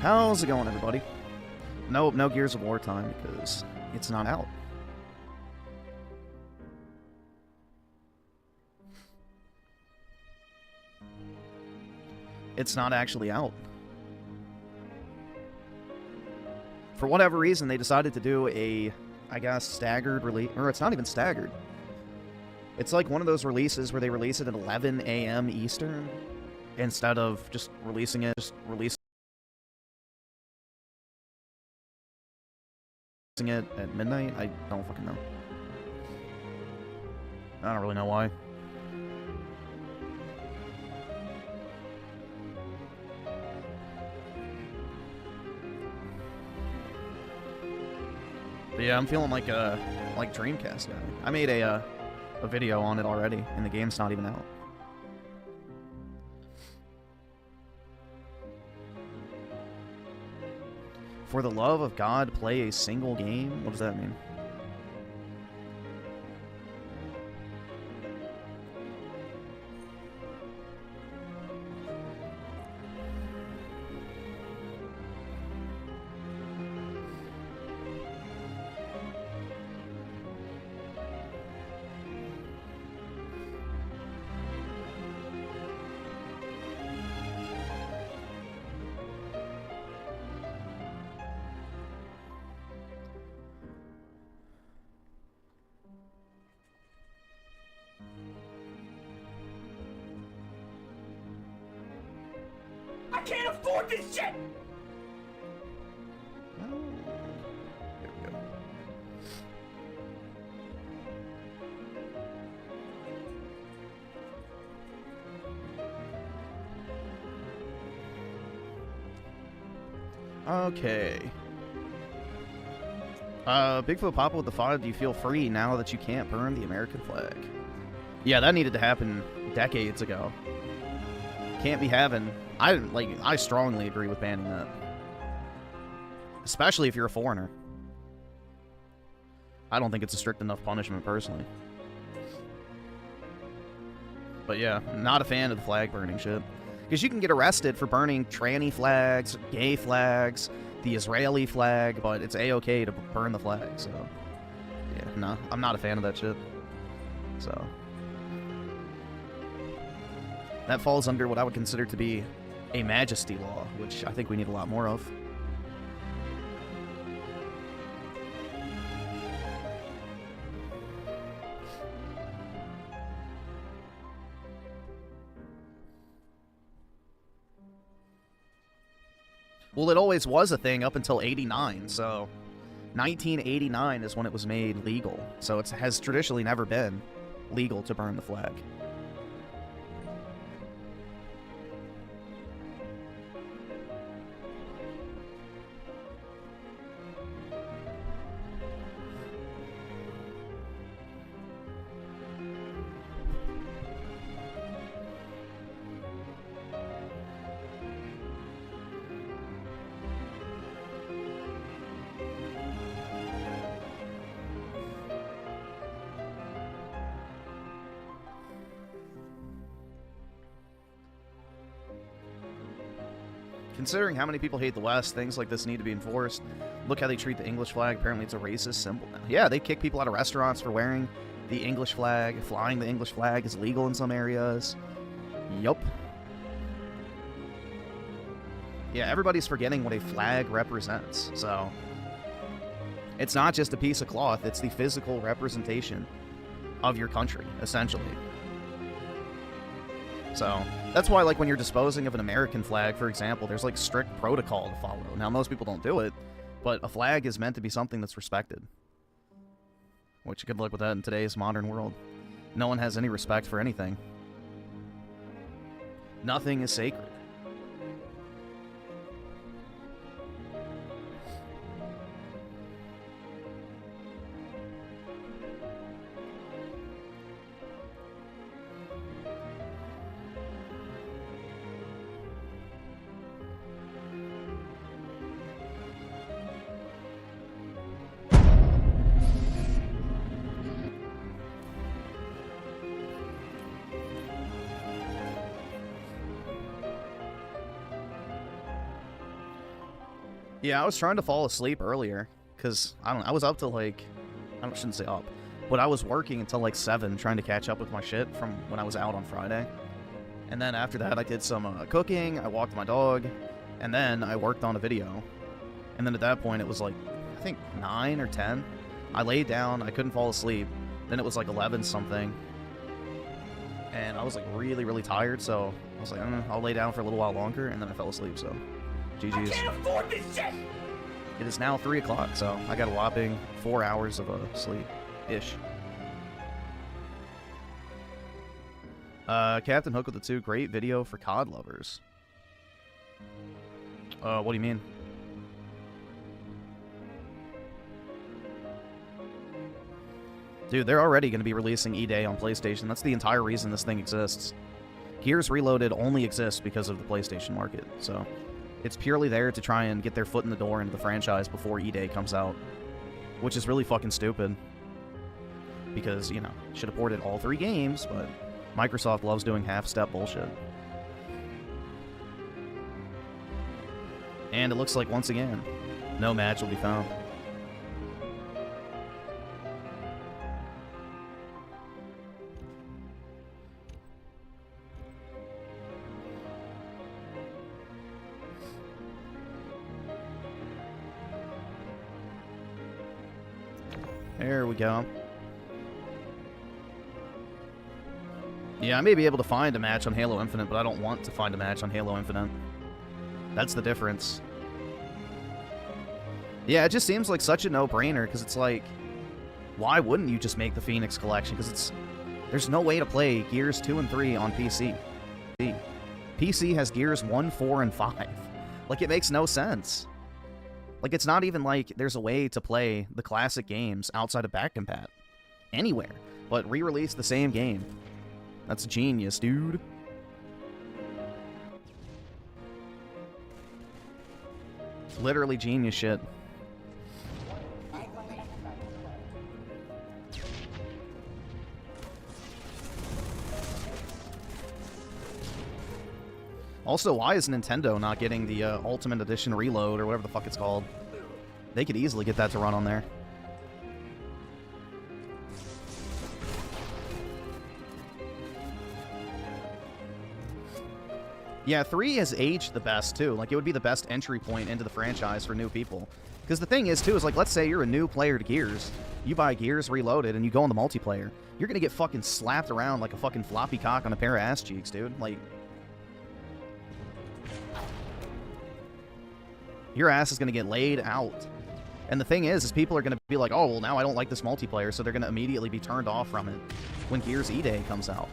How's it going, everybody? Nope, no Gears of War time because it's not out. It's not actually out. For whatever reason, they decided to do a, I guess, staggered release. Or it's not even staggered. It's like one of those releases where they release it at 11 a.m. Eastern instead of just releasing it at midnight. I don't fucking know. I don't really know why. But yeah, I'm feeling like Dreamcast guy. I made a video on it already, and the game's not even out. For the love of God, play a single game? What does that mean? I can't afford this shit! There we go. Okay. Bigfoot Papa with the fog, do you feel free now that you can't burn the American flag? Yeah, that needed to happen decades ago. Can't be having... I strongly agree with banning that. Especially if you're a foreigner. I don't think it's a strict enough punishment, personally. But yeah, not a fan of the flag burning shit. Because you can get arrested for burning tranny flags, gay flags, the Israeli flag, but it's A-okay to burn the flag, so... Yeah, no, I'm not a fan of that shit. So... That falls under what I would consider to be a majesty law, which I think we need a lot more of. Well, it always was a thing up until 89, so 1989 is when it was made legal. So it has traditionally never been legal to burn the flag. Considering how many people hate the West, things like this need to be enforced. Look how they treat the English flag. Apparently it's a racist symbol now. Yeah, they kick people out of restaurants for wearing the English flag. Flying the English flag is legal in some areas. Yup. Yeah, everybody's forgetting what a flag represents. So, it's not just a piece of cloth. It's the physical representation of your country, essentially. So, that's why, like, when you're disposing of an American flag, for example, there's, like, strict protocol to follow. Now, most people don't do it, but a flag is meant to be something that's respected. Which, good luck with that in today's modern world. No one has any respect for anything. Nothing is sacred. Yeah, I was trying to fall asleep earlier, because, I was up to, like, I shouldn't say up, but I was working until, like, 7, trying to catch up with my shit from when I was out on Friday. And then after that, I did some cooking, I walked my dog, and then I worked on a video. And then at that point, it was, like, I think 9 or 10. I laid down, I couldn't fall asleep. Then it was, like, 11-something. And I was, like, really, really tired, so I was like, I'll lay down for a little while longer, and then I fell asleep, so GG's. I can't afford this shit! It is now 3 o'clock, so I got a whopping 4 hours of sleep-ish. Captain Hook with the 2, great video for COD lovers. What do you mean? Dude, they're already going to be releasing E-Day on PlayStation. That's the entire reason this thing exists. Gears Reloaded only exists because of the PlayStation market, so it's purely there to try and get their foot in the door into the franchise before E-Day comes out, which is really fucking stupid. Because, you know, should have ported all 3 games, but Microsoft loves doing half-step bullshit. And it looks like, once again, no match will be found. There we go. Yeah, I may be able to find a match on Halo Infinite, but I don't want to find a match on Halo Infinite. That's the difference. Yeah, it just seems like such a no-brainer, because it's like, why wouldn't you just make the Phoenix Collection? Because there's no way to play Gears 2 and 3 on PC. PC has Gears 1, 4, and 5. Like, it makes no sense. Like, it's not even like there's a way to play the classic games outside of back compat. Anywhere. But re-release the same game. That's genius, dude. Literally genius shit. Also, why is Nintendo not getting the Ultimate Edition Reload, or whatever the fuck it's called? They could easily get that to run on there. Yeah, 3 has aged the best, too. Like, it would be the best entry point into the franchise for new people. Because the thing is, too, is like, let's say you're a new player to Gears. You buy Gears Reloaded, and you go on the multiplayer. You're gonna get fucking slapped around like a fucking floppy cock on a pair of ass cheeks, dude. Like, your ass is gonna get laid out. And the thing is people are gonna be like, oh, well, now I don't like this multiplayer, so they're gonna immediately be turned off from it when Gears E-Day comes out.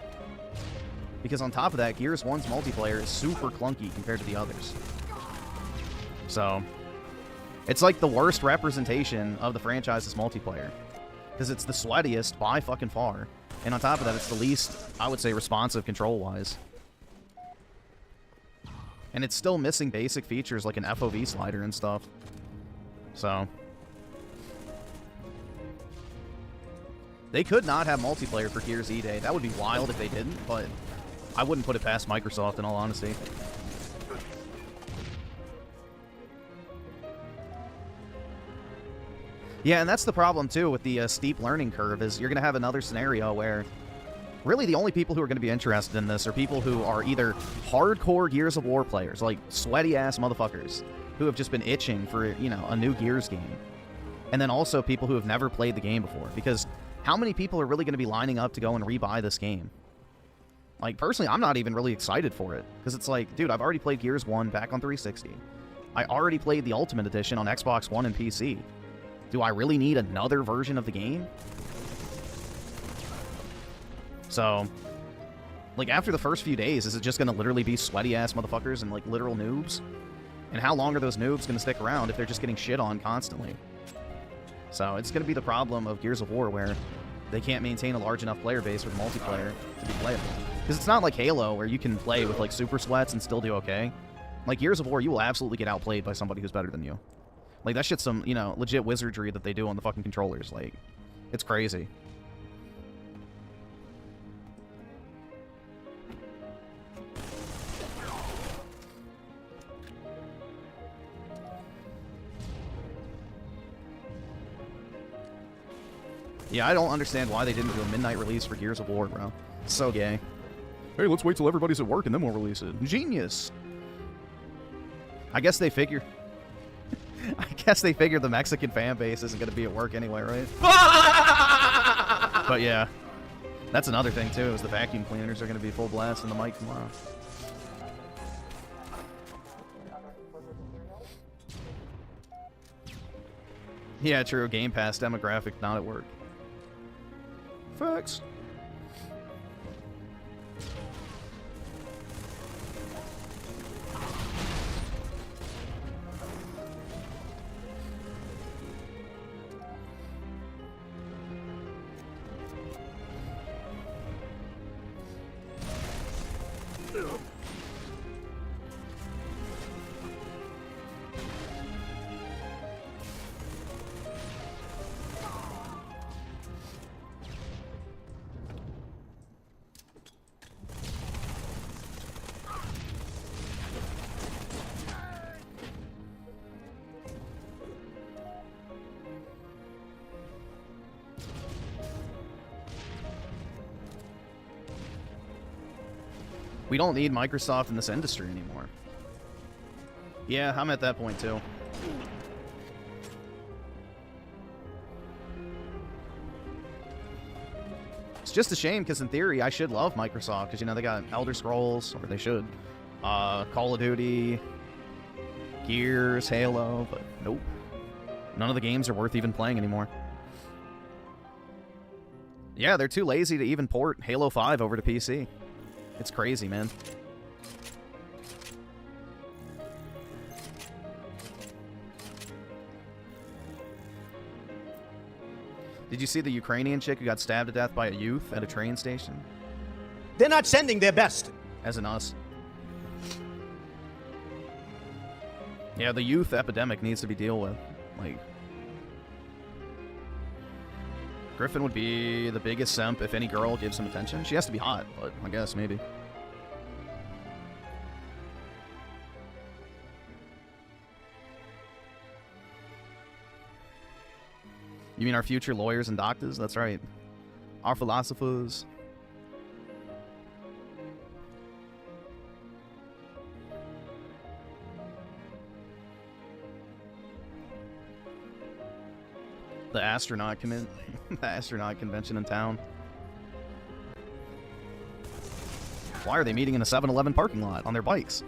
Because on top of that, Gears 1's multiplayer is super clunky compared to the others. So, it's like the worst representation of the franchise's multiplayer. Because it's the sweatiest by fucking far. And on top of that, it's the least, I would say, responsive control-wise. And it's still missing basic features like an FOV slider and stuff. So, they could not have multiplayer for Gears E-Day. That would be wild if they didn't, but I wouldn't put it past Microsoft, in all honesty. Yeah, and that's the problem, too, with the steep learning curve, is you're going to have another scenario where really the only people who are going to be interested in this are people who are either hardcore Gears of War players, like sweaty-ass motherfuckers, who have just been itching for, you know, a new Gears game. And then also people who have never played the game before, because how many people are really going to be lining up to go and rebuy this game? Like, personally, I'm not even really excited for it, because it's like, dude, I've already played Gears 1 back on 360. I already played the Ultimate Edition on Xbox One and PC. Do I really need another version of the game? So, like, after the first few days, is it just going to literally be sweaty-ass motherfuckers and, like, literal noobs? And how long are those noobs going to stick around if they're just getting shit on constantly? So, it's going to be the problem of Gears of War, where they can't maintain a large enough player base with multiplayer to be playable. Because it's not like Halo, where you can play with, like, super sweats and still do okay. Like, Gears of War, you will absolutely get outplayed by somebody who's better than you. Like, that shit's some, you know, legit wizardry that they do on the fucking controllers. Like, it's crazy. Yeah, I don't understand why they didn't do a midnight release for Gears of War, bro. So gay. Hey, let's wait till everybody's at work and then we'll release it. Genius. I guess they figure... I guess they figured the Mexican fan base isn't going to be at work anyway, right? But yeah. That's another thing, too, is the vacuum cleaners are going to be full blast in the mic tomorrow. Yeah, true. Game Pass demographic not at work. Facts. We don't need Microsoft in this industry anymore. Yeah, I'm at that point too. It's just a shame because in theory I should love Microsoft because, you know, they got Elder Scrolls, or they should. Call of Duty, Gears, Halo, but nope. None of the games are worth even playing anymore. Yeah, they're too lazy to even port Halo 5 over to PC. It's crazy, man. Did you see the Ukrainian chick who got stabbed to death by a youth at a train station? They're not sending their best. As in us. Yeah, the youth epidemic needs to be dealt with. Like, Griffin would be the biggest simp if any girl gives him attention. She has to be hot, but I guess maybe. You mean our future lawyers and doctors? That's right. Our philosophers. The astronaut the astronaut convention in town. Why are they meeting in a 7-Eleven parking lot on their bikes?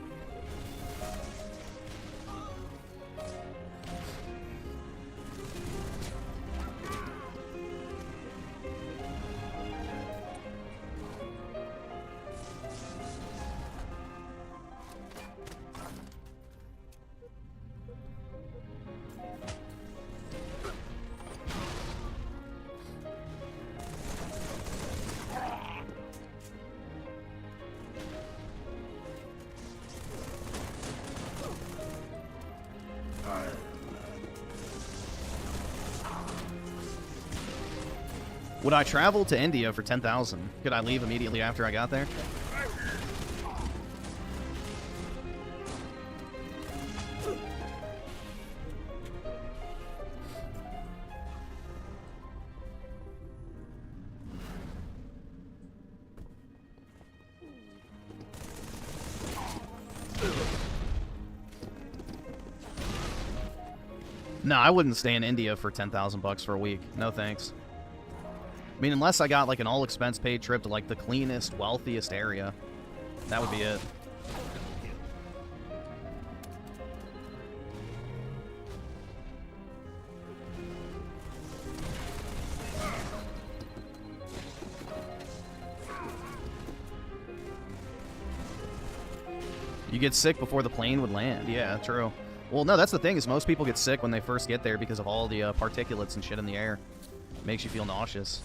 Would I travel to India for 10,000? Could I leave immediately after I got there? No, I wouldn't stay in India for 10,000 bucks for a week. No thanks. I mean, unless I got like an all-expense paid trip to like the cleanest, wealthiest area. That would be it. You get sick before the plane would land. Yeah, true. Well, no, that's the thing, is most people get sick when they first get there because of all the particulates and shit in the air. It makes you feel nauseous.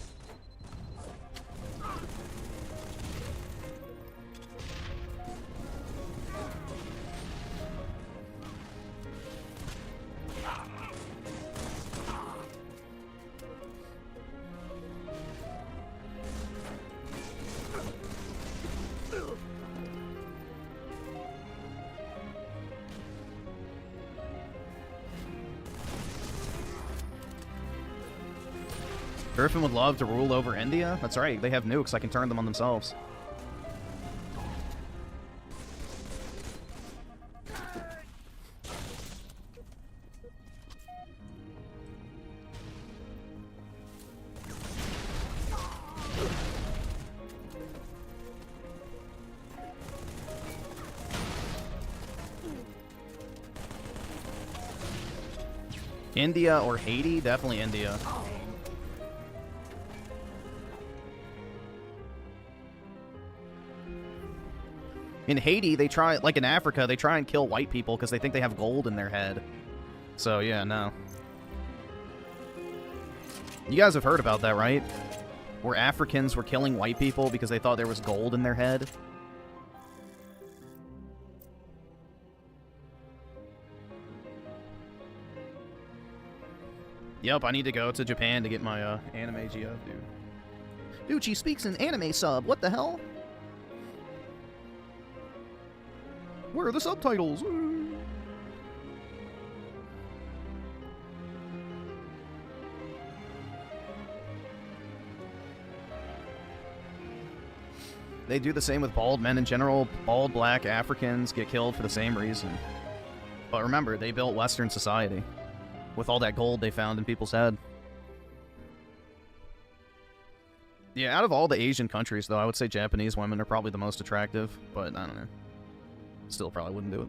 Griffin would love to rule over India. That's right. They have nukes. I can turn them on themselves. India or Haiti? Definitely India. In Haiti, they try, like in Africa, they try and kill white people because they think they have gold in their head. So, yeah, no. You guys have heard about that, right? Where Africans were killing white people because they thought there was gold in their head. Yep, I need to go to Japan to get my anime GF, dude. Dude, she speaks an anime sub. What the hell? Where are the subtitles? They do the same with bald men in general. Bald black Africans get killed for the same reason. But remember, they built Western society with all that gold they found in people's head. Yeah, out of all the Asian countries, though, I would say Japanese women are probably the most attractive, but I don't know. Still probably wouldn't do it.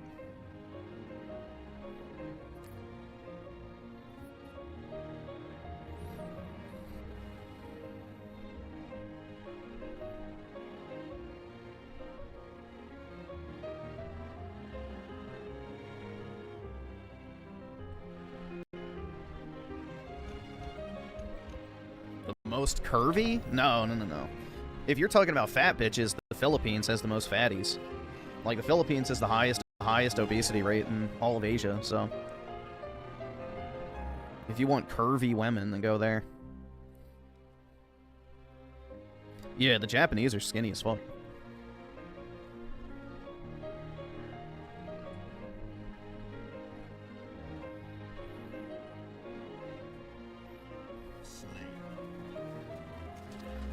Most curvy? No. If you're talking about fat bitches, the Philippines has the most fatties. Like, the Philippines has the highest obesity rate in all of Asia, so... If you want curvy women, then go there. Yeah, the Japanese are skinny as fuck.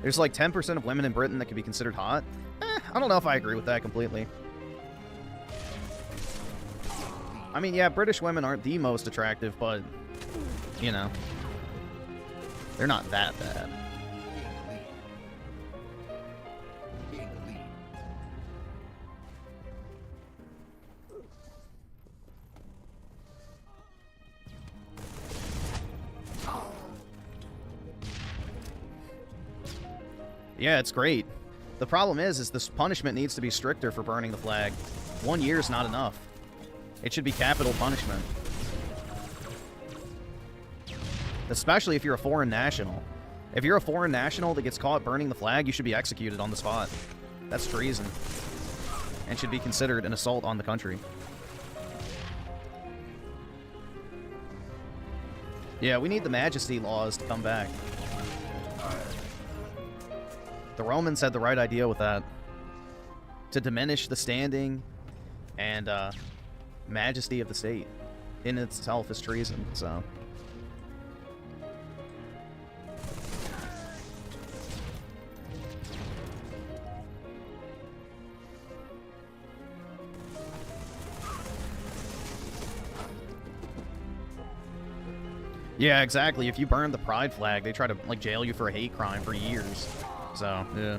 There's like 10% of women in Britain that could be considered hot. I don't know if I agree with that completely. I mean, yeah, British women aren't the most attractive, but, you know, they're not that bad. Yeah, it's great. The problem is this punishment needs to be stricter for burning the flag. 1 year is not enough. It should be capital punishment. Especially if you're a foreign national. If you're a foreign national that gets caught burning the flag, you should be executed on the spot. That's treason. And should be considered an assault on the country. Yeah, we need the Majesty laws to come back. The Romans had the right idea with that. To diminish the standing and majesty of the state in itself is treason, so... Yeah, exactly. If you burn the pride flag, they try to, like, jail you for a hate crime for years. So, yeah.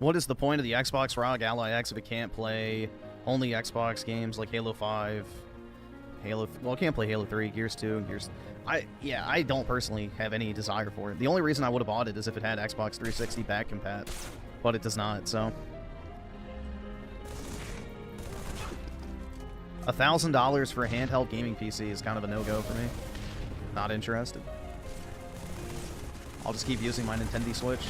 What is the point of the Xbox ROG Ally X if it can't play only Xbox games like Halo 5, Halo... Well, it can't play Halo 3, Gears 2, Gears... I don't personally have any desire for it. The only reason I would have bought it is if it had Xbox 360 back compat, but it does not, so... $1,000 for a handheld gaming PC is kind of a no-go for me. Not interested. I'll just keep using my Nintendo Switch.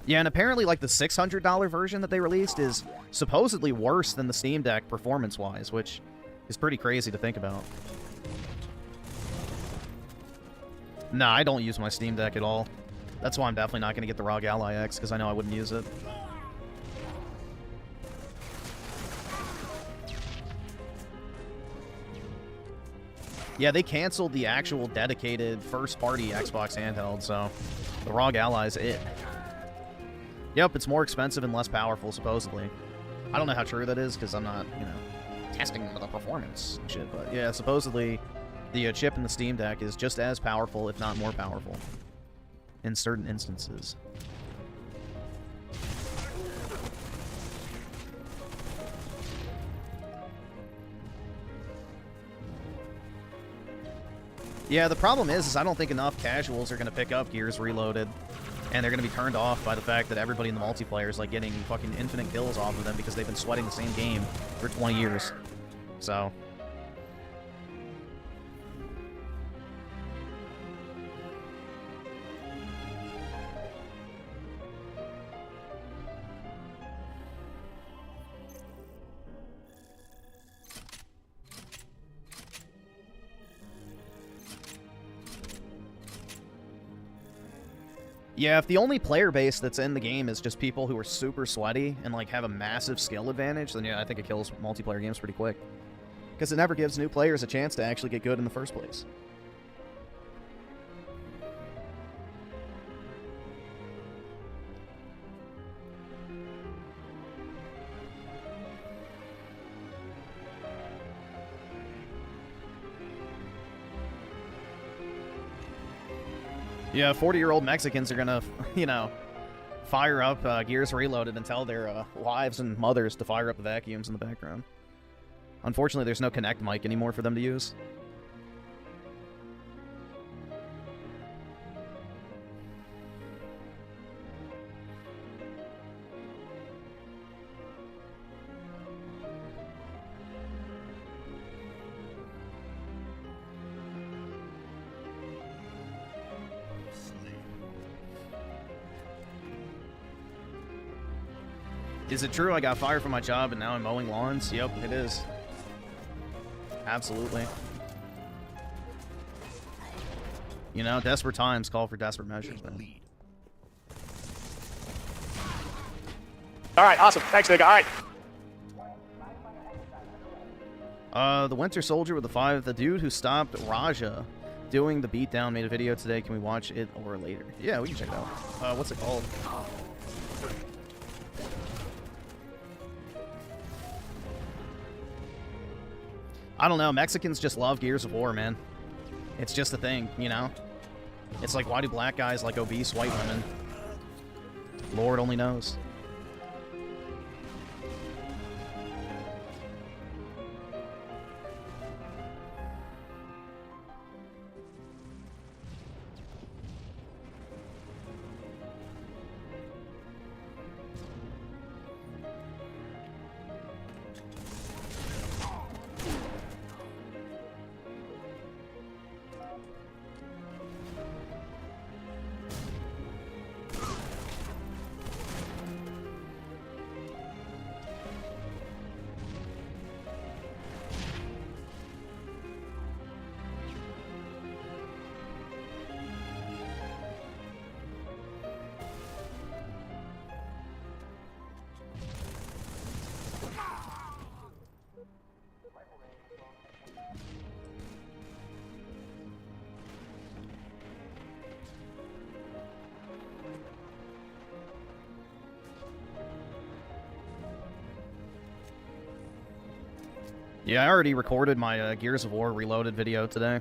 Yeah, and apparently, like, the $600 version that they released is supposedly worse than the Steam Deck performance-wise, which is pretty crazy to think about. Nah, I don't use my Steam Deck at all. That's why I'm definitely not going to get the ROG Ally X, because I know I wouldn't use it. Yeah, they canceled the actual dedicated first-party Xbox handheld, so the ROG Ally's it. Yep, it's more expensive and less powerful, supposedly. I don't know how true that is, because I'm not, you know, testing the performance and shit, but yeah, supposedly the chip in the Steam Deck is just as powerful, if not more powerful, in certain instances. Yeah, the problem is I don't think enough casuals are going to pick up Gears Reloaded, and they're going to be turned off by the fact that everybody in the multiplayer is like getting fucking infinite kills off of them because they've been sweating the same game for 20 years. So... Yeah, if the only player base that's in the game is just people who are super sweaty and, like, have a massive skill advantage, then yeah, I think it kills multiplayer games pretty quick. Because it never gives new players a chance to actually get good in the first place. Yeah, 40-year-old Mexicans are gonna, you know, fire up Gears Reloaded and tell their wives and mothers to fire up the vacuums in the background. Unfortunately, there's no Kinect mic anymore for them to use. Is it true I got fired from my job and now I'm mowing lawns? Yep, it is. Absolutely. You know, desperate times call for desperate measures, man. All right, awesome. Thanks, nigga. All right. The Winter Soldier with the 5. The dude who stopped Raja doing the beatdown made a video today. Can we watch it or later? Yeah, we can check it out. What's it called? I don't know. Mexicans just love Gears of War, man. It's just a thing, you know? It's like, why do black guys like obese white women? Lord only knows. Yeah, I already recorded my Gears of War Reloaded video today.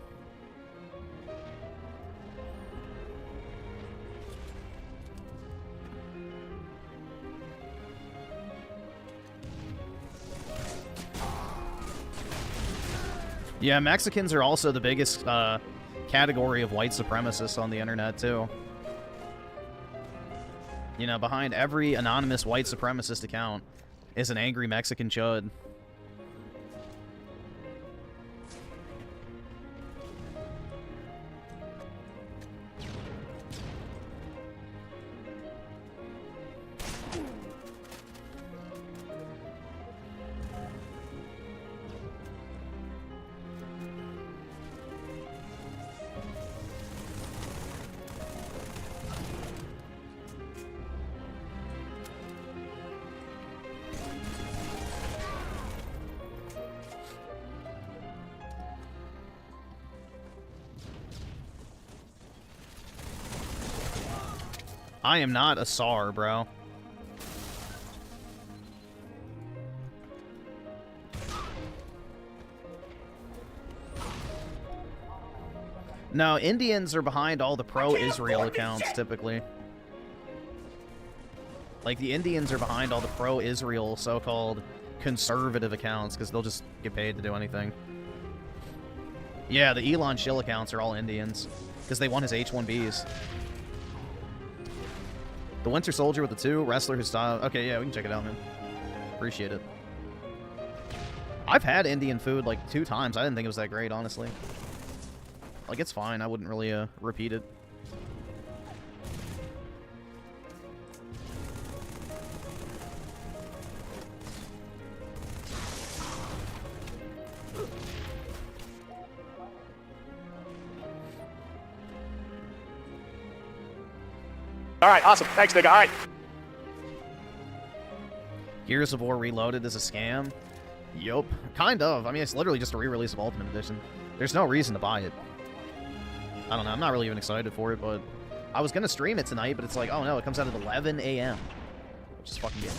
Yeah, Mexicans are also the biggest category of white supremacists on the internet, too. You know, behind every anonymous white supremacist account is an angry Mexican chud. I am not a SAR, bro. No, Indians are behind all the pro-Israel accounts, typically. Like, the Indians are behind all the pro-Israel, so-called conservative accounts, because they'll just get paid to do anything. Yeah, the Elon Shill accounts are all Indians, because they won his H-1Bs. The Winter Soldier with the 2, Wrestler Who Style. Okay, yeah, we can check it out, man. Appreciate it. I've had Indian food like 2 times. I didn't think it was that great, honestly. Like, it's fine. I wouldn't really repeat it. All right, awesome. Thanks, nigga. All right. Gears of War Reloaded is a scam? Yup. Kind of. I mean, it's literally just a re-release of Ultimate Edition. There's no reason to buy it. I don't know. I'm not really even excited for it, but I was going to stream it tonight, but it's like, oh no, it comes out at 11 a.m. Which is fucking good.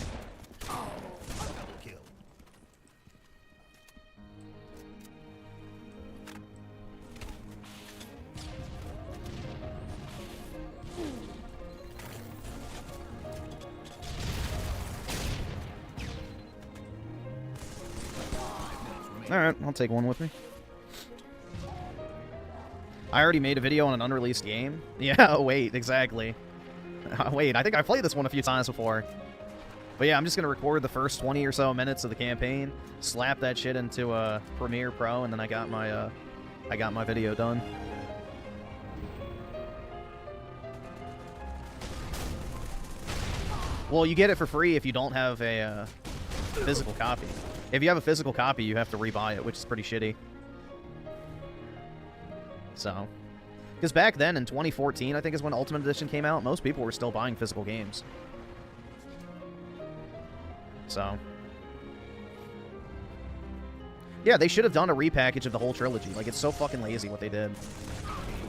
Alright, I'll take one with me. I already made a video on an unreleased game. Yeah, wait, exactly. Wait, I think I've played this one a few times before. But yeah, I'm just going to record the first 20 or so minutes of the campaign, slap that shit into Premiere Pro, and then I got my video done. Well, you get it for free if you don't have a physical copy. If you have a physical copy, you have to rebuy it, which is pretty shitty. So, because back then in 2014, I think is when Ultimate Edition came out, most people were still buying physical games. So, yeah, they should have done a repackage of the whole trilogy. Like, it's so fucking lazy what they did.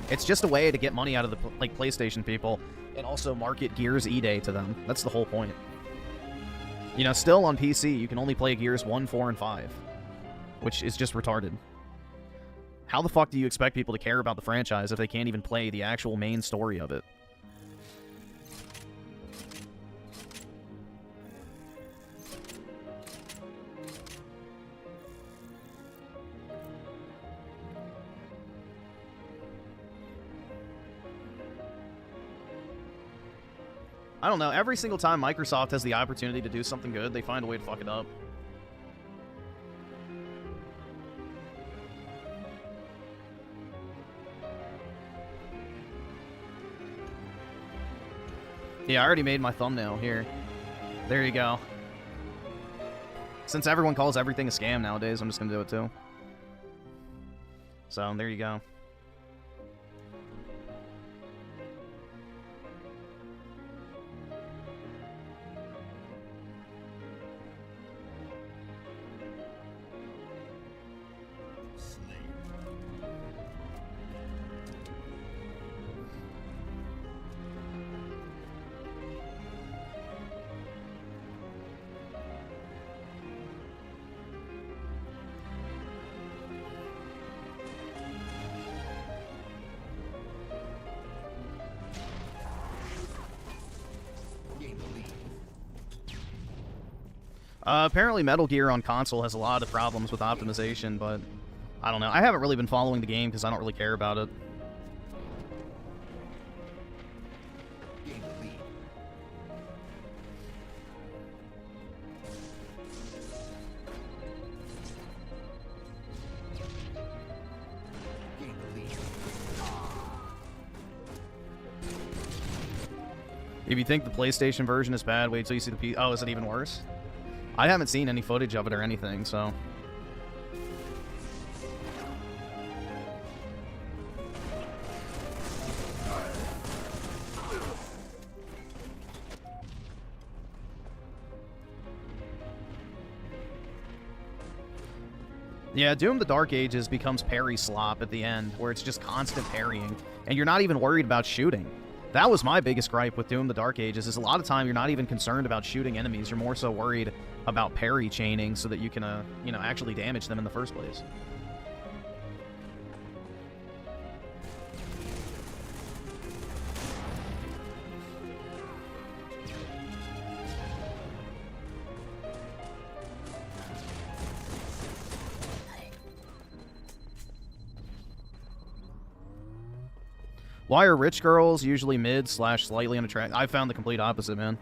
It's just a way to get money out of the PlayStation people and also market Gears E-Day to them. That's the whole point. You know, still on PC, you can only play Gears 1, 4, and 5, which is just retarded. How the fuck do you expect people to care about the franchise if they can't even play the actual main story of it? I don't know. Every single time Microsoft has the opportunity to do something good, they find a way to fuck it up. Yeah, I already made my thumbnail here. There you go. Since everyone calls everything a scam nowadays, I'm just gonna do it too. So, there you go. Apparently Metal Gear on console has a lot of problems with optimization, but I don't know. I haven't really been following the game because I don't really care about it. If you think the PlayStation version is bad, wait till you see the P... Oh, is it even worse? I haven't seen any footage of it or anything, so... Yeah, Doom the Dark Ages becomes parry slop at the end, where it's just constant parrying, and you're not even worried about shooting. That was my biggest gripe with Doom the Dark Ages, is a lot of time you're not even concerned about shooting enemies, you're more so worried about parry chaining so that you can, you know, actually damage them in the first place. Why are rich girls usually mid / slightly unattractive? I found the complete opposite, man.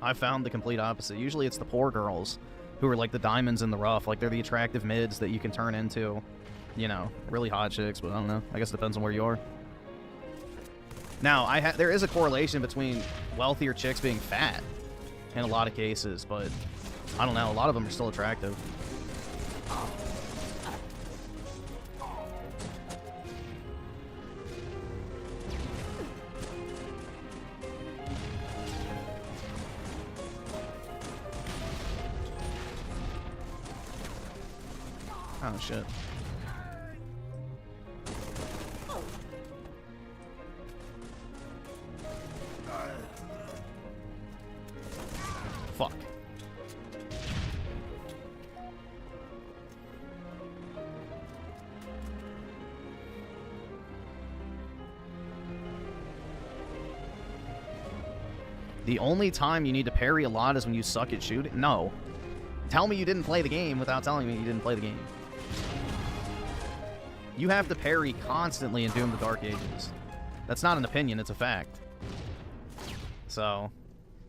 I found the complete opposite. Usually it's the poor girls who are like the diamonds in the rough. Like they're the attractive mids that you can turn into, you know, really hot chicks, but I don't know. I guess it depends on where you are. Now, there is a correlation between wealthier chicks being fat in a lot of cases, but I don't know. A lot of them are still attractive. Oh, shit. Fuck. The only time you need to parry a lot is when you suck at shooting? No. Tell me you didn't play the game without telling me you didn't play the game. You have to parry constantly in Doom the Dark Ages. That's not an opinion, it's a fact. So,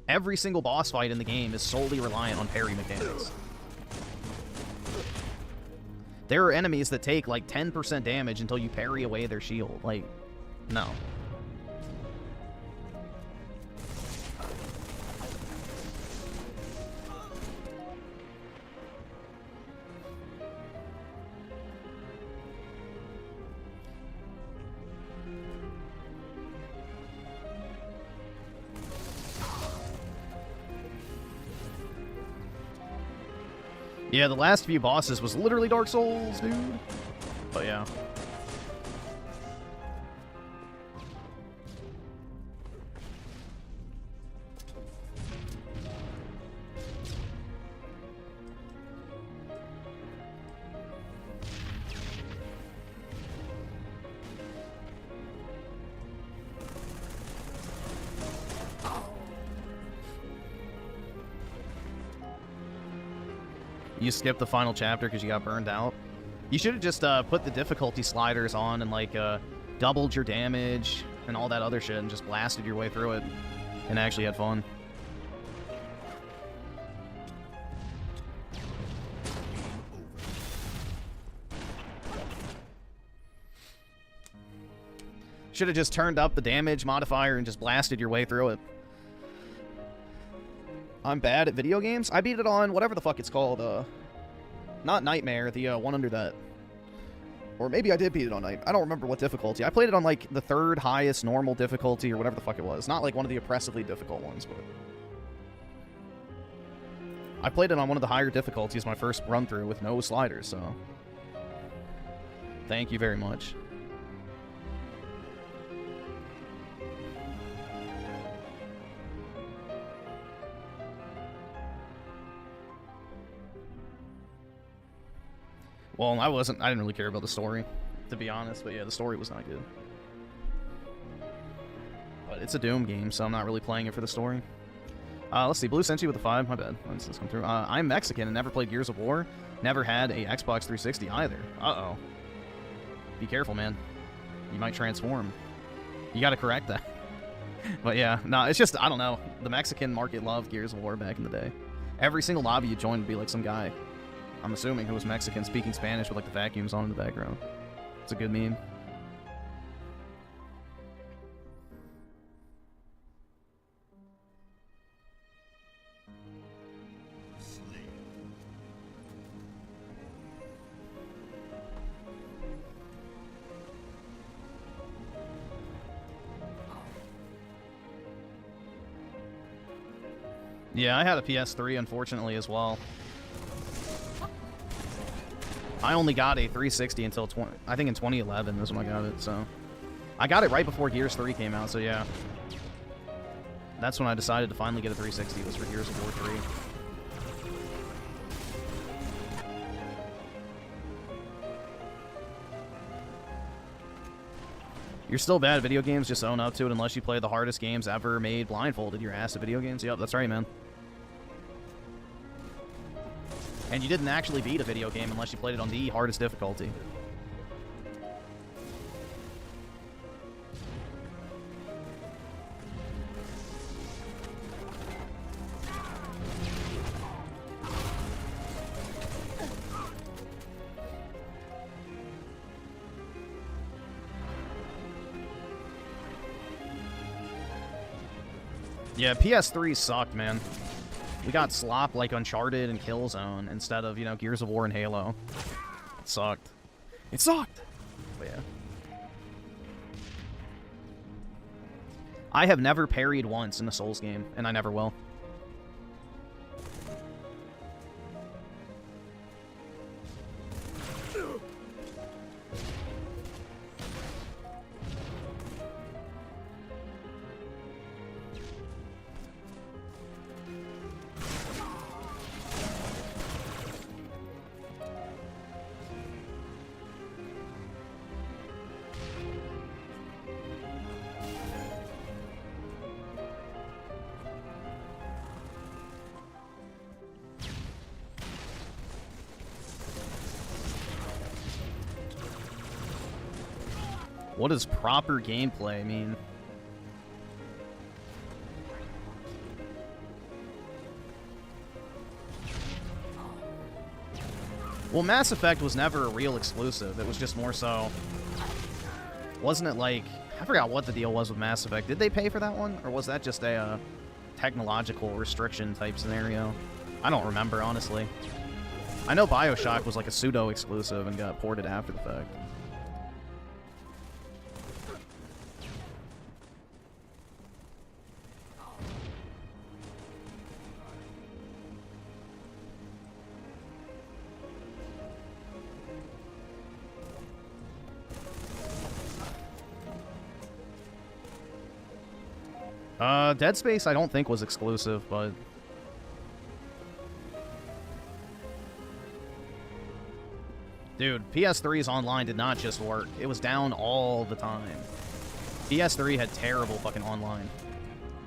every single boss fight in the game is solely reliant on parry mechanics. There are enemies that take like 10% damage until you parry away their shield. Like, no. Yeah, the last few bosses was literally Dark Souls, dude. But yeah. You skipped the final chapter because you got burned out. You should have just put the difficulty sliders on and like doubled your damage and all that other shit and just blasted your way through it and actually had fun. Should have just turned up the damage modifier and just blasted your way through it. I'm bad at video games. I beat it on whatever the fuck it's called. Not Nightmare, the one under that. Or maybe I did beat it on Night. I don't remember what difficulty. I played it on like the 3rd highest normal difficulty or whatever the fuck it was. Not like one of the oppressively difficult ones, but I played it on one of the higher difficulties my first run through with no sliders, so thank you very much. Well, I didn't really care about the story, to be honest, but yeah, the story was not good. But it's a Doom game, so I'm not really playing it for the story. Let's see. Blue sent you with a 5. My bad. When's this come through? I'm Mexican and never played Gears of War. Never had a Xbox 360 either. Uh-oh. Be careful, man. You might transform. You gotta correct that. But yeah, no, it's just, I don't know. The Mexican market loved Gears of War back in the day. Every single lobby you joined would be like some guy, I'm assuming, who was Mexican speaking Spanish with like the vacuums on in the background. It's a good meme. Yeah, I had a PS3, unfortunately, as well. I only got a 360 until I think in 2011 is when I got it, so... I got it right before Gears 3 came out, so yeah. That's when I decided to finally get a 360, was for Gears of War 3. You're still bad at video games, just own up to it. Unless you play the hardest games ever made blindfolded, you're ass at video games. Yep, that's right, man. And you didn't actually beat a video game unless you played it on the hardest difficulty. Yeah, PS3 sucked, man. We got slop like Uncharted and Killzone instead of, you know, Gears of War and Halo. It sucked. It sucked! But yeah. I have never parried once in a Souls game, and I never will. What does proper gameplay mean? Well, Mass Effect was never a real exclusive. It was just more so... Wasn't it like... I forgot what the deal was with Mass Effect. Did they pay for that one? Or was that just a technological restriction type scenario? I don't remember, honestly. I know BioShock was like a pseudo-exclusive and got ported after the fact. Dead Space I don't think was exclusive, but... Dude, PS3's online did not just work. It was down all the time. PS3 had terrible fucking online.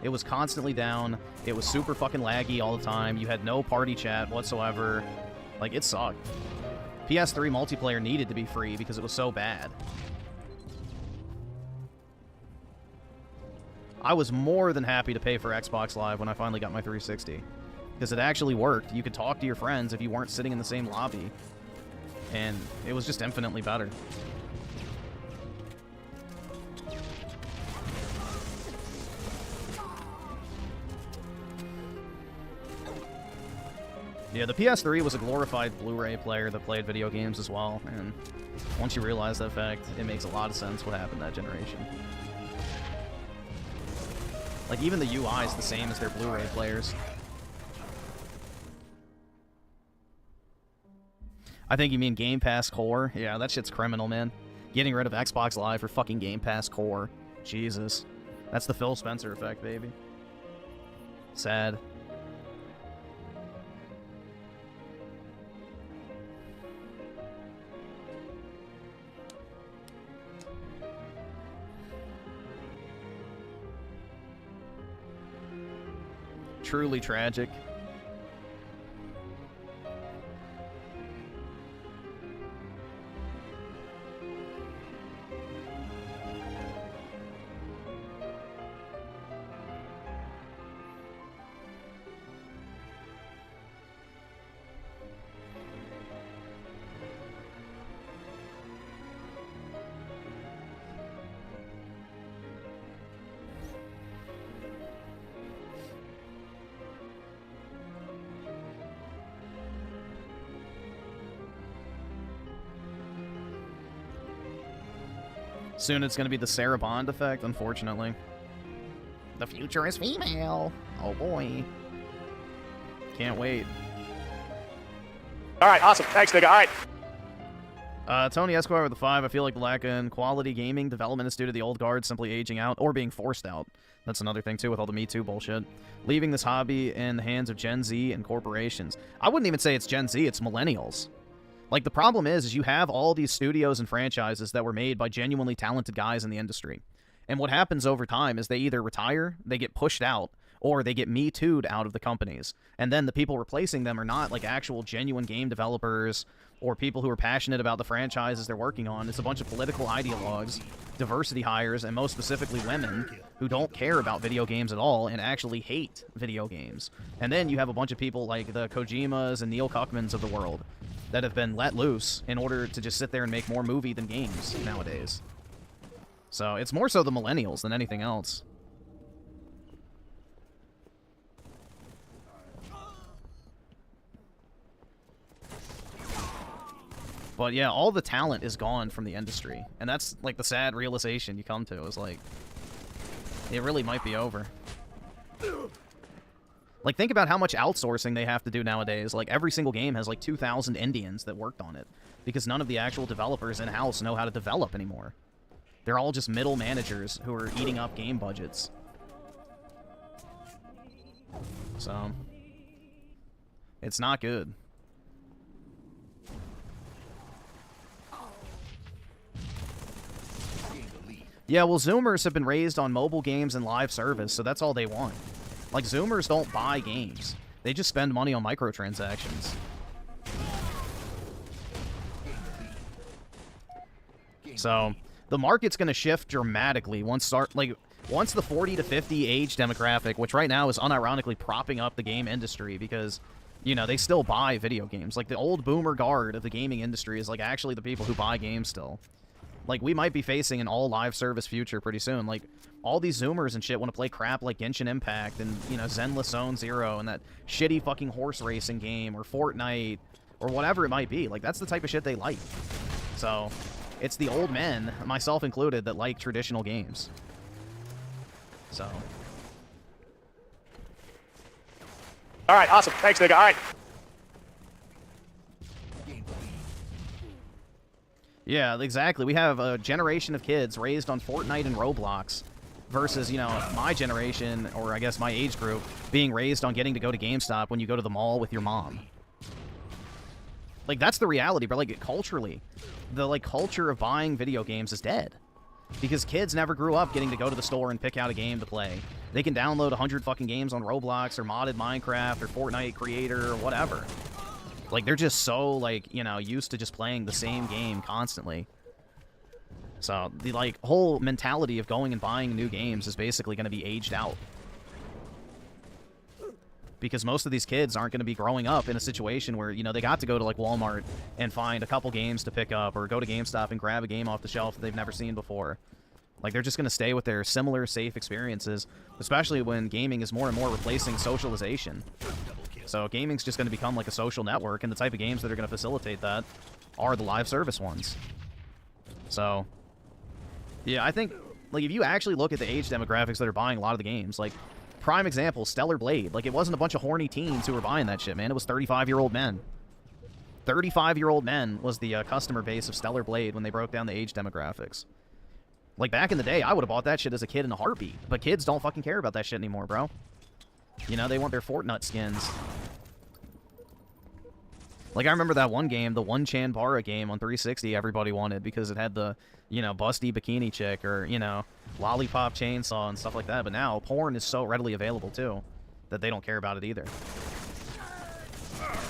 It was constantly down. It was super fucking laggy all the time. You had no party chat whatsoever. Like, it sucked. PS3 multiplayer needed to be free because it was so bad. I was more than happy to pay for Xbox Live when I finally got my 360. Because it actually worked. You could talk to your friends if you weren't sitting in the same lobby. And it was just infinitely better. Yeah, the PS3 was a glorified Blu-ray player that played video games as well. And once you realize that fact, it makes a lot of sense what happened that generation. Like, even the UI is the same as their Blu-ray players. I think you mean Game Pass Core. Yeah, that shit's criminal, man. Getting rid of Xbox Live for fucking Game Pass Core. Jesus. That's the Phil Spencer effect, baby. Sad. truly tragic. Soon it's going to be the Sarah Bond effect, unfortunately. The future is female. Oh boy. Can't wait. All right, awesome. Thanks, nigga. All right. Tony Esquire with the 5. I feel like the lack in quality gaming development is due to the old guard simply aging out or being forced out. That's another thing, too, with all the Me Too bullshit. Leaving this hobby in the hands of Gen Z and corporations. I wouldn't even say it's Gen Z, it's millennials. Like, the problem is you have all these studios and franchises that were made by genuinely talented guys in the industry. And what happens over time is they either retire, they get pushed out, or they get Me Too'd out of the companies. And then the people replacing them are not, like, actual genuine game developers or people who are passionate about the franchises they're working on. It's a bunch of political ideologues, diversity hires, and most specifically women who don't care about video games at all and actually hate video games. And then you have a bunch of people like the Kojimas and Neil Cuckmans of the world that have been let loose in order to just sit there and make more movie than games nowadays. So it's more so the millennials than anything else. But yeah, all the talent is gone from the industry. And that's like the sad realization you come to is like, it really might be over. Like, think about how much outsourcing they have to do nowadays. Like, every single game has, like, 2,000 Indians that worked on it. Because none of the actual developers in-house know how to develop anymore. They're all just middle managers who are eating up game budgets. So, it's not good. Yeah, well, Zoomers have been raised on mobile games and live service, so that's all they want. Like, Zoomers don't buy games. They just spend money on microtransactions. So, the market's going to shift dramatically once the 40 to 50 age demographic, which right now is unironically propping up the game industry because, you know, they still buy video games. Like, the old boomer guard of the gaming industry is, like, actually the people who buy games still. Like, we might be facing an all-live service future pretty soon. Like, all these Zoomers and shit want to play crap like Genshin Impact and, you know, Zenless Zone Zero and that shitty fucking horse racing game or Fortnite or whatever it might be. Like, that's the type of shit they like. So, it's the old men, myself included, that like traditional games. So. All right, awesome. Thanks, nigga. All right. Yeah, exactly. We have a generation of kids raised on Fortnite and Roblox versus, you know, my generation, or I guess my age group, being raised on getting to go to GameStop when you go to the mall with your mom. Like, that's the reality, but, like, culturally, the, like, culture of buying video games is dead. Because kids never grew up getting to go to the store and pick out a game to play. They can download 100 fucking games on Roblox or modded Minecraft or Fortnite Creator or whatever. Like, they're just so, like, you know, used to just playing the same game constantly. So, the, like, whole mentality of going and buying new games is basically going to be aged out. Because most of these kids aren't going to be growing up in a situation where, you know, they got to go to, like, Walmart and find a couple games to pick up or go to GameStop and grab a game off the shelf that they've never seen before. Like, they're just going to stay with their similar, safe experiences, especially when gaming is more and more replacing socialization. So gaming's just going to become like a social network, and the type of games that are going to facilitate that are the live service ones. So, yeah, I think, like, if you actually look at the age demographics that are buying a lot of the games, like, prime example, Stellar Blade. Like, it wasn't a bunch of horny teens who were buying that shit, man. It was 35-year-old men. 35-year-old men was the customer base of Stellar Blade when they broke down the age demographics. Like, back in the day, I would have bought that shit as a kid in a heartbeat. But kids don't fucking care about that shit anymore, bro. You know, they want their Fortnite skins. Like, I remember that one game, the One Chan Bara game on 360 everybody wanted because it had the, you know, busty bikini chick or, you know, lollipop chainsaw and stuff like that. But now, porn is so readily available, too, that they don't care about it either.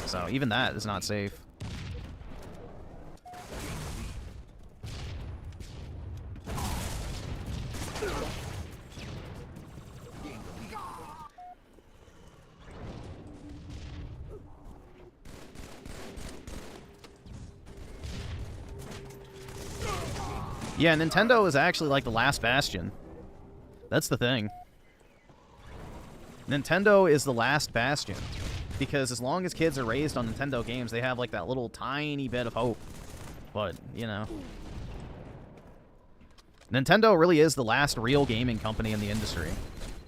So even that is not safe. Yeah, Nintendo is actually like the last bastion. That's the thing. Nintendo is the last bastion. Because as long as kids are raised on Nintendo games, they have like that little tiny bit of hope. But, you know. Nintendo really is the last real gaming company in the industry.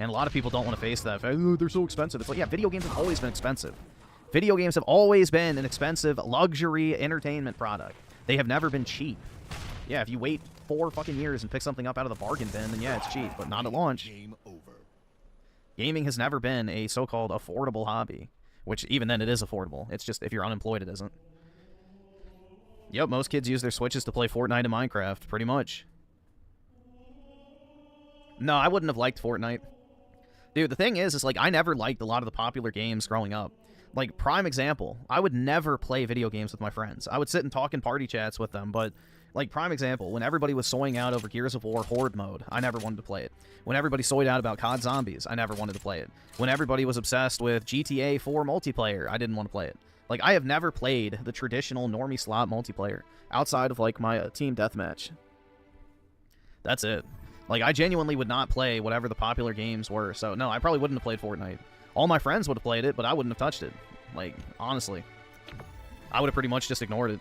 And a lot of people don't want to face that. Oh, they're so expensive. It's like, yeah, video games have always been expensive. Video games have always been an expensive luxury entertainment product. They have never been cheap. Yeah, if you wait 4 fucking years and pick something up out of the bargain bin, then yeah, it's cheap, but not at launch. Game over. Gaming has never been a so-called affordable hobby, which even then it is affordable. It's just if you're unemployed, it isn't. Yep, most kids use their Switches to play Fortnite and Minecraft, pretty much. No, I wouldn't have liked Fortnite. Dude, the thing is like, I never liked a lot of the popular games growing up. Like, prime example, I would never play video games with my friends. I would sit and talk in party chats with them, but... Like, prime example, when everybody was soying out over Gears of War Horde mode, I never wanted to play it. When everybody soyed out about COD Zombies, I never wanted to play it. When everybody was obsessed with GTA 4 multiplayer, I didn't want to play it. Like, I have never played the traditional normie slot multiplayer outside of, like, my team deathmatch. That's it. Like, I genuinely would not play whatever the popular games were, so no, I probably wouldn't have played Fortnite. All my friends would have played it, but I wouldn't have touched it. Like, honestly. I would have pretty much just ignored it.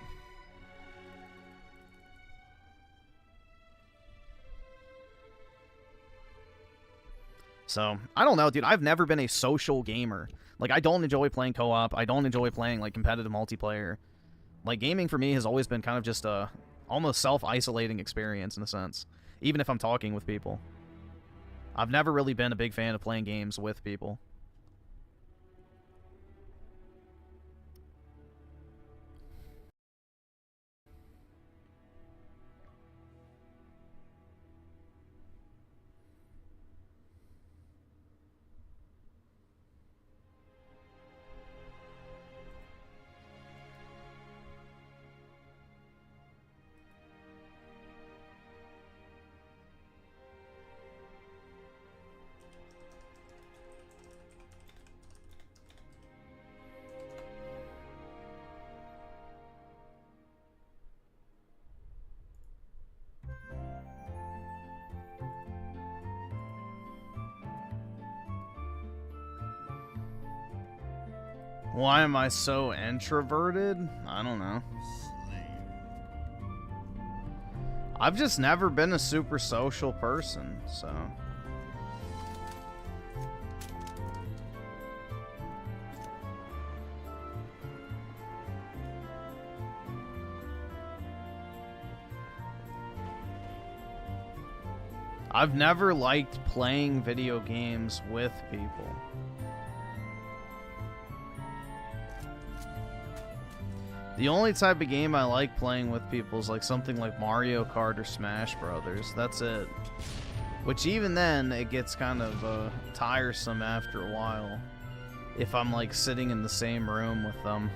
So, I don't know, dude. I've never been a social gamer. Like, I don't enjoy playing co-op. I don't enjoy playing, like, competitive multiplayer. Like, gaming for me has always been kind of just a almost self-isolating experience, in a sense. Even if I'm talking with people. I've never really been a big fan of playing games with people. Why am I so introverted? I don't know. I've just never been a super social person, so... I've never liked playing video games with people. The only type of game I like playing with people is like something like Mario Kart or Smash Brothers. That's it. Which even then, it gets kind of tiresome after a while. If I'm like sitting in the same room with them.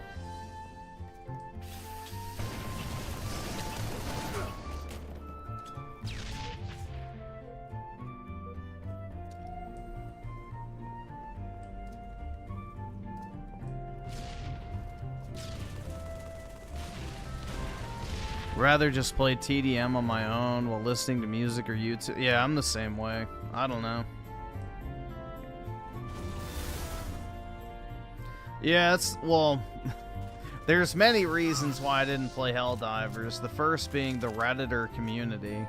Rather just play TDM on my own while listening to music or YouTube. Yeah, I'm the same way. I don't know. Yeah, it's... Well, there's many reasons why I didn't play Helldivers. The first being the Redditor community.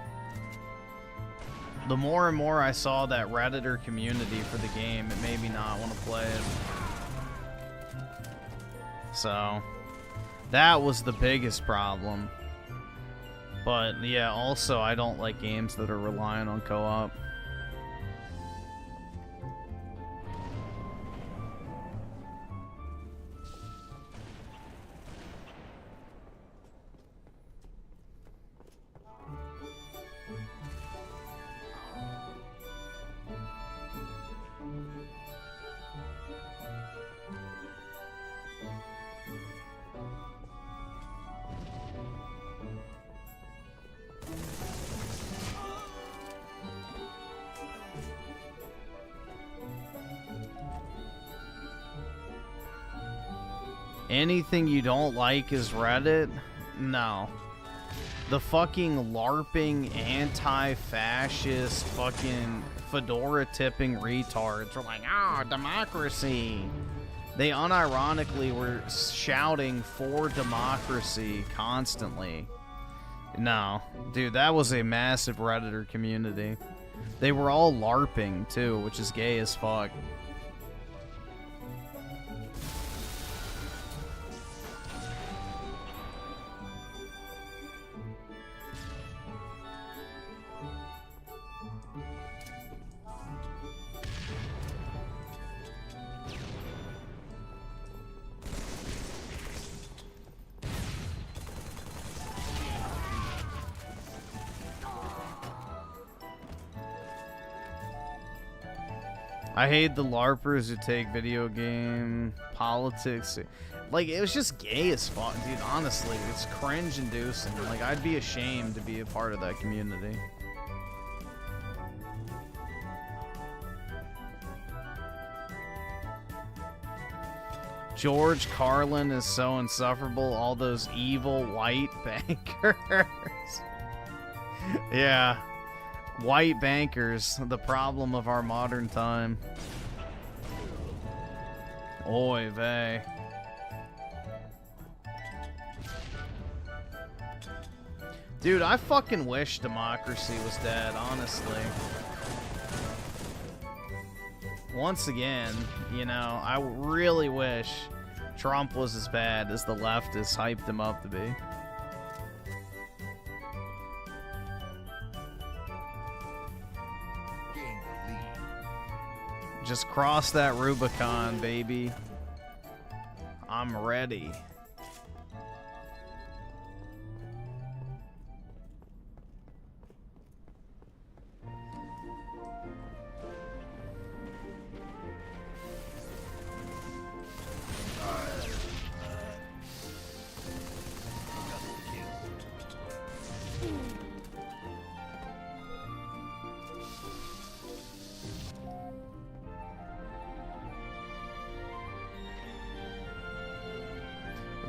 The more and more I saw that Redditor community for the game, it made me not want to play it. So, that was the biggest problem. But, yeah, also, I don't like games that are reliant on co-op. Anything you don't like is Reddit? No. The fucking LARPing, anti-fascist, fucking fedora-tipping retards were like, ah, democracy. They unironically were shouting for democracy constantly. No. Dude, that was a massive Redditor community. They were all LARPing, too, which is gay as fuck. I hate the LARPers who take video game politics. Like, it was just gay as fuck, dude. Honestly, it's cringe-inducing. Like, I'd be ashamed to be a part of that community. George Carlin is so insufferable. All those evil white bankers. Yeah. White bankers, the problem of our modern time. Oy vey. Dude, I fucking wish democracy was dead, honestly. Once again, you know, I really wish Trump was as bad as the leftists hyped him up to be. Just cross that Rubicon, baby. I'm ready.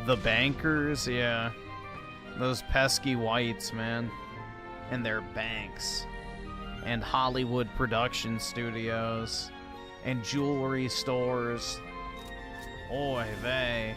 The bankers, yeah. Those pesky whites, man. And their banks. And Hollywood production studios. And jewelry stores. Oy vey.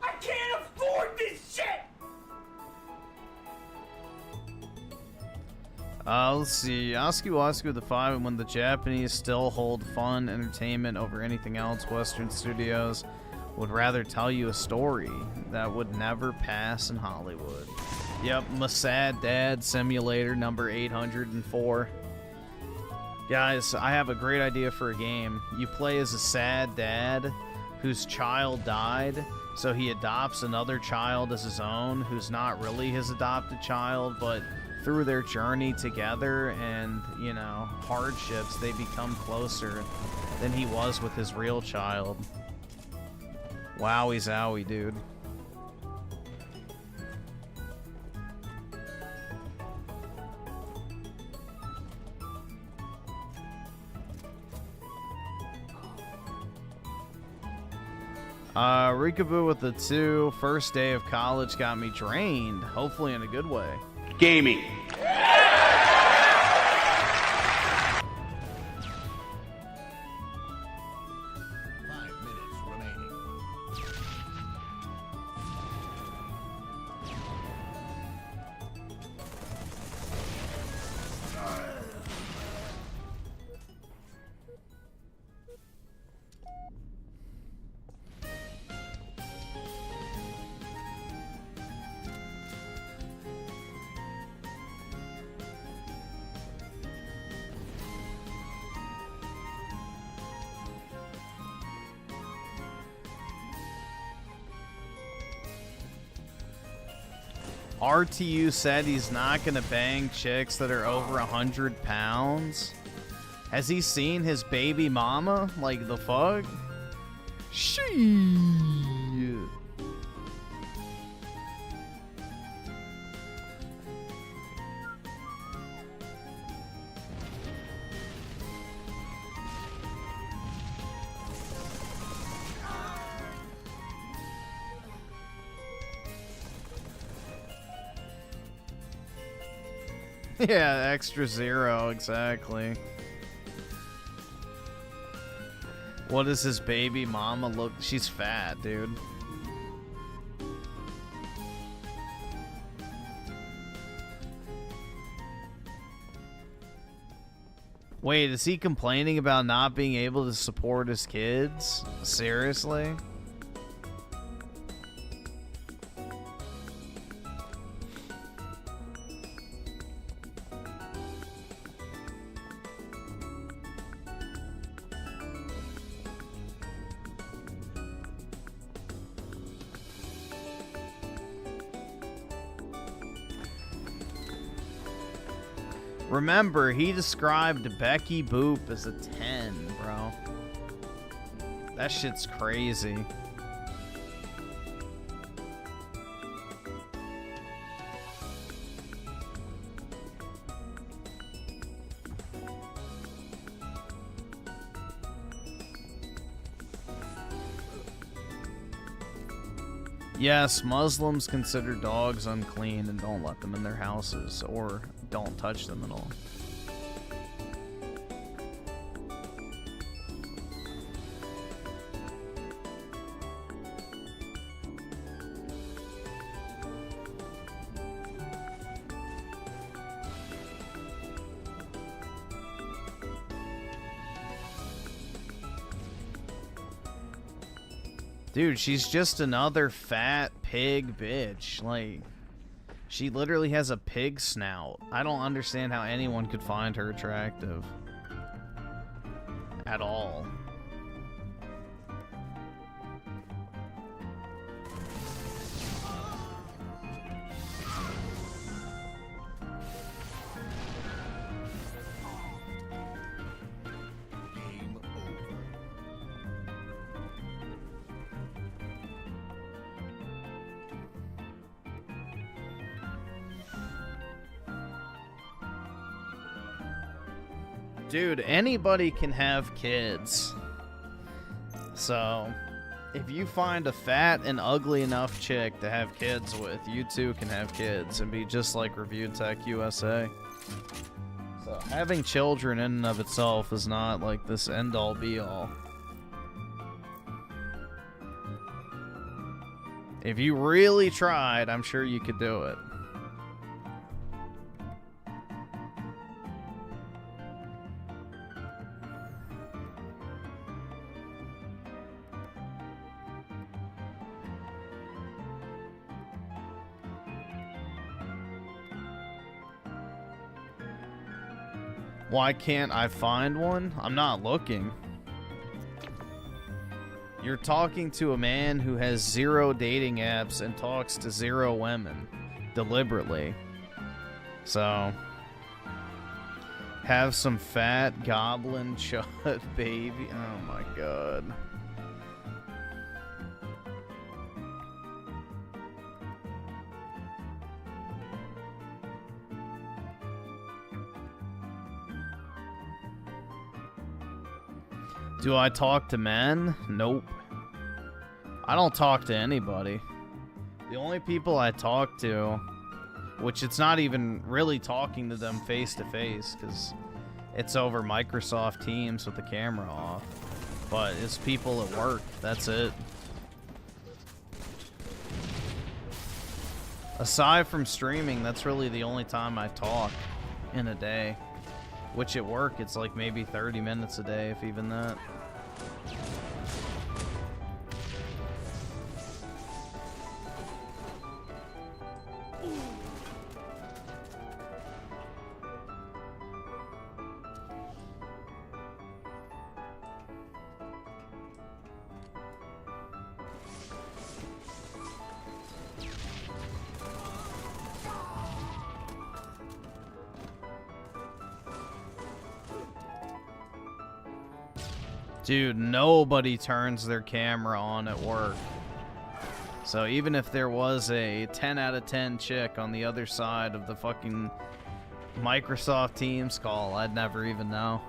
I can't afford this shit! Let's see. Asku with the 5, and when the Japanese still hold fun entertainment over anything else, Western studios would rather tell you a story that would never pass in Hollywood. Yep, my sad dad simulator number 804. Guys, I have a great idea for a game. You play as a sad dad whose child died, so he adopts another child as his own who's not really his adopted child, but through their journey together and, you know, hardships, they become closer than he was with his real child. Wowie zowie, dude. Rikaboo with the 2. First day of college got me drained, hopefully in a good way. Gaming. RTU said he's not gonna bang chicks that are over 100 pounds. Has he seen his baby mama? Like, the fuck? Shit. Yeah, extra zero, exactly. What does his baby mama look? She's fat, dude. Wait, is he complaining about not being able to support his kids? Seriously? Remember, he described Becky Boop as a 10, bro. That shit's crazy. Yes, Muslims consider dogs unclean and don't let them in their houses or don't touch them at all. Dude, she's just another fat pig bitch. Like, she literally has a pig snout. I don't understand how anyone could find her attractive. At all. Dude, anybody can have kids. So, if you find a fat and ugly enough chick to have kids with, you too can have kids and be just like Review Tech USA. So, having children in and of itself is not like this end-all be-all. If you really tried, I'm sure you could do it. Why can't I find one? I'm not looking. You're talking to a man who has 0 dating apps and talks to 0 women. Deliberately. So, have some fat goblin chud baby. Oh my god. Do I talk to men? Nope. I don't talk to anybody. The only people I talk to, which it's not even really talking to them face to face, because it's over Microsoft Teams with the camera off, but it's people at work. That's it. Aside from streaming, that's really the only time I talk in a day. Which at work, it's like maybe 30 minutes a day, if even that. Dude, nobody turns their camera on at work. So even if there was a 10 out of 10 chick on the other side of the fucking Microsoft Teams call, I'd never even know.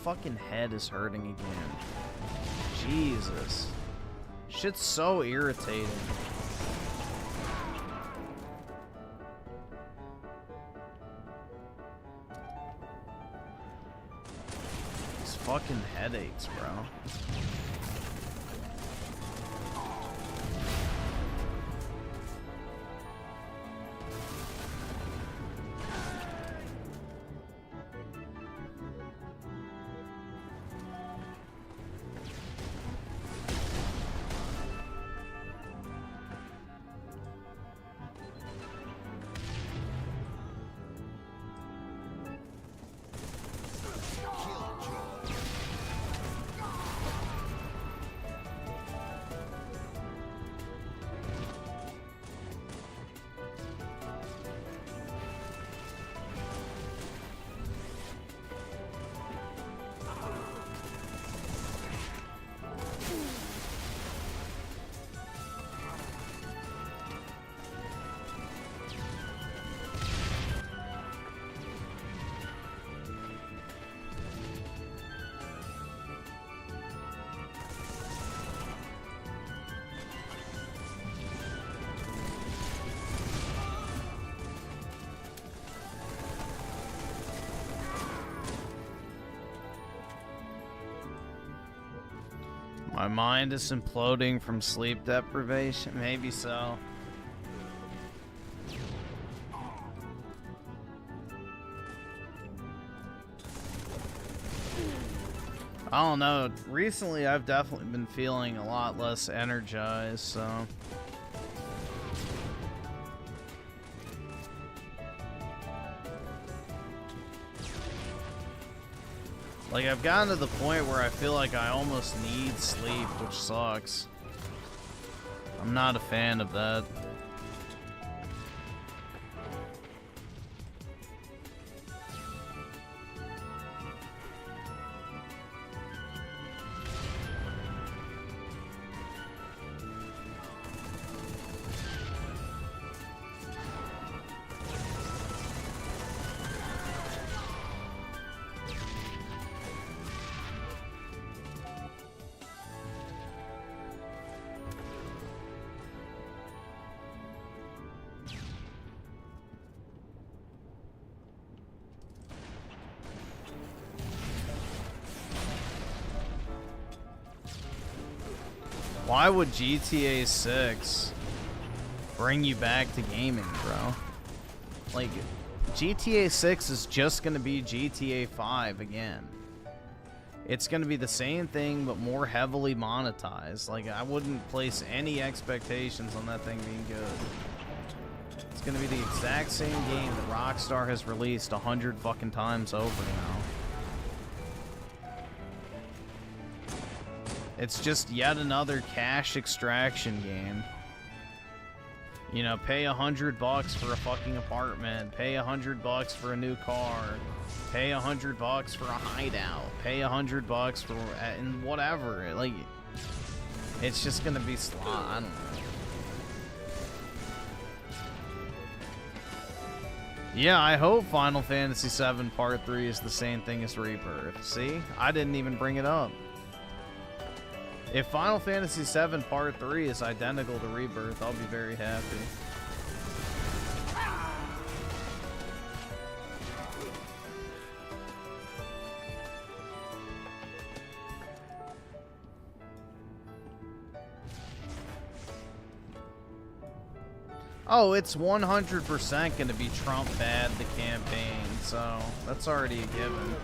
My fucking head is hurting again. Jesus. Shit's so irritating. These fucking headaches, bro. My mind is imploding from sleep deprivation. Maybe so. I don't know. Recently, I've definitely been feeling a lot less energized, so... Like, I've gotten to the point where I feel like I almost need sleep, which sucks. I'm not a fan of that. Why would GTA 6 bring you back to gaming, bro? Like, GTA 6 is just gonna be GTA 5 again. It's gonna be the same thing, but more heavily monetized. Like, I wouldn't place any expectations on that thing being good. It's gonna be the exact same game that Rockstar has released 100 fucking times over now. It's just yet another cash extraction game. You know, pay $100 for a fucking apartment, pay $100 for a new car, pay $100 for a hideout, pay $100 for and whatever. Like, it's just gonna be slot. I don't know. Yeah, I hope Final Fantasy VII Part 3 is the same thing as Rebirth. See? I didn't even bring it up. If Final Fantasy VII Part 3 is identical to Rebirth, I'll be very happy. Oh, it's 100% going to be Trump bad, the campaign, so that's already a given.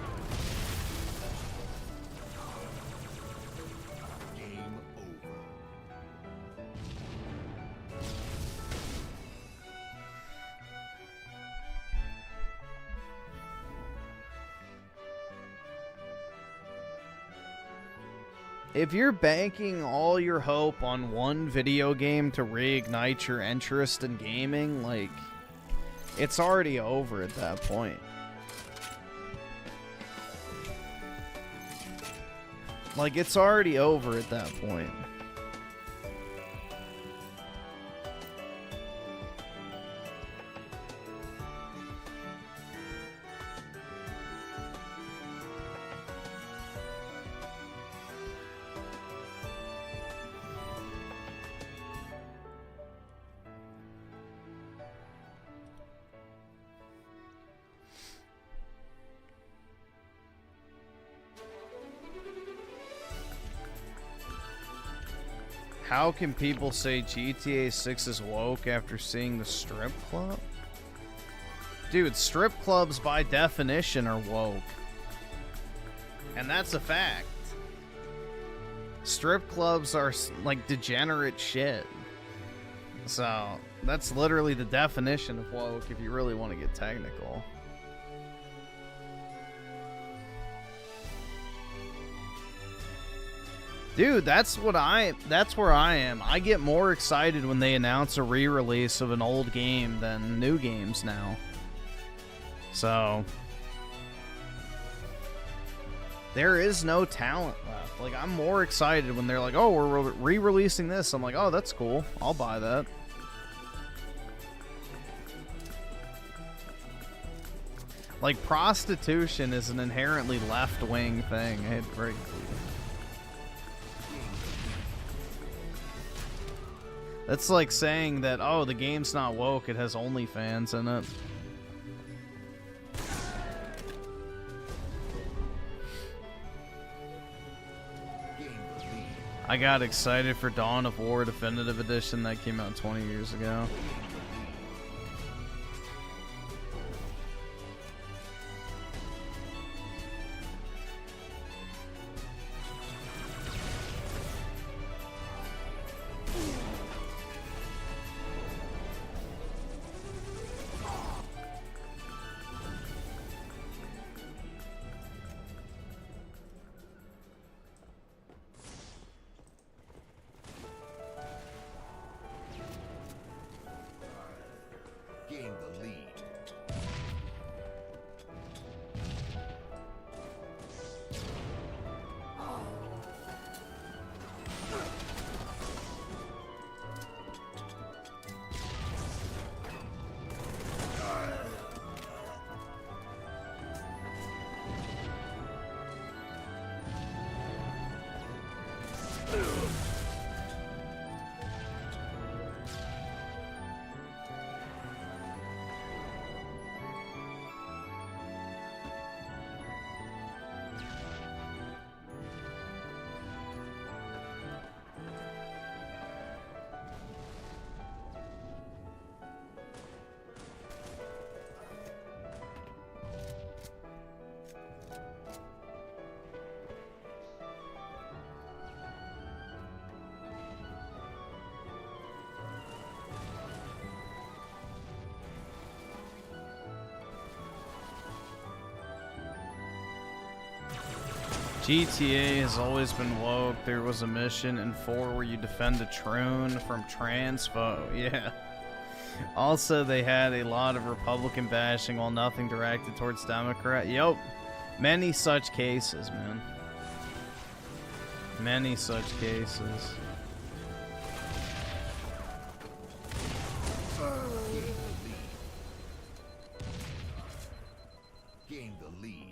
If you're banking all your hope on one video game to reignite your interest in gaming, like, it's already over at that point. Like, it's already over at that point. How can people say GTA 6 is woke after seeing the strip club? Dude, strip clubs by definition are woke. And that's a fact. Strip clubs are like degenerate shit. So, that's literally the definition of woke if you really want to get technical. Dude, that's where I am. I get more excited when they announce a re-release of an old game than new games now. So, there is no talent left. Like, I'm more excited when they're like, oh, we're re-releasing this. I'm like, oh, that's cool. I'll buy that. Like, prostitution is an inherently left-wing thing. It's very clear. That's like saying that, oh, the game's not woke, it has OnlyFans in it. I got excited for Dawn of War Definitive Edition that came out 20 years ago. GTA has always been woke. There was a mission in 4 where you defend a troon from transpo. Yeah. Also, they had a lot of Republican bashing while nothing directed towards Democrat. Yep. Many such cases, man. Many such cases. Gain the lead.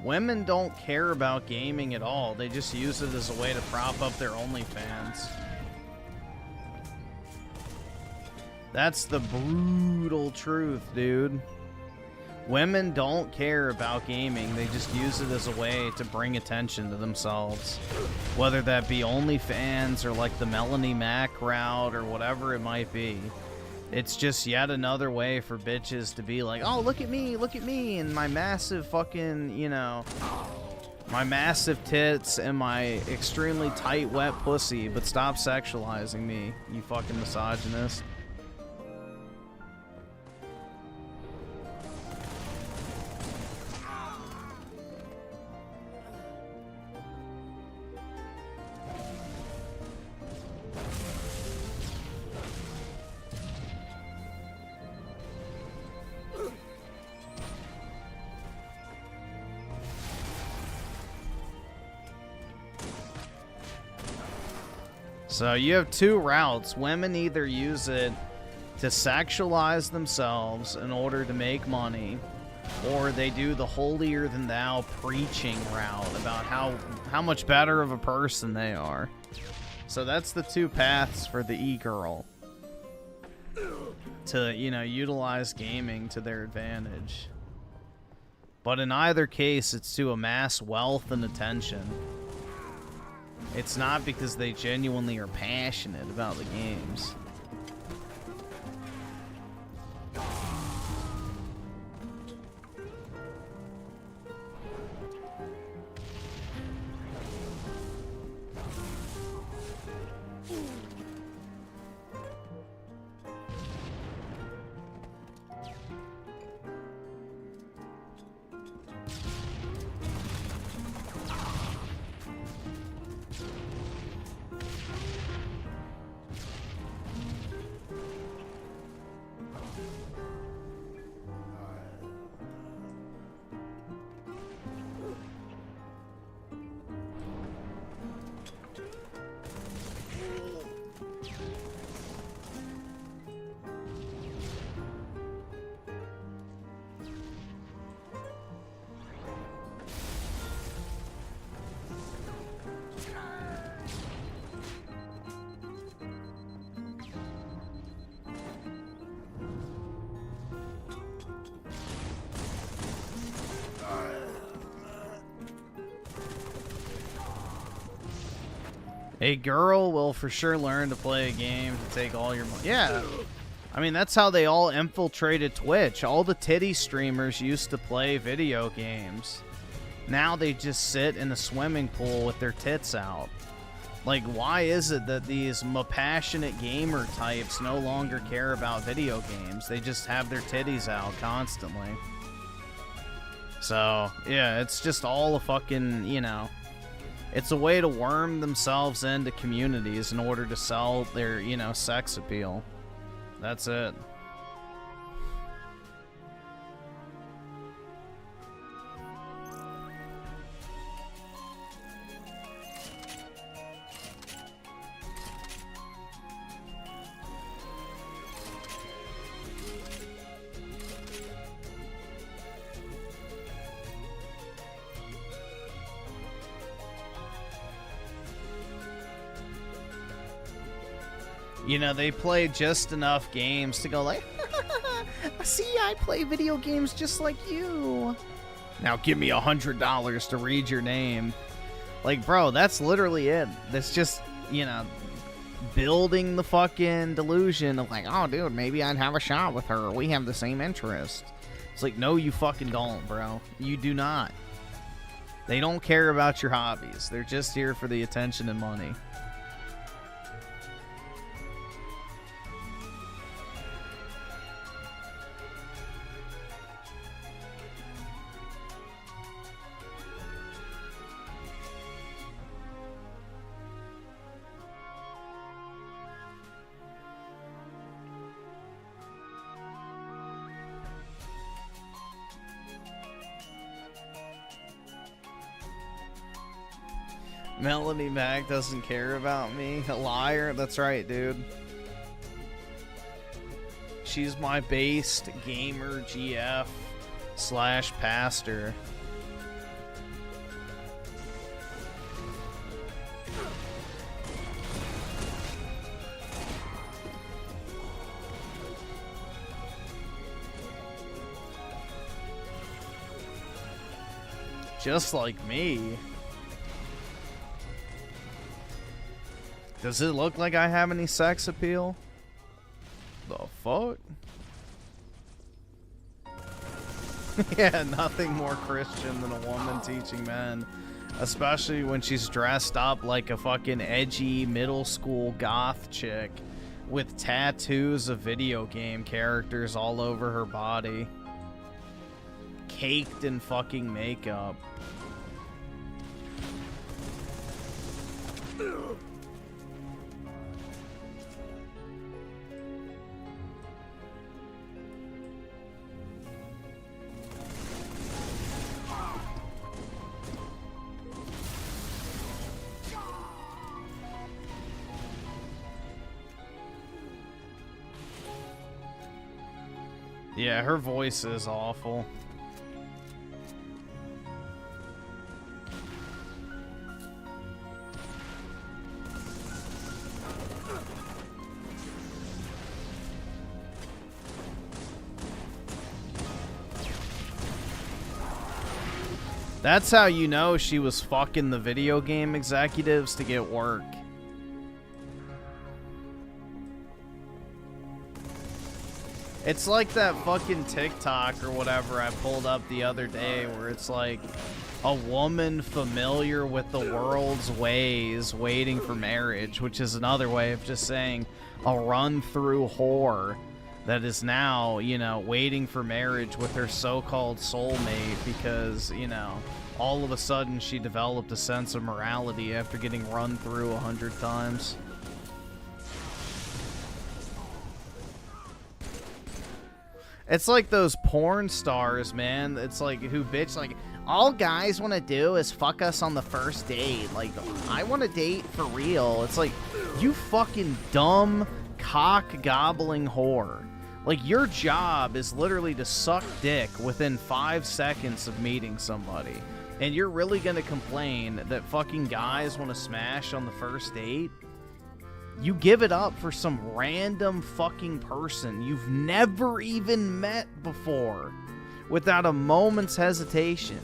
Women don't care about gaming at all. They just use it as a way to prop up their OnlyFans. That's the brutal truth, dude. Women don't care about gaming. They just use it as a way to bring attention to themselves. Whether that be OnlyFans or like the Melanie Mac route or whatever it might be. It's just yet another way for bitches to be like, oh, look at me, and my massive fucking, you know, my massive tits and my extremely tight, wet pussy, but stop sexualizing me, you fucking misogynist. So you have two routes. Women either use it to sexualize themselves in order to make money, or they do the holier-than-thou preaching route about how much better of a person they are. So that's the two paths for the e-girl to, you know, utilize gaming to their advantage. But in either case, it's to amass wealth and attention. It's not because they genuinely are passionate about the games. A girl will for sure learn to play a game to take all your money. Yeah. I mean, that's how they all infiltrated Twitch. All the titty streamers used to play video games. Now they just sit in a swimming pool with their tits out. Like, why is it that these passionate gamer types no longer care about video games? They just have their titties out constantly. So, yeah, it's just all a fucking, you know... It's a way to worm themselves into communities in order to sell their, you know, sex appeal. That's it. You know, they play just enough games to go like, see, I play video games just like you. Now give me $100 to read your name. Like, bro, that's literally it. That's just, you know, building the fucking delusion of like, oh, dude, maybe I'd have a shot with her. We have the same interest. It's like, no, you fucking don't, bro. You do not. They don't care about your hobbies. They're just here for the attention and money. Melanie Mac doesn't care about me. A liar. That's right, dude. She's my based gamer GF / pastor. Just like me. Does it look like I have any sex appeal? The fuck? Yeah, nothing more Christian than a woman teaching men. Especially when she's dressed up like a fucking edgy middle school goth chick with tattoos of video game characters all over her body. Caked in fucking makeup. Yeah, her voice is awful. That's how you know she was fucking the video game executives to get work. It's like that fucking TikTok or whatever I pulled up the other day where it's like a woman familiar with the world's ways waiting for marriage, which is another way of just saying a run-through whore that is now, you know, waiting for marriage with her so-called soulmate because, you know, all of a sudden she developed a sense of morality after getting run through 100 times. It's like those porn stars, man. It's like who bitch like all guys want to do is fuck us on the first date. Like I want to date for real. It's like you fucking dumb cock gobbling whore. Like your job is literally to suck dick within 5 seconds of meeting somebody. And you're really going to complain that fucking guys want to smash on the first date? You give it up for some random fucking person you've never even met before without a moment's hesitation.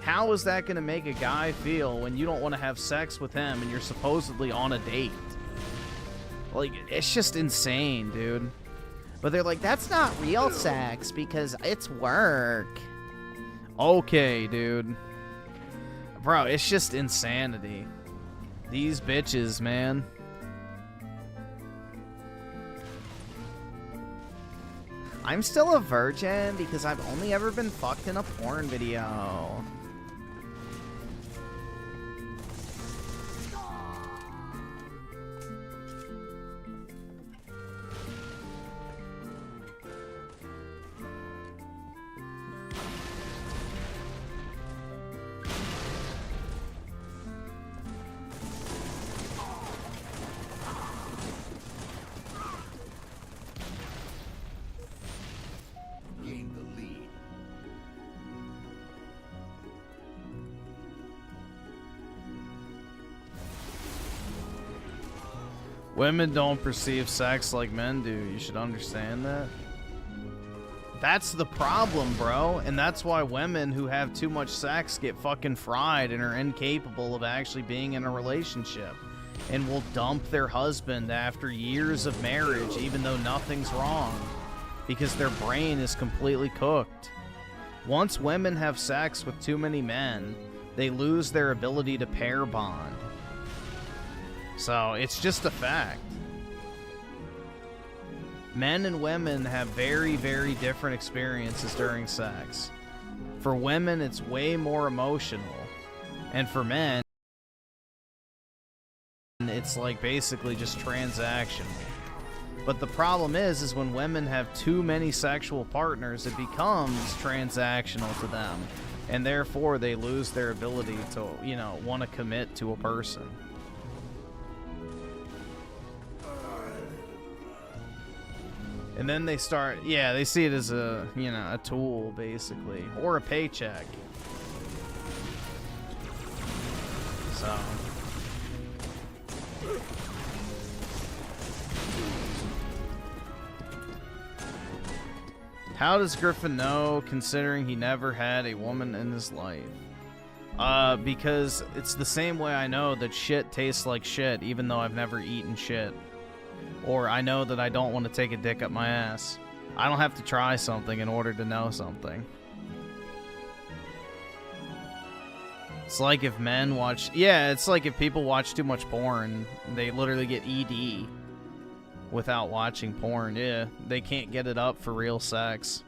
How is that going to make a guy feel when you don't want to have sex with him and you're supposedly on a date? Like, it's just insane, dude. But they're like, that's not real sex because it's work. Okay, dude. Bro, it's just insanity. These bitches, man. I'm still a virgin because I've only ever been fucked in a porn video. Women don't perceive sex like men do. You should understand that. That's the problem, bro. And that's why women who have too much sex get fucking fried and are incapable of actually being in a relationship. And will dump their husband after years of marriage even though nothing's wrong. Because their brain is completely cooked. Once women have sex with too many men, they lose their ability to pair bond. So, it's just a fact. Men and women have very, very different experiences during sex. For women, it's way more emotional. And for men, it's like basically just transactional. But the problem is when women have too many sexual partners, it becomes transactional to them. And therefore, they lose their ability to, you know, want to commit to a person. And then they start, yeah, they see it as a, you know, a tool, basically. Or a paycheck. So. How does Griffin know, considering he never had a woman in his life? Because it's the same way I know that shit tastes like shit, even though I've never eaten shit. Or I know that I don't want to take a dick up my ass. I don't have to try something in order to know something. It's like if men watch... Yeah, it's like if people watch too much porn, they literally get ED without watching porn. Yeah, they can't get it up for real sex.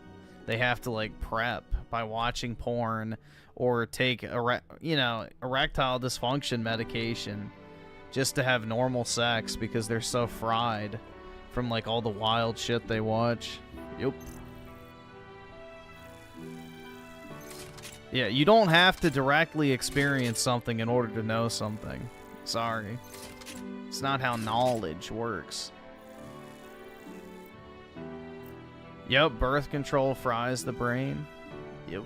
They have to, like, prep by watching porn or take, erectile dysfunction medication just to have normal sex because they're so fried from, like, all the wild shit they watch. Yep. Yeah, you don't have to directly experience something in order to know something. Sorry. It's not how knowledge works. Yep, birth control fries the brain. Yep.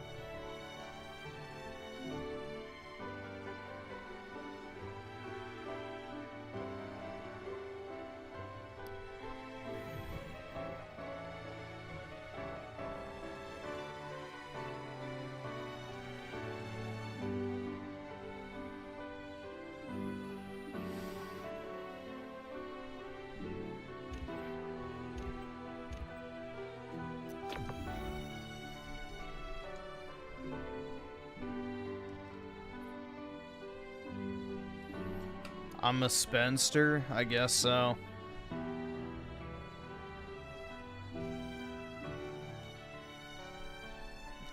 I'm a spinster? I guess so.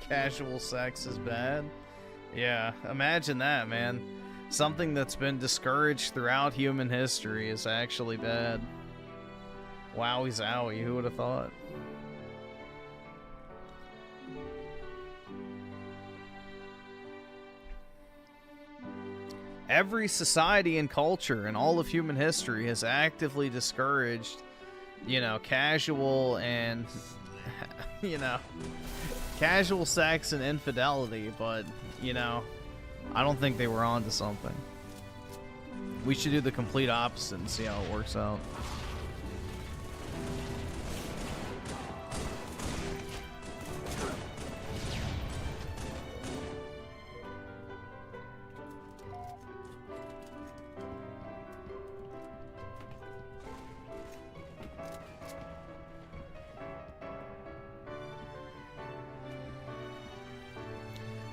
Casual sex is bad? Yeah, imagine that, man. Something that's been discouraged throughout human history is actually bad. Wowie zowie, who would have thought? Every society and culture in all of human history has actively discouraged, casual and, casual sex and infidelity, but, I don't think they were onto something. We should do the complete opposite and see how it works out.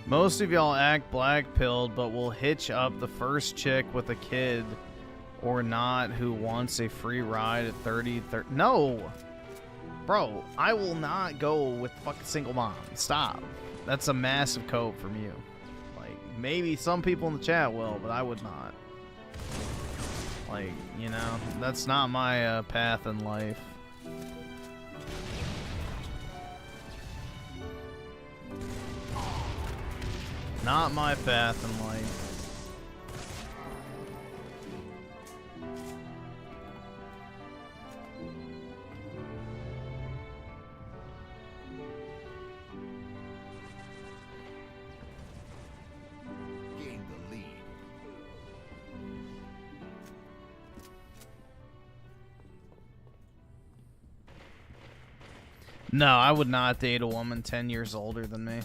Most of y'all act black-pilled, but will hitch up the first chick with a kid or not who wants a free ride at 30. No! Bro, I will not go with fucking single mom. Stop. That's a massive cope from you. Like, maybe some people in the chat will, but I would not. Like, that's not my path in life. Not my path in life. Gain the lead. No, I would not date a woman 10 years older than me.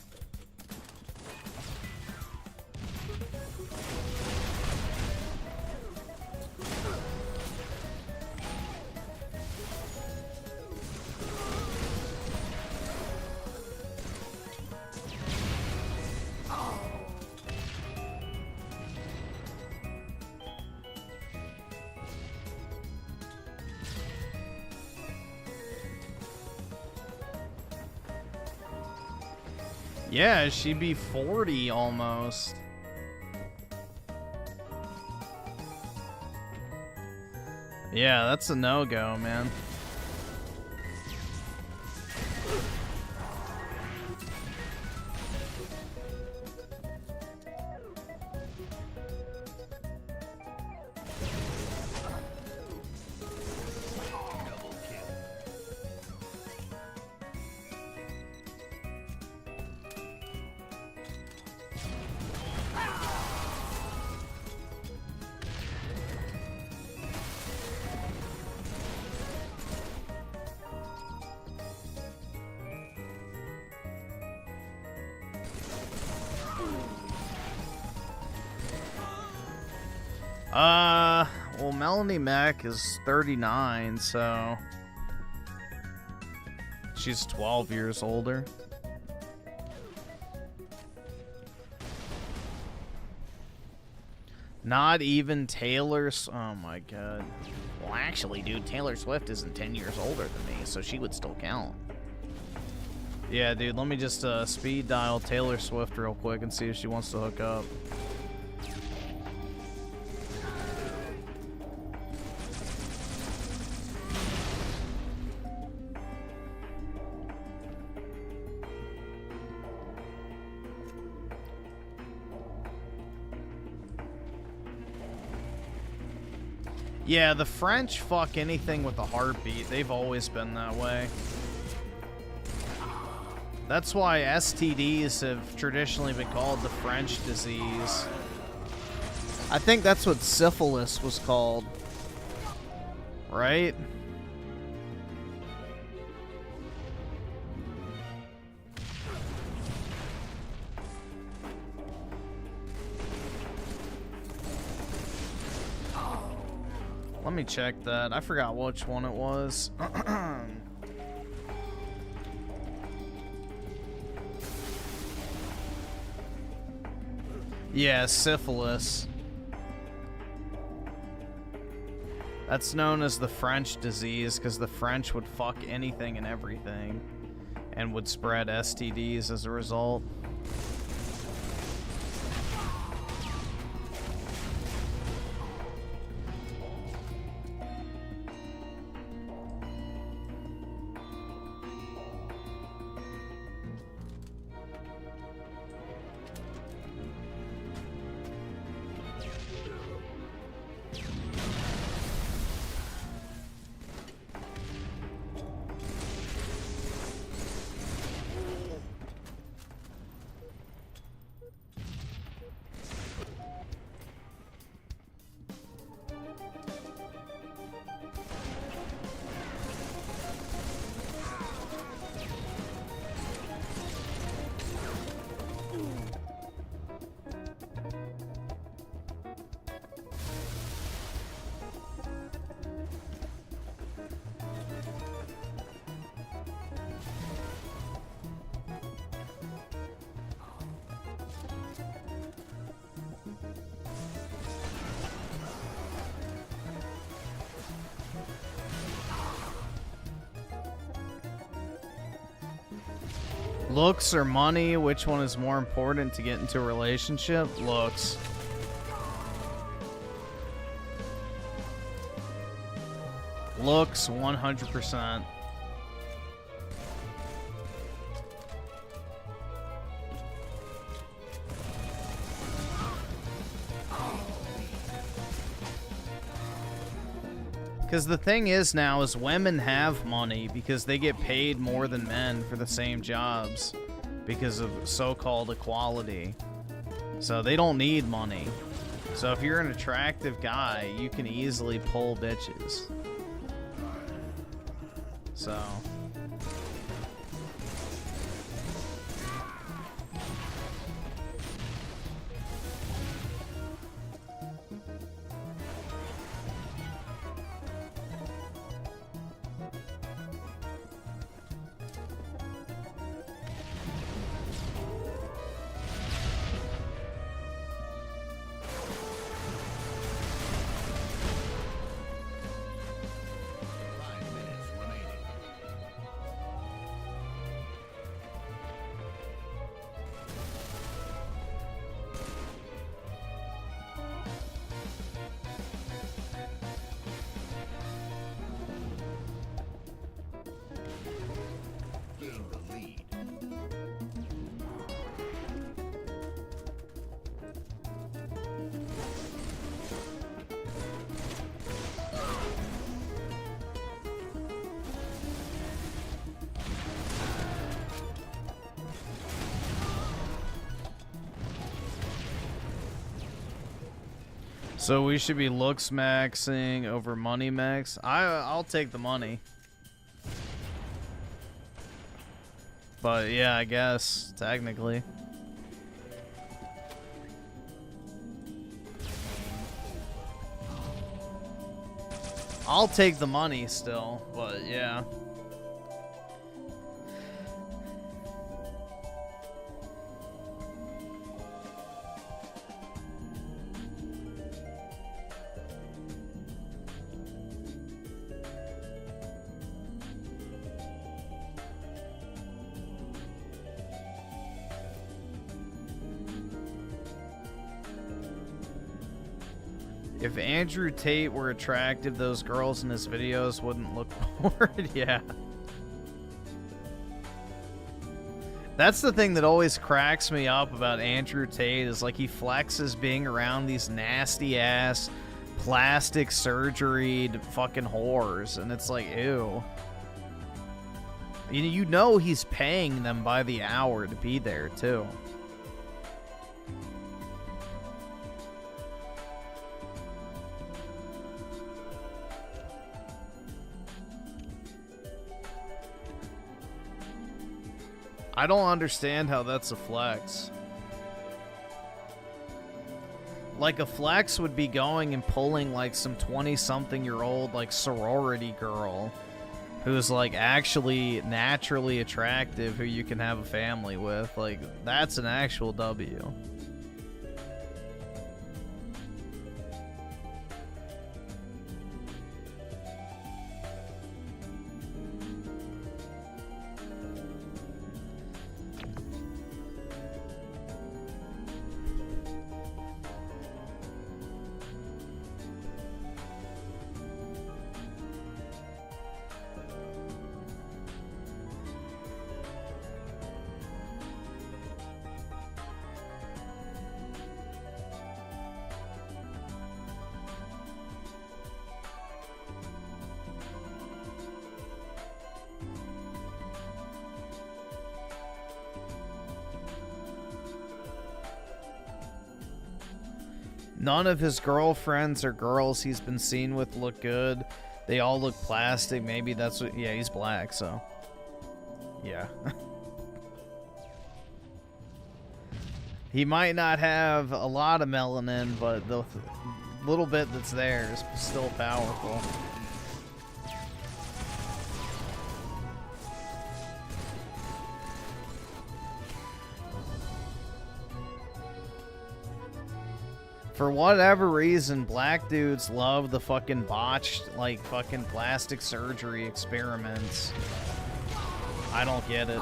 Yeah, she'd be 40 almost. Yeah, that's a no-go, man. Well, Melanie Mack is 39, so she's 12 years older. Not even Taylor's. Oh my god. Well, actually, dude, Taylor Swift isn't 10 years older than me, so she would still count. Yeah, dude, let me just speed dial Taylor Swift real quick and see if she wants to hook up. Yeah, the French fuck anything with a heartbeat. They've always been that way. That's why STDs have traditionally been called the French disease. I think that's what syphilis was called. Right? Let me check that. I forgot which one it was. Yeah, syphilis. That's known as the French disease because the French would fuck anything and everything and would spread STDs as a result. Looks or money, which one is more important to get into a relationship? Looks. Looks, 100%. Because the thing is now is women have money because they get paid more than men for the same jobs because of so-called equality. So they don't need money. So if you're an attractive guy, you can easily pull bitches. So... So we should be looks maxing over money max. I'll take the money. But yeah, I guess technically. I'll take the money still, but yeah. If Andrew Tate were attractive, those girls in his videos wouldn't look bored. Yeah. That's the thing that always cracks me up about Andrew Tate is like he flexes being around these nasty ass plastic surgeried fucking whores, and it's like, ew. You know he's paying them by the hour to be there too. I don't understand how that's a flex. Like, a flex would be going and pulling, like, some 20-something-year-old, like, sorority girl who's, like, actually naturally attractive who you can have a family with. Like, that's an actual W. None of his girlfriends or girls he's been seen with look good. They all look plastic. Maybe that's what... Yeah, he's black, so... Yeah. He might not have a lot of melanin, but the little bit that's there is still powerful. For whatever reason, black dudes love the fucking botched, like, fucking plastic surgery experiments. I don't get it.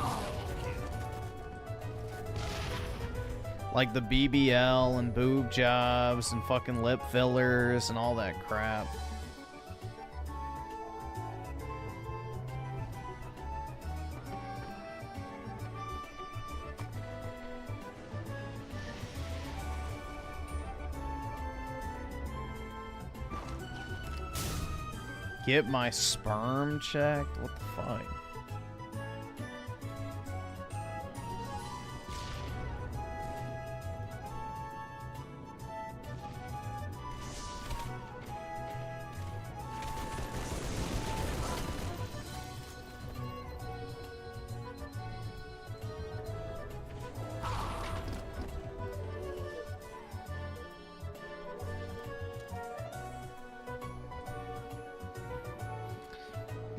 Like the BBL and boob jobs and fucking lip fillers and all that crap. Get my sperm checked? What the fuck?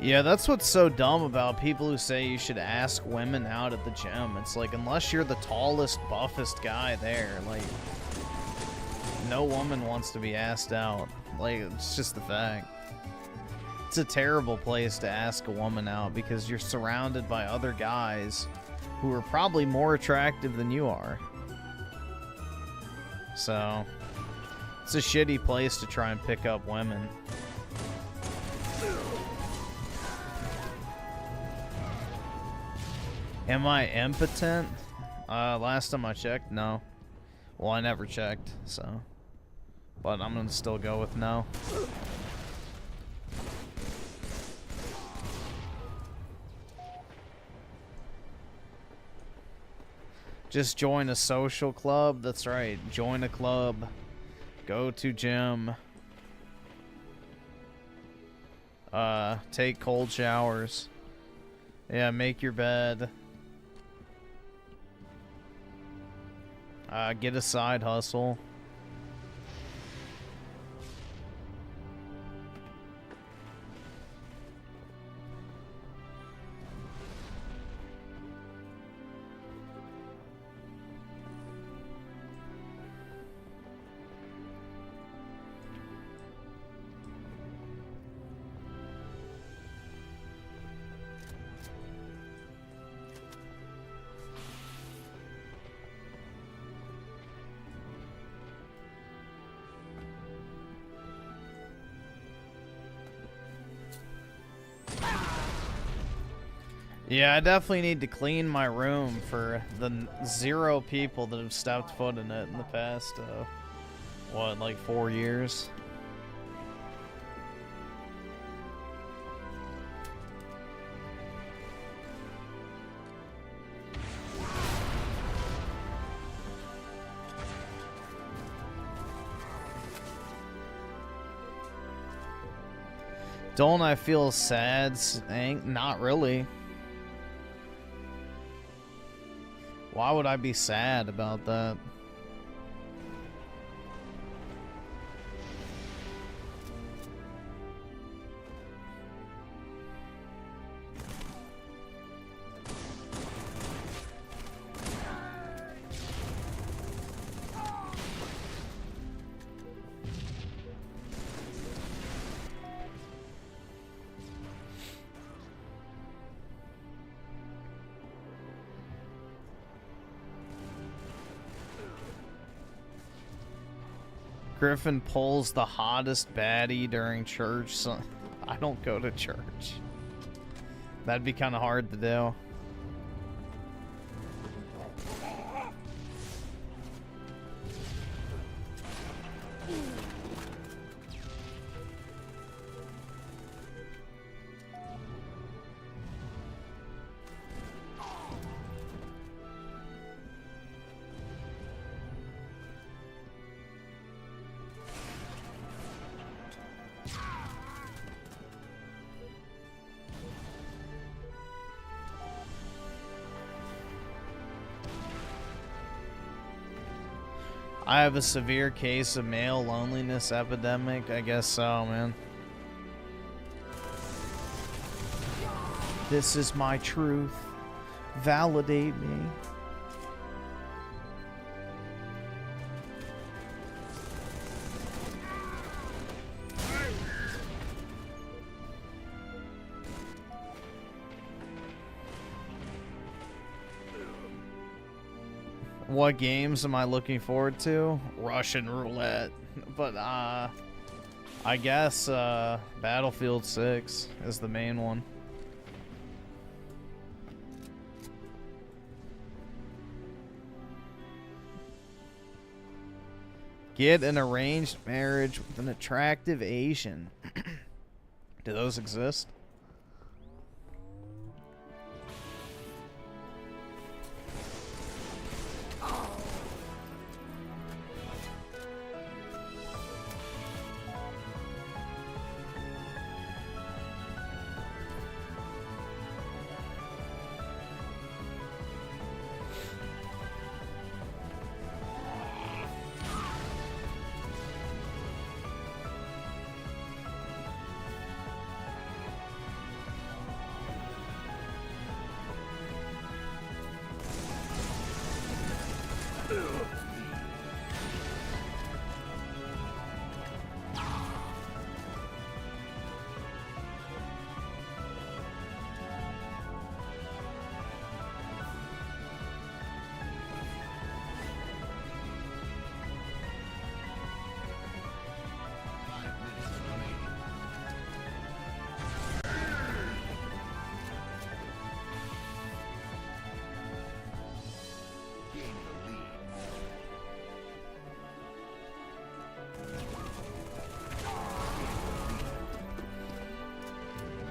Yeah, that's what's so dumb about people who say you should ask women out at the gym. It's like, unless you're the tallest, buffest guy there, like, no woman wants to be asked out. Like, it's just the fact. It's a terrible place to ask a woman out because you're surrounded by other guys who are probably more attractive than you are. So, it's a shitty place to try and pick up women. Am I impotent? Last time I checked, no. Well, I never checked, so. But I'm gonna still go with no. Just join a social club. That's right. Join a club. Go to gym. Take cold showers. Yeah, make your bed. Get a side hustle. Yeah, I definitely need to clean my room for the 0 people that have stepped foot in it in the past, what, like 4 years? Don't I feel sad? Not really. Why would I be sad about that? Griffin pulls the hottest baddie during church. So I don't go to church. That'd be kind of hard to do. I have a severe case of male loneliness epidemic. I guess so, man. This is my truth. Validate me. What games am I looking forward to? Russian roulette. But, I guess, Battlefield 6 is the main one. Get an arranged marriage with an attractive Asian. Do those exist?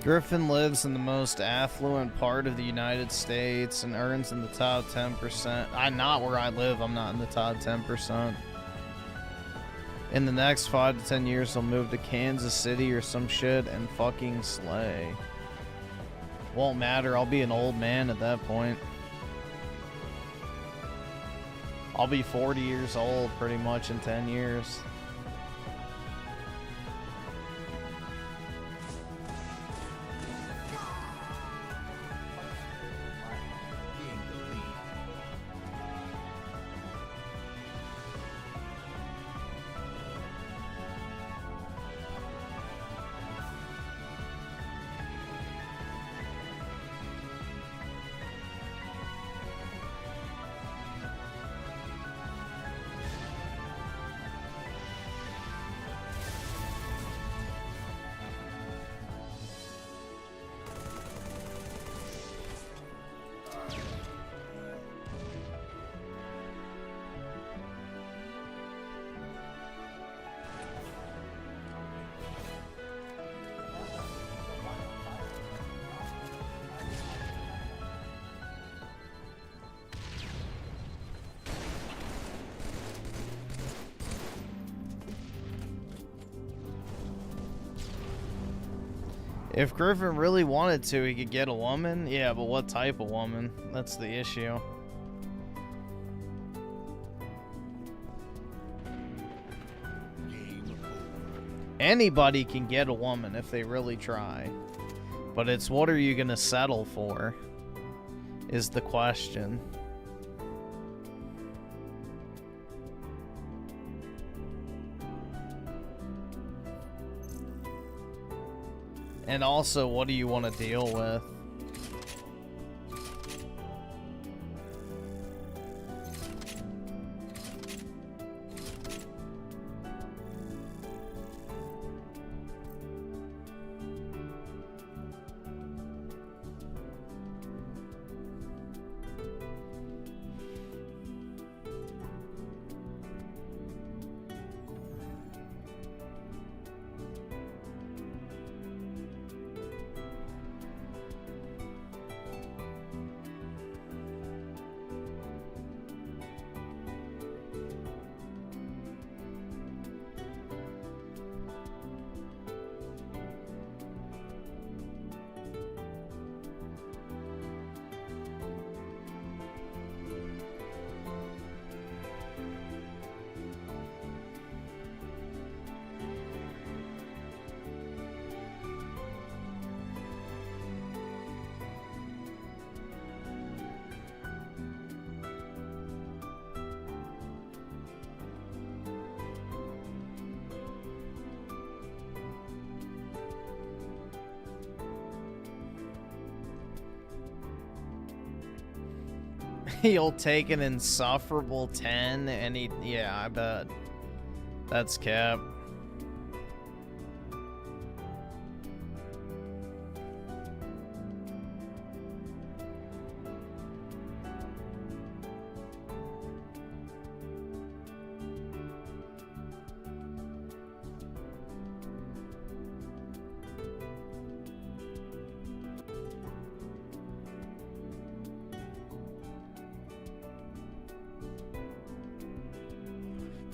Griffin lives in the most affluent part of the United States and earns in the top 10%. Not where I live, I'm not in the top 10%. In the next 5 to 10 years, he'll move to Kansas City or some shit and fucking slay. Won't matter, I'll be an old man at that point. I'll be 40 years old pretty much in 10 years. If Griffin really wanted to, he could get a woman. Yeah, but what type of woman? That's the issue. Anybody can get a woman if they really try. But it's what are you gonna settle for? Is the question. And also, what do you want to deal with? He'll take an insufferable 10 and yeah, I bet. That's cap.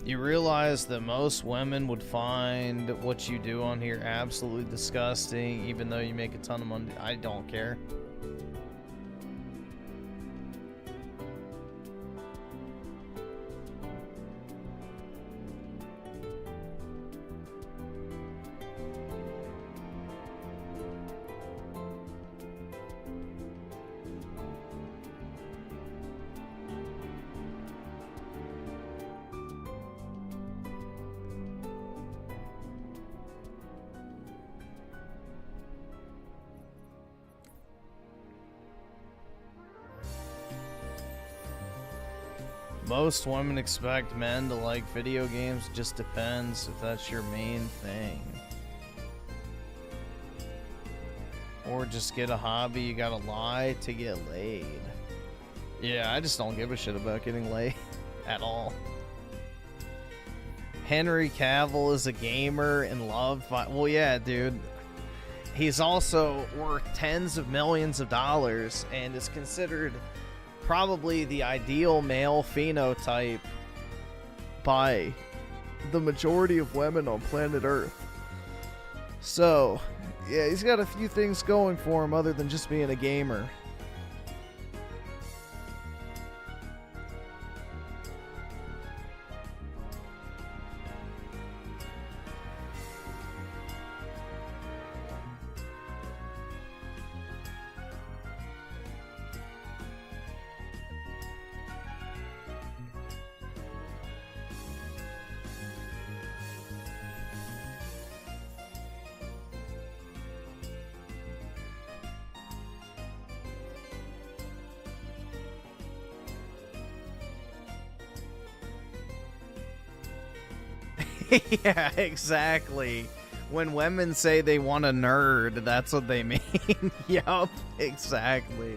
You realize that most women would find what you do on here absolutely disgusting, even though you make a ton of money. I don't care. Most women expect men to like video games. Just depends if that's your main thing. Or just get a hobby. You gotta lie to get laid. Yeah, I just don't give a shit about getting laid at all. Henry Cavill is a gamer and loved by... Well, yeah, dude. He's also worth tens of millions of dollars and is considered probably the ideal male phenotype by the majority of women on planet Earth. So, yeah, he's got a few things going for him other than just being a gamer. Yeah, exactly. When women say they want a nerd, that's what they mean. Yup, exactly.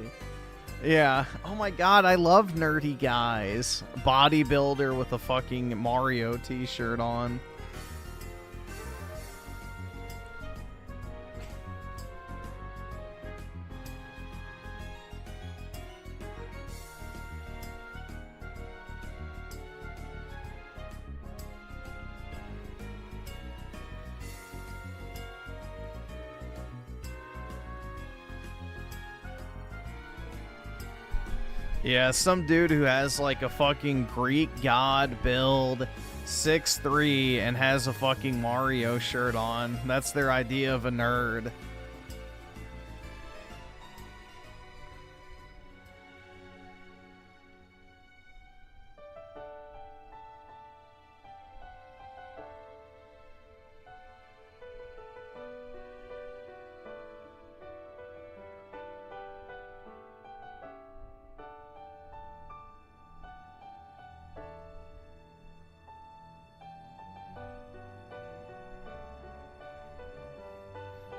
Yeah. Oh my god, I love nerdy guys. Bodybuilder with a fucking Mario t-shirt on. Yeah, some dude who has like a fucking Greek god build, 6'3", and has a fucking Mario shirt on. That's their idea of a nerd.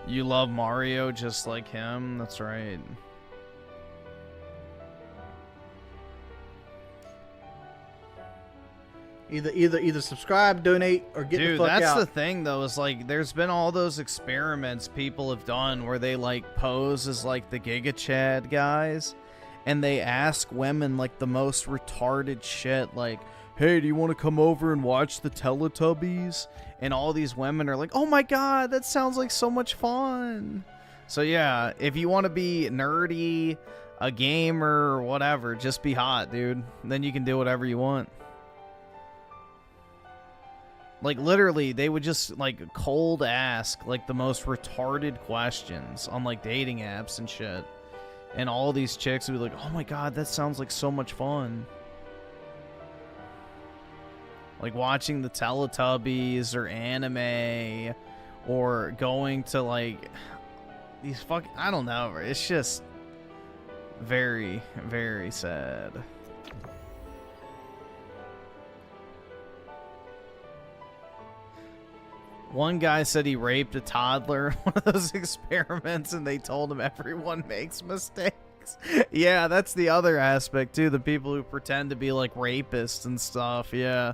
You love Mario just like him? That's right. Either subscribe, donate, or get the Dude, fuck out. that's the thing though, is like there's been all those experiments people have done where they like pose as like the Giga Chad guys and they ask women like the most retarded shit like, hey, do you want to come over and watch the Teletubbies? And all these women are like, oh my god, that sounds like so much fun. So yeah, if you want to be nerdy, a gamer, or whatever, just be hot, dude. Then you can do whatever you want. Like, literally, they would just, like, cold ask, like, the most retarded questions on, like, dating apps and shit. And all these chicks would be like, oh my god, that sounds like so much fun. Like, watching the Teletubbies or anime or going to, like, these fucking... I don't know, it's just very, very sad. One guy said he raped a toddler in one of those experiments, and they told him everyone makes mistakes. Yeah, that's the other aspect, too. The people who pretend to be, like, rapists and stuff, yeah.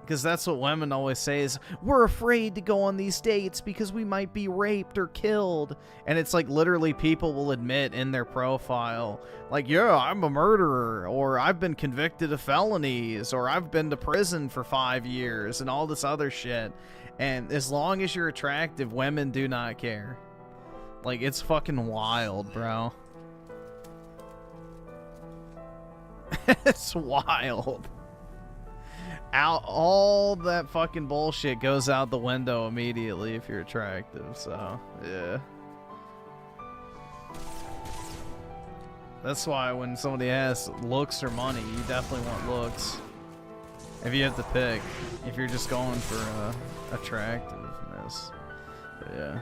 Because that's what women always say is, we're afraid to go on these dates because we might be raped or killed. And it's like literally people will admit in their profile, like, yeah, I'm a murderer, or I've been convicted of felonies, or I've been to prison for 5 years, and all this other shit. And as long as you're attractive, women do not care. Like, it's fucking wild, bro. It's wild. All that fucking bullshit goes out the window immediately if you're attractive, so yeah. That's why when somebody asks looks or money, you definitely want looks. If you have to pick, if you're just going for attractiveness, but yeah.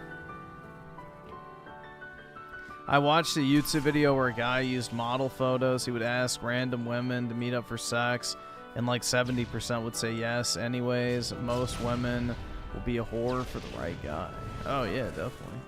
I watched a YouTube video where a guy used model photos. He would ask random women to meet up for sex, and like 70% would say yes anyways. Most women will be a whore for the right guy. Oh yeah, definitely.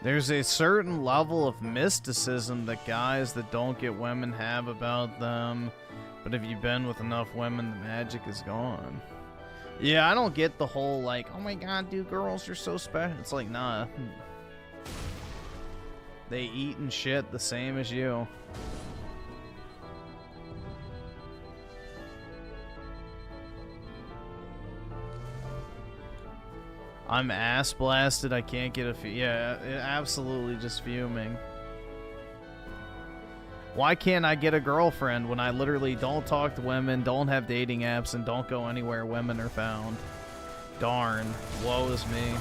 There's a certain level of mysticism that guys that don't get women have about them, but if you've been with enough women, the magic is gone. Yeah, I don't get the whole, like, oh my god, dude, girls are so special. It's like, nah. They eat and shit the same as you. I'm ass blasted. I can't get a yeah, absolutely just fuming. Why can't I get a girlfriend when I literally don't talk to women, don't have dating apps, and don't go anywhere women are found? Darn. Woe is me.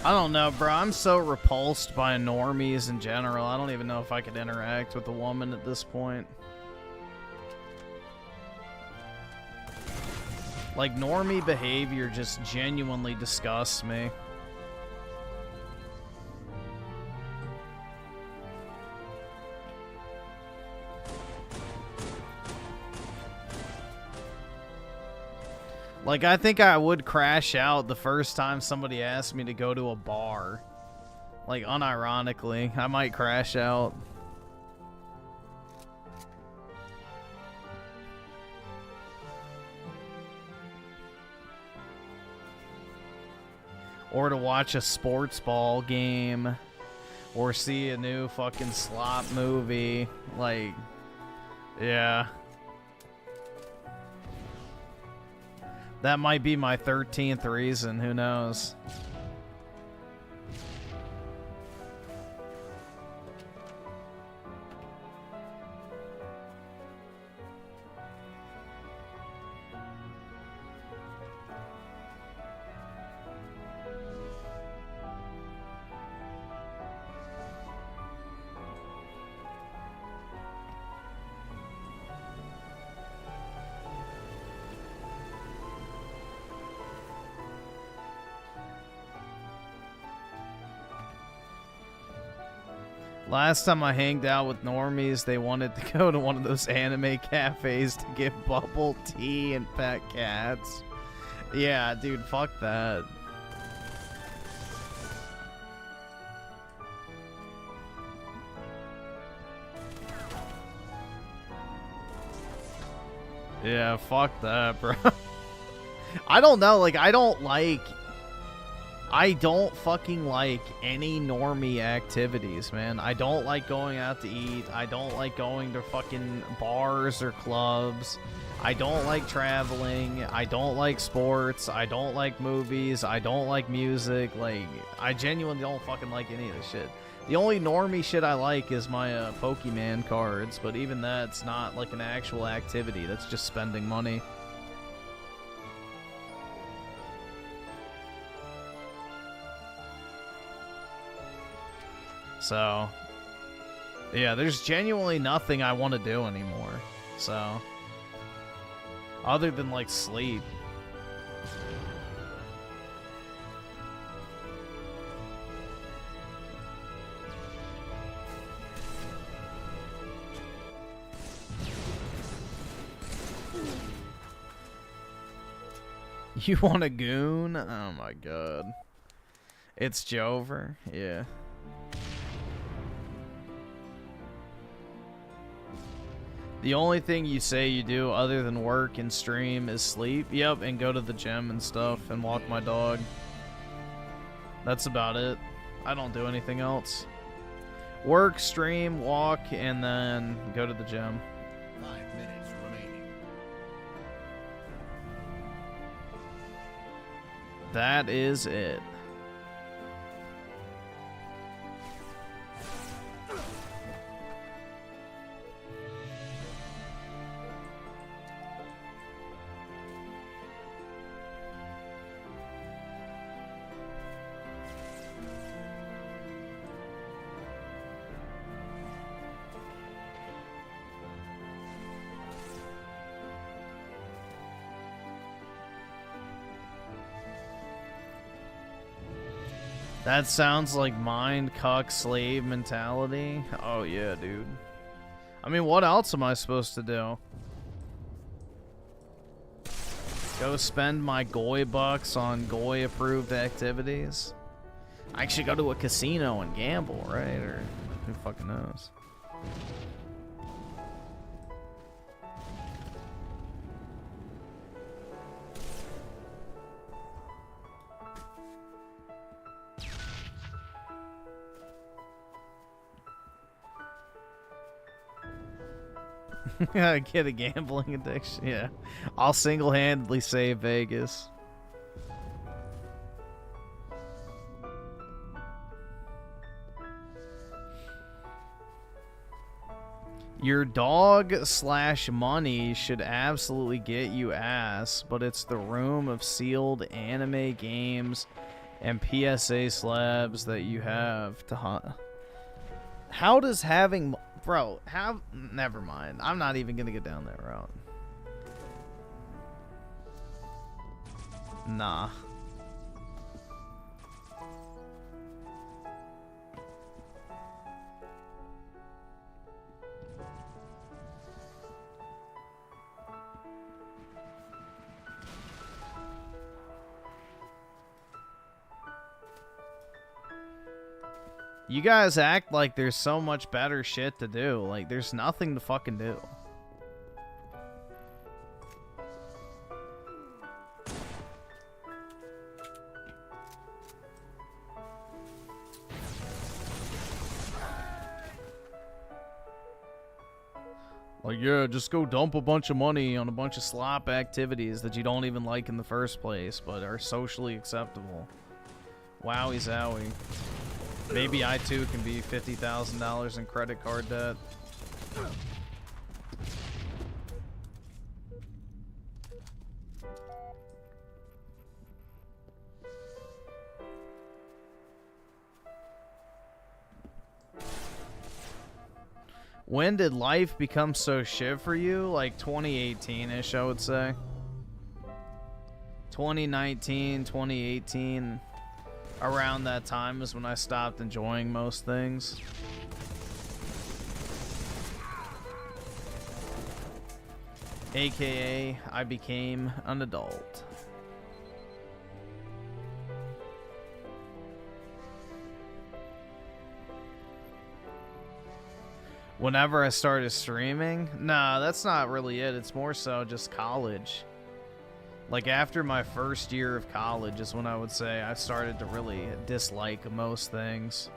I don't know, bro. I'm so repulsed by normies in general. I don't even know if I could interact with a woman at this point. Like, normie behavior just genuinely disgusts me. Like, I think I would crash out the first time somebody asked me to go to a bar. Like, unironically, I might crash out. Or to watch a sports ball game. Or see a new fucking slot movie. Like, yeah. That might be my 13th reason, who knows? Last time I hanged out with normies, they wanted to go to one of those anime cafes to get bubble tea and pet cats. Yeah, dude, fuck that. Yeah, fuck that, bro. I don't know, like, I don't fucking like any normie activities, man. I don't like going out to eat. I don't like going to fucking bars or clubs. I don't like traveling. I don't like sports. I don't like movies. I don't like music. Like, I genuinely don't fucking like any of this shit. The only normie shit I like is my Pokemon cards, but even that's not like an actual activity. That's just spending money. So, yeah, there's genuinely nothing I want to do anymore. So, other than, like, sleep. You want a goon? Oh my god. It's Jover? Yeah. The only thing you say you do other than work and stream is sleep. Yep, and go to the gym and stuff and walk my dog. That's about it. I don't do anything else. Work, stream, walk, and then go to the gym. 5 minutes remaining. That is it. That sounds like mind cuck slave mentality. Oh yeah, dude. I mean, what else am I supposed to do? Go spend my Goy bucks on Goy approved activities? I should go to a casino and gamble, right? Or who fucking knows? Get a gambling addiction. Yeah, I'll single-handedly save Vegas. Your dog/money should absolutely get you ass, but it's the room of sealed anime games and PSA slabs that you have to hunt. How does having... Bro, never mind. I'm not even gonna get down that route. Nah. You guys act like there's so much better shit to do. Like, there's nothing to fucking do. Like, yeah, just go dump a bunch of money on a bunch of slop activities that you don't even like in the first place, but are socially acceptable. Wowie zowie. Maybe I too can be $50,000 in credit card debt. When did life become so shit for you? Like 2018-ish, I would say. 2019, 2018. Around that time is when I stopped enjoying most things. AKA, I became an adult. Whenever I started streaming? Nah, that's not really it. It's more so just college. Like, after my first year of college is when I would say I started to really dislike most things.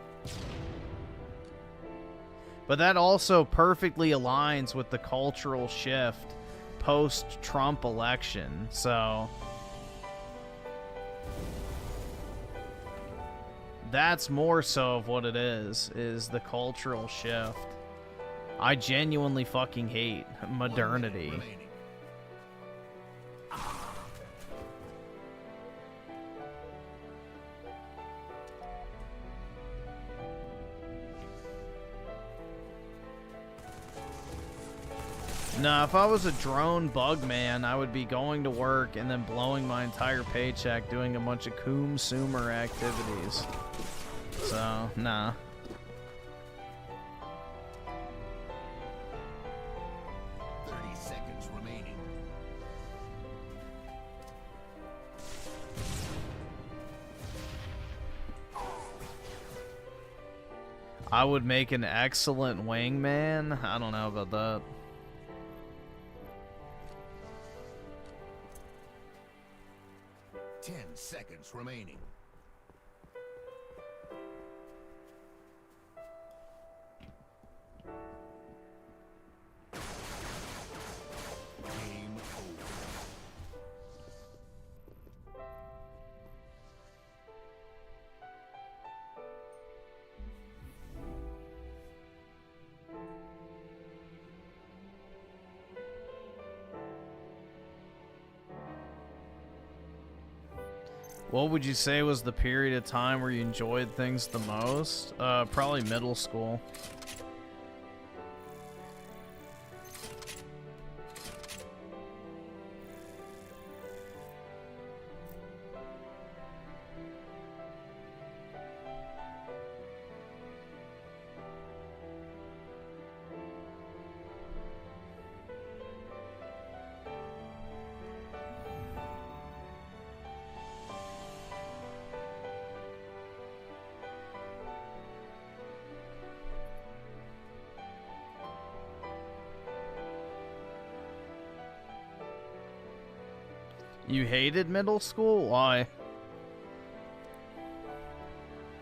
But that also perfectly aligns with the cultural shift post-Trump election, so... That's more so of what it is the cultural shift. I genuinely fucking hate modernity. No, if I was a drone bug man, I would be going to work and then blowing my entire paycheck doing a bunch of consumer activities. So, nah. I would make an excellent wingman? I don't know about that. Seconds remaining. Game over. What would you say was the period of time where you enjoyed things the most? Probably middle school. You hated middle school? Why?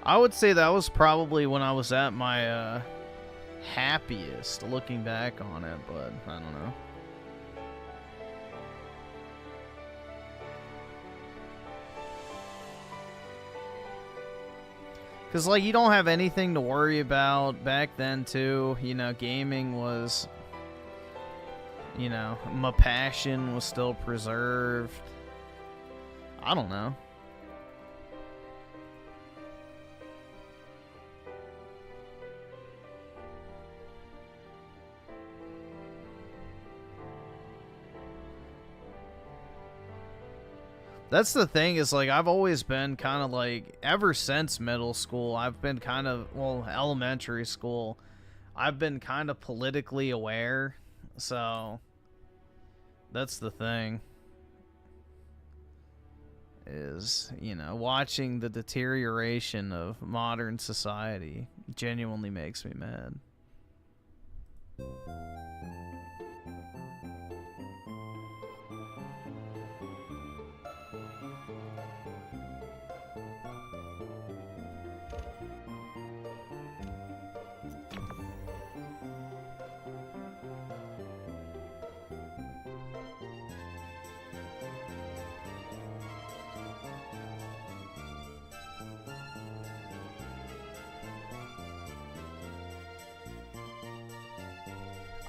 I would say that was probably when I was at my happiest, looking back on it, but I don't know. Because, like, you don't have anything to worry about back then, too. You know, gaming was, you know, my passion was still preserved. I don't know. That's the thing is, like, I've always been kind of like, ever since middle school, I've been kind of, well, elementary school, I've been kind of politically aware. So, that's the thing. Is, you know, watching the deterioration of modern society genuinely makes me mad.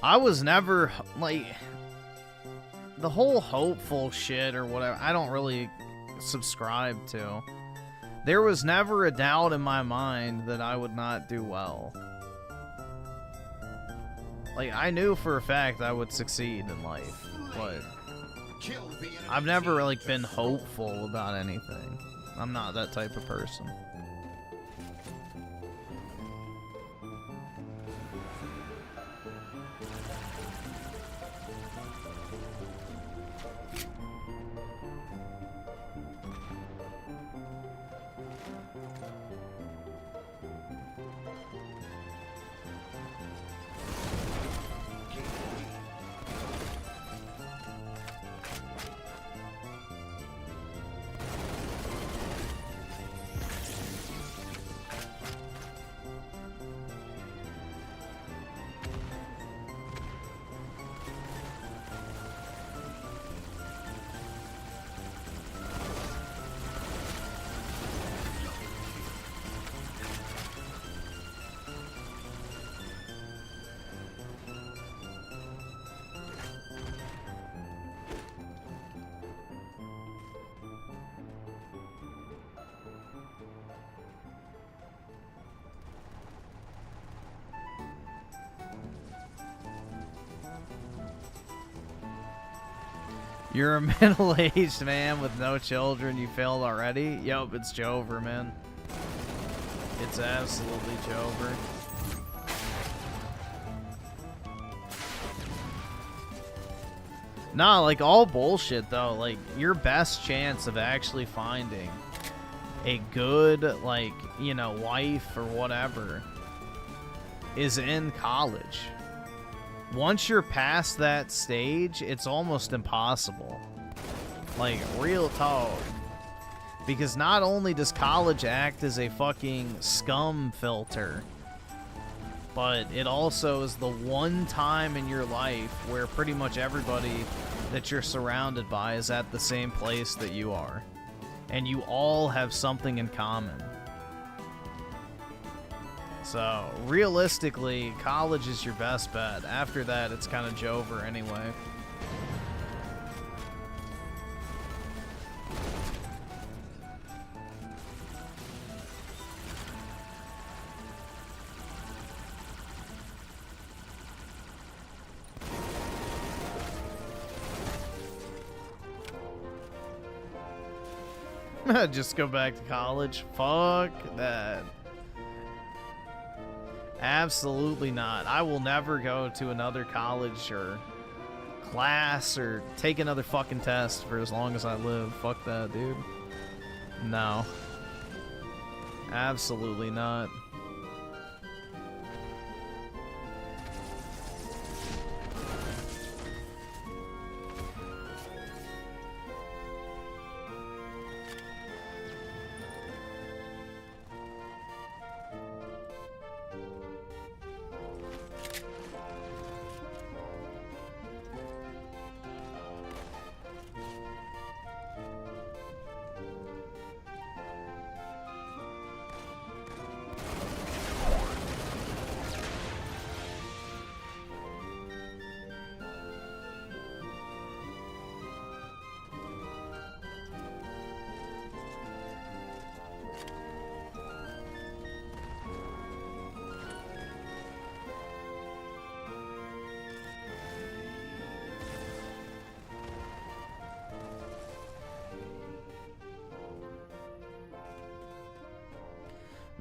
I was never, like, the whole hopeful shit or whatever, I don't really subscribe to. There was never a doubt in my mind that I would not do well. Like, I knew for a fact I would succeed in life, but I've never, like, been hopeful about anything. I'm not that type of person. You're a middle-aged man with no children. You failed already? Yup, it's Jover, man. It's absolutely Jover. Nah, like, all bullshit, though. Like, your best chance of actually finding a good, like, you know, wife or whatever is in college. Once you're past that stage, it's almost impossible. Like, real talk. Because not only does college act as a fucking scum filter, but it also is the one time in your life where pretty much everybody that you're surrounded by is at the same place that you are. And you all have something in common. So, realistically, college is your best bet. After that, it's kind of Jover anyway. Just go back to college? Fuck that. Absolutely not. I will never go to another college or class or take another fucking test for as long as I live. Fuck that, dude. No. Absolutely not.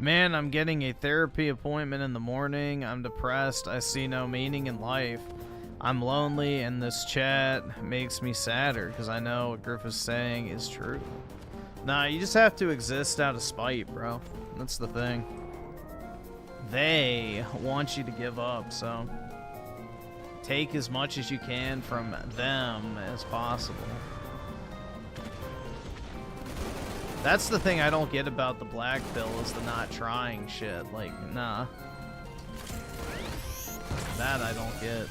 Man, I'm getting a therapy appointment in the morning. I'm depressed. I see no meaning in life. I'm lonely, and this chat makes me sadder because I know what Griff is saying is true. Nah, you just have to exist out of spite, bro. That's the thing. They want you to give up, so take as much as you can from them as possible. That's the thing I don't get about the black pill is the not trying shit. Like, nah. That I don't get.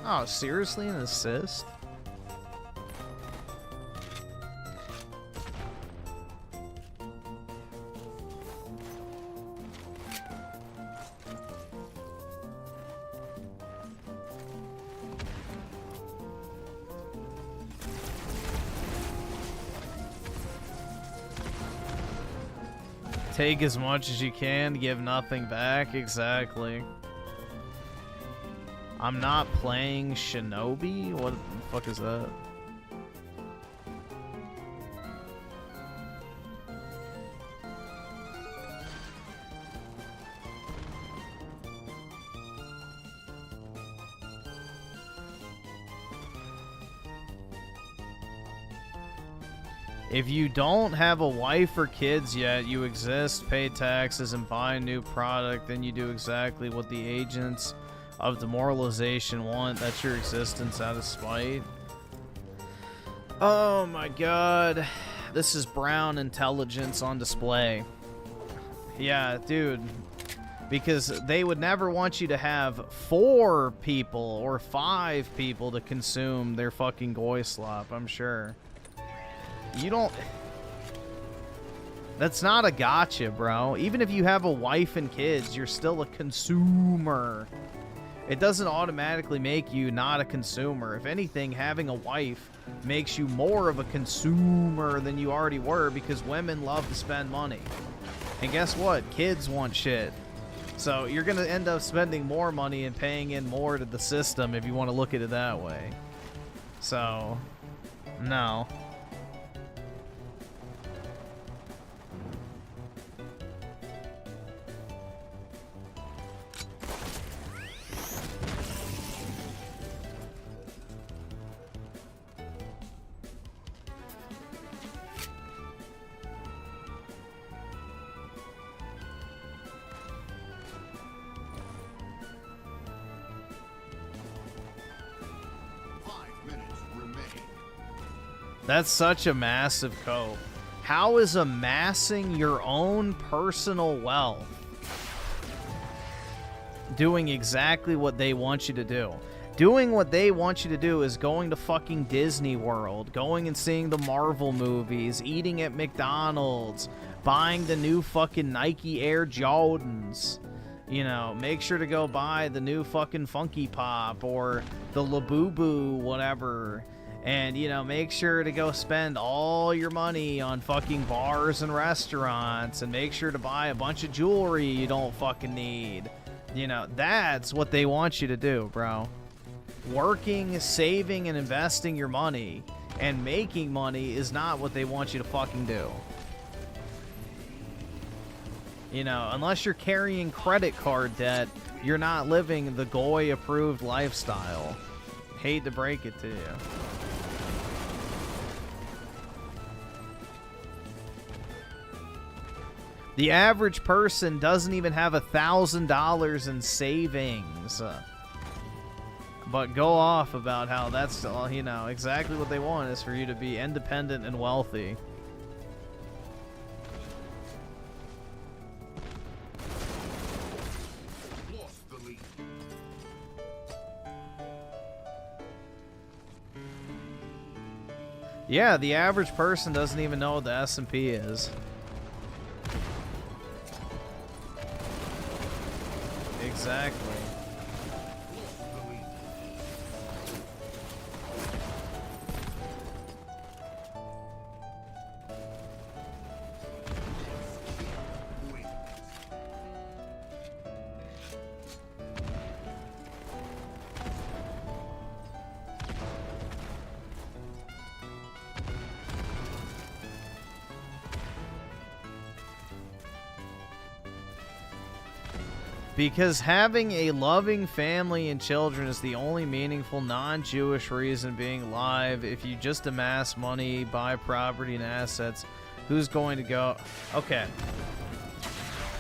Oh, seriously? An assist? Take as much as you can, give nothing back. Exactly. I'm not playing Shinobi? What the fuck is that? If you don't have a wife or kids yet, you exist, pay taxes, and buy a new product, then you do exactly what the agents of demoralization want. That's your existence out of spite. Oh my god. This is brown intelligence on display. Yeah, dude. Because they would never want you to have 4 people or 5 people to consume their fucking goy slop, I'm sure. You don't... That's not a gotcha, bro. Even if you have a wife and kids, you're still a consumer. It doesn't automatically make you not a consumer. If anything, having a wife makes you more of a consumer than you already were because women love to spend money. And guess what? Kids want shit. So you're going to end up spending more money and paying in more to the system if you want to look at it that way. So, no. That's such a massive cope. How is amassing your own personal wealth doing exactly what they want you to do? Doing what they want you to do is going to fucking Disney World, going and seeing the Marvel movies, eating at McDonald's, buying the new fucking Nike Air Jordans. You know, make sure to go buy the new fucking Funky Pop or the Labubu, whatever. And, you know, make sure to go spend all your money on fucking bars and restaurants. And make sure to buy a bunch of jewelry you don't fucking need. You know, that's what they want you to do, bro. Working, saving, and investing your money and making money is not what they want you to fucking do. You know, unless you're carrying credit card debt, you're not living the Goy-approved lifestyle. Hate to break it to you. The average person doesn't even have $1,000 in savings. But go off about how that's, you know, exactly what they want is for you to be independent and wealthy. Lost the lead. Yeah, the average person doesn't even know what the S&P is. Exactly. Because having a loving family and children is the only meaningful non-Jewish reason being alive. If you just amass money, buy property and assets, who's going to go? Okay.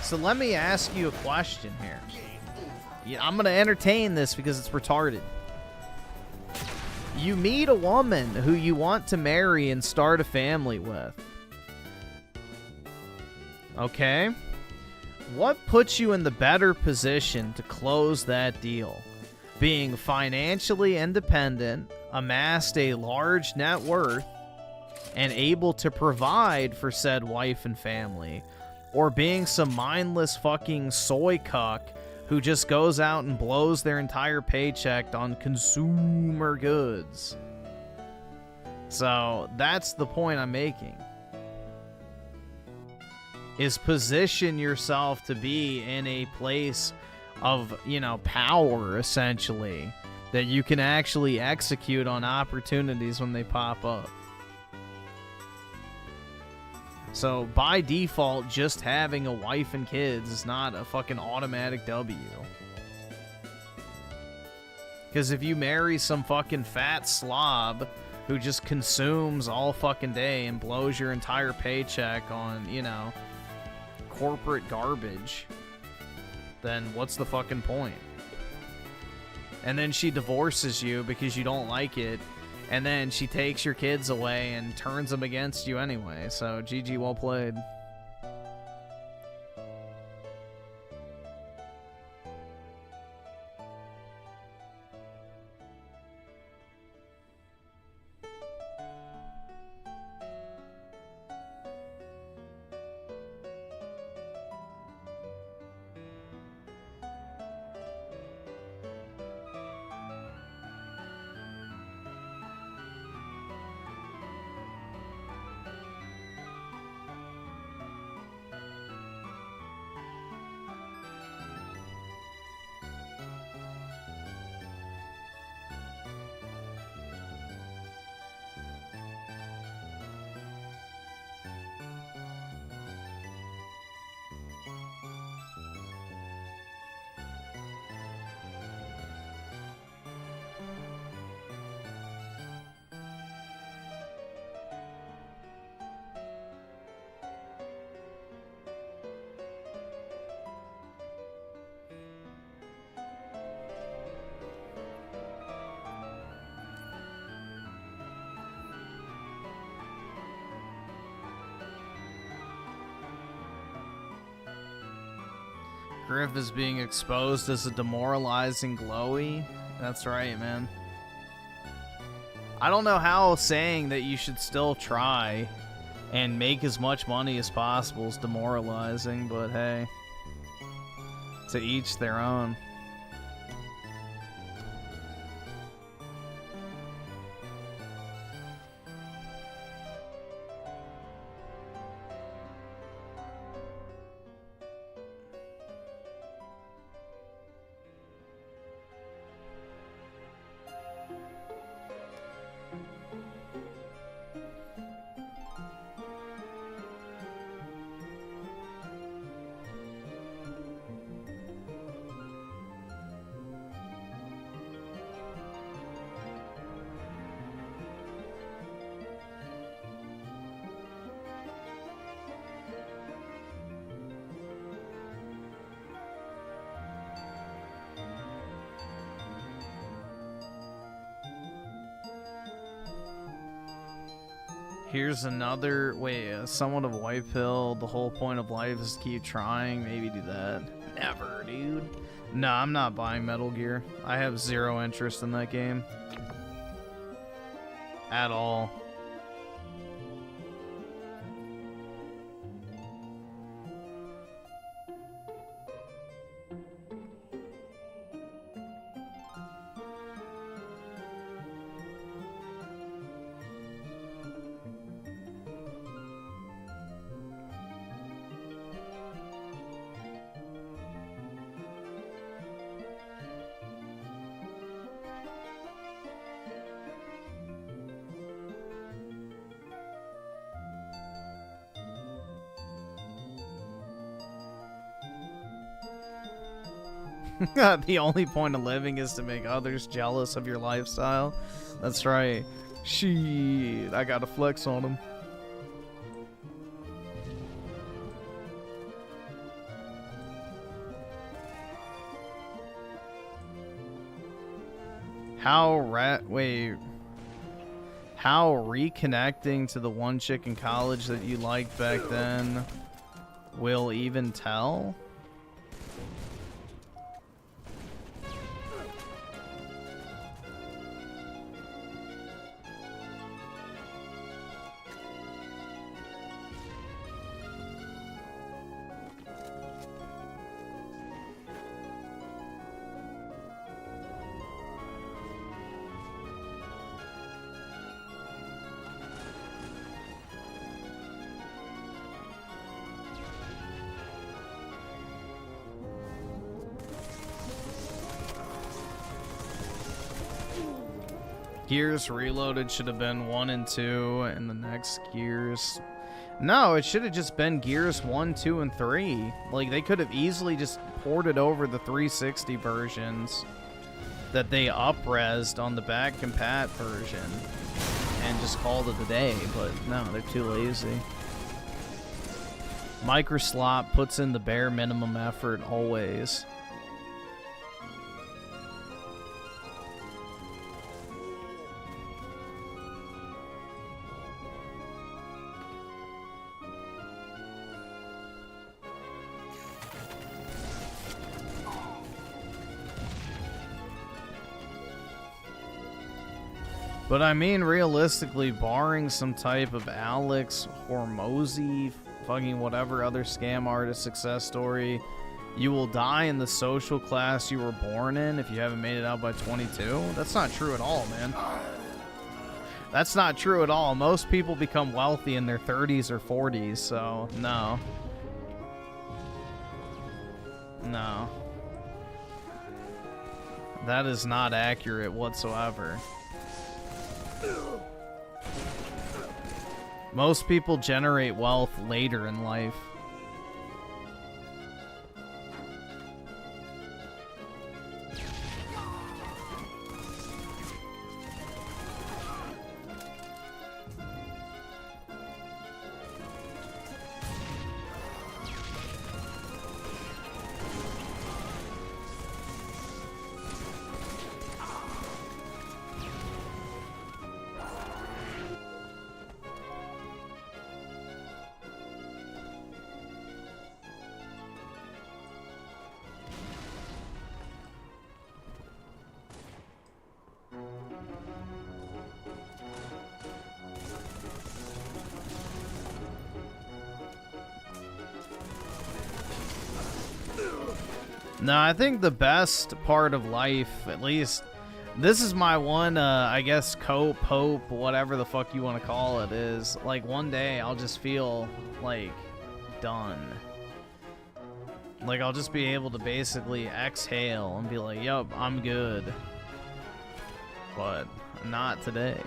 So let me ask you a question here. Yeah, I'm going to entertain this because it's retarded. You meet a woman who you want to marry and start a family with. Okay? What puts you in the better position to close that deal? Being financially independent, amassed a large net worth, and able to provide for said wife and family, or being some mindless fucking soy cuck who just goes out and blows their entire paycheck on consumer goods. So that's the point I'm making. Is position yourself to be in a place of, you know, power, essentially, that you can actually execute on opportunities when they pop up. So, by default, just having a wife and kids is not a fucking automatic W. Because if you marry some fucking fat slob who just consumes all fucking day and blows your entire paycheck on, you know, corporate garbage, then what's the fucking point? And then she divorces you because you don't like it, and then she takes your kids away and turns them against you anyway. So GG, well played. Griff is being exposed as a demoralizing glowy. That's right, man. I don't know how saying that you should still try and make as much money as possible is demoralizing, but hey, to each their own. Here's another, wait, somewhat of a white pill. The whole point of life is to keep trying. Maybe do that. Never, dude. No, I'm not buying Metal Gear. I have zero interest in that game. At all. The only point of living is to make others jealous of your lifestyle. That's right. Shit, I gotta flex on them. How reconnecting to the one chick in college that you liked back then will even tell? Gears Reloaded should have been 1 and 2, and the next Gears... No, it should have just been Gears 1, 2, and 3. Like, they could have easily just ported over the 360 versions that they up-resed on the back compat version and just called it a day, but no, they're too lazy. Microslop puts in the bare minimum effort always. But I mean, realistically, barring some type of Alex Hormozy, fucking whatever other scam artist success story, you will die in the social class you were born in if you haven't made it out by 22. That's not true at all, man. That's not true at all. Most people become wealthy in their 30s or 40s, so no. No. That is not accurate whatsoever. Most people generate wealth later in life. No, I think the best part of life, at least, this is my one, I guess, cope, hope, whatever the fuck you want to call it, is, like, one day I'll just feel, like, done. Like, I'll just be able to basically exhale and be like, yup, I'm good. But not today.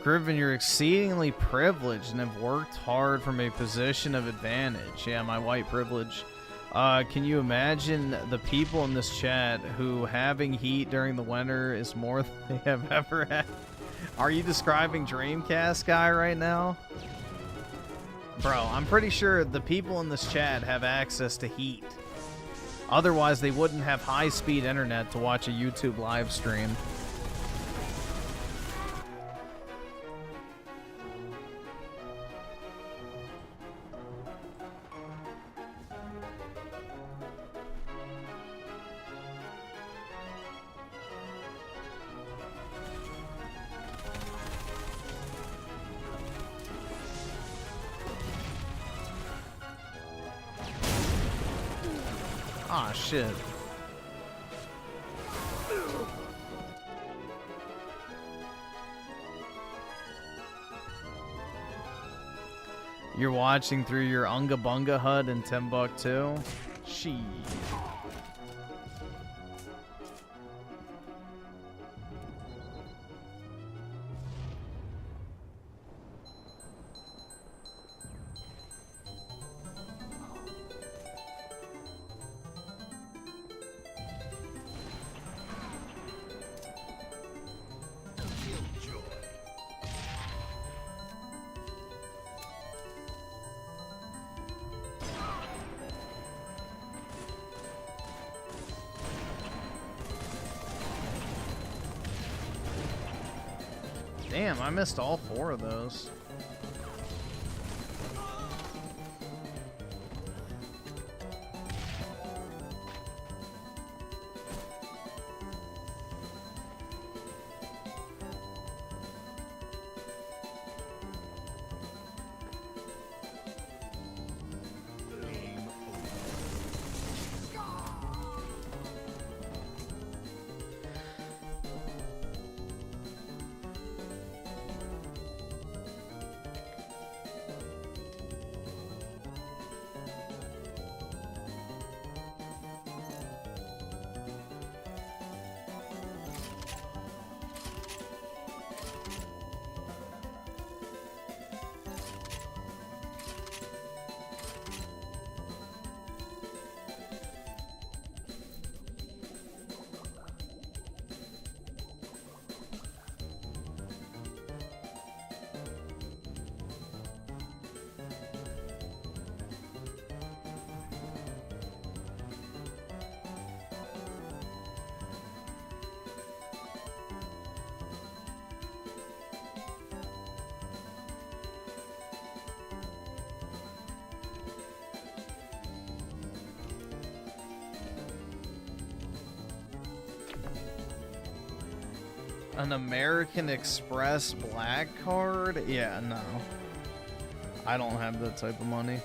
Griffin, you're exceedingly privileged and have worked hard from a position of advantage. Yeah, my white privilege. Can you imagine the people in this chat who having heat during the winter is more than they have ever had? Are you describing Dreamcast guy right now? Bro, I'm pretty sure the people in this chat have access to heat. Otherwise, they wouldn't have high-speed internet to watch a YouTube live stream. Ah, shit. You're watching through your Unga Bunga HUD in Timbuktu? She. Damn, I missed all 4 of those. An American Express black card? Yeah, no. I don't have that type of money.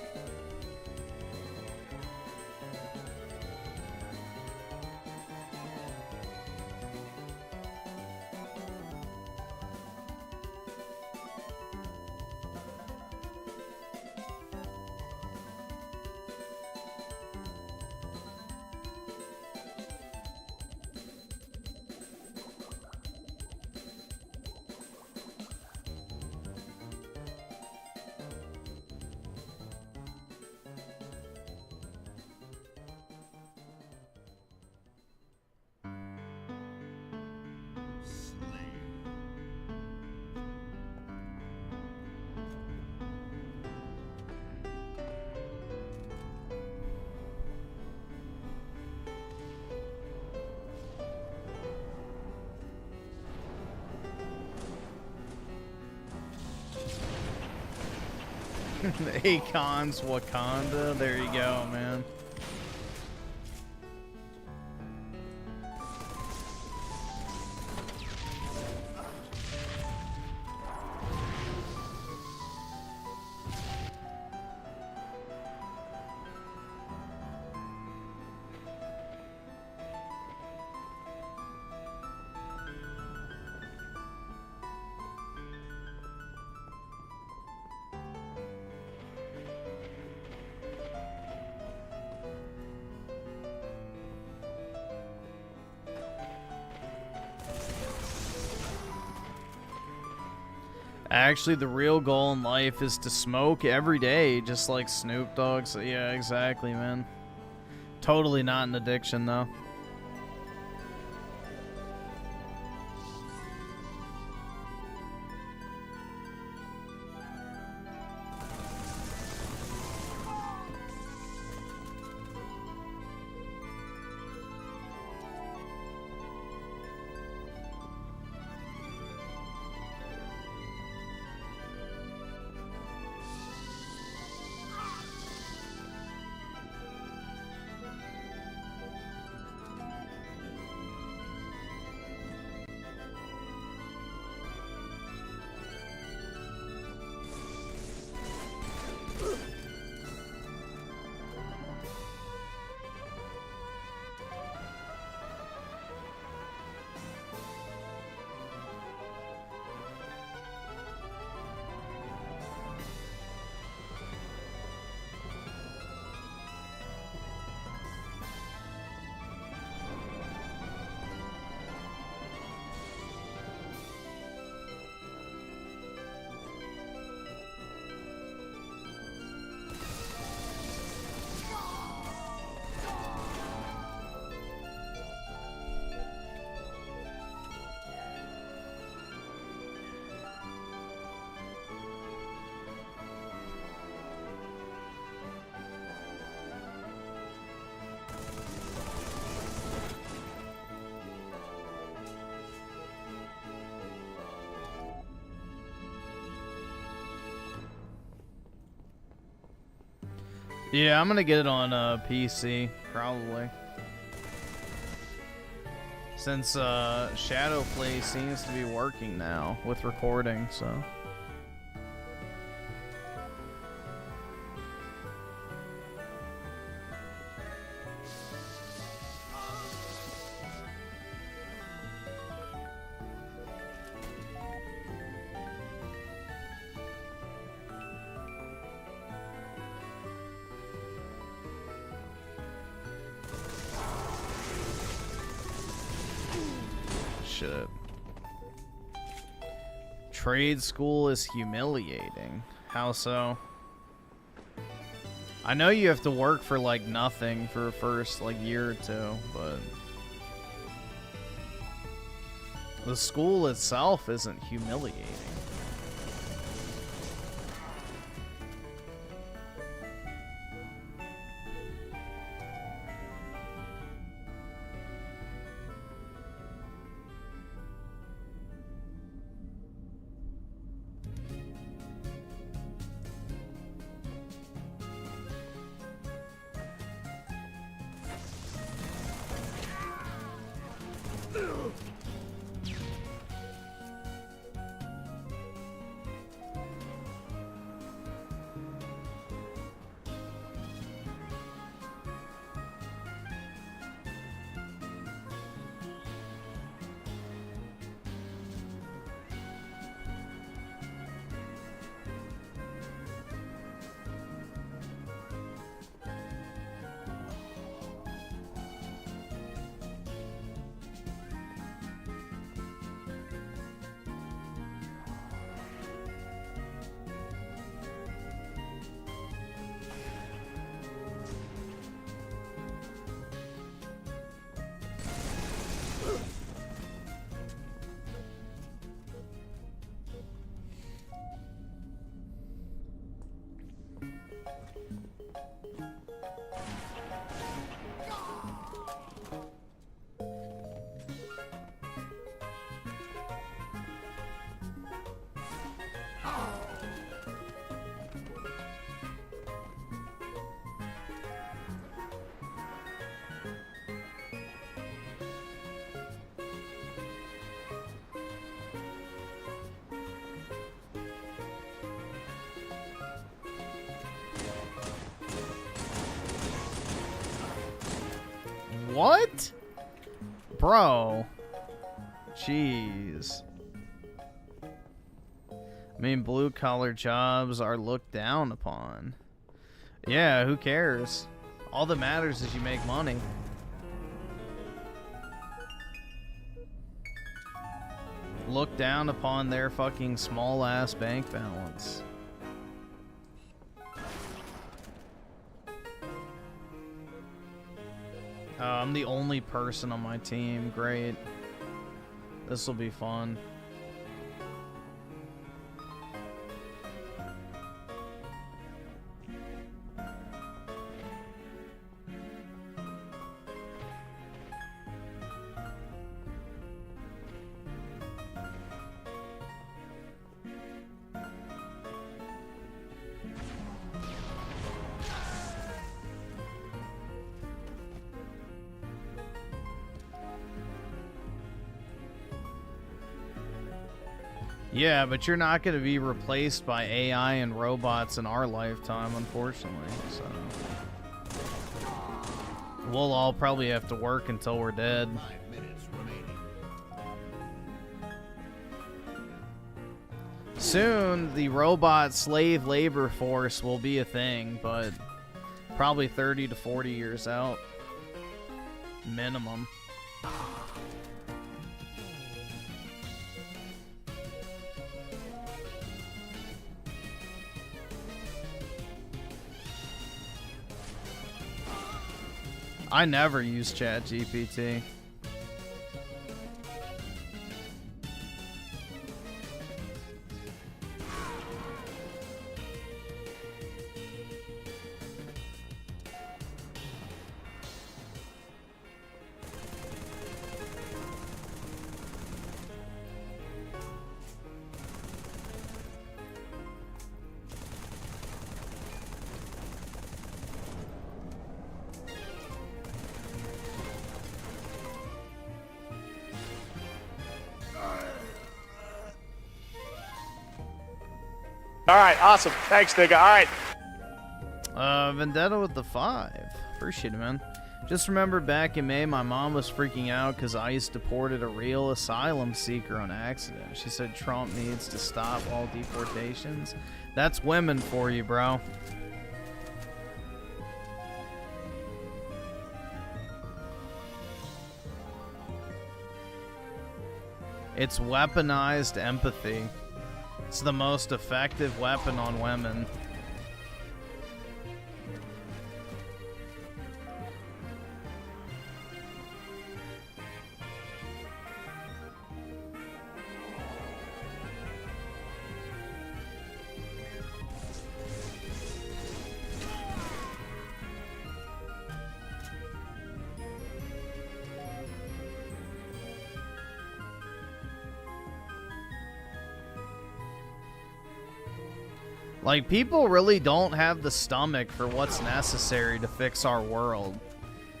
Akon's Wakanda. There you go, man. Actually, the real goal in life is to smoke every day, just like Snoop Dogg. So, yeah, exactly, man. Totally not an addiction, though. Yeah, I'm gonna get it on PC probably. Since Shadowplay seems to be working now with recording, so. Shit. Trade school is humiliating. How so? I know you have to work for like nothing for the first like year or two, but the school itself isn't humiliating. What? Bro. Jeez. I mean, blue-collar jobs are looked down upon. Yeah, who cares? All that matters is you make money. Look down upon their fucking small-ass bank balance. I'm the only person on my team. Great. This will be fun. Yeah, but you're not going to be replaced by AI and robots in our lifetime, unfortunately. So we'll all probably have to work until we're dead. 5 minutes remaining. Soon, the robot slave labor force will be a thing, but probably 30 to 40 years out. Minimum. I never use ChatGPT. All right, awesome. Thanks, nigga. All right. Vendetta with the 5. Appreciate it, man. Just remember back in May, my mom was freaking out because ICE deported a real asylum seeker on accident. She said Trump needs to stop all deportations. That's women for you, bro. It's weaponized empathy. It's the most effective weapon on women. Like, people really don't have the stomach for what's necessary to fix our world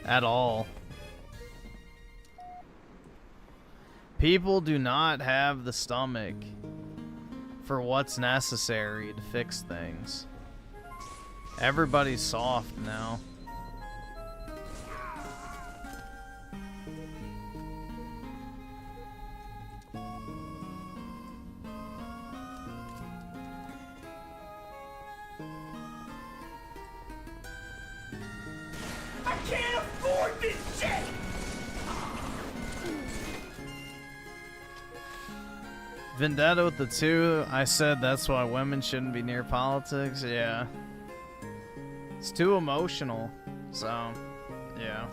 at all. People do not have the stomach for what's necessary to fix things. Everybody's soft now. I can't afford this shit! Vendetta with the 2, I said that's why women shouldn't be near politics. Yeah. It's too emotional. So, yeah.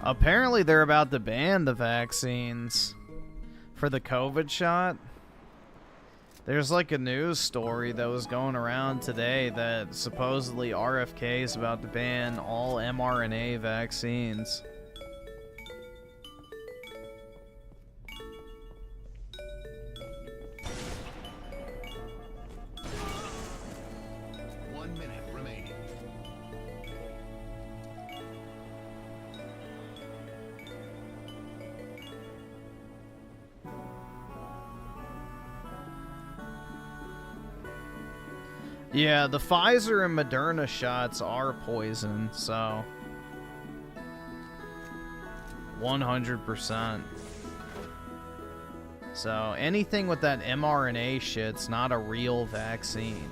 Apparently they're about to ban the vaccines for the COVID shot. There's like a news story that was going around today that supposedly RFK is about to ban all mRNA vaccines. Yeah, the Pfizer and Moderna shots are poison, so 100%. So anything with that mRNA shit's not a real vaccine.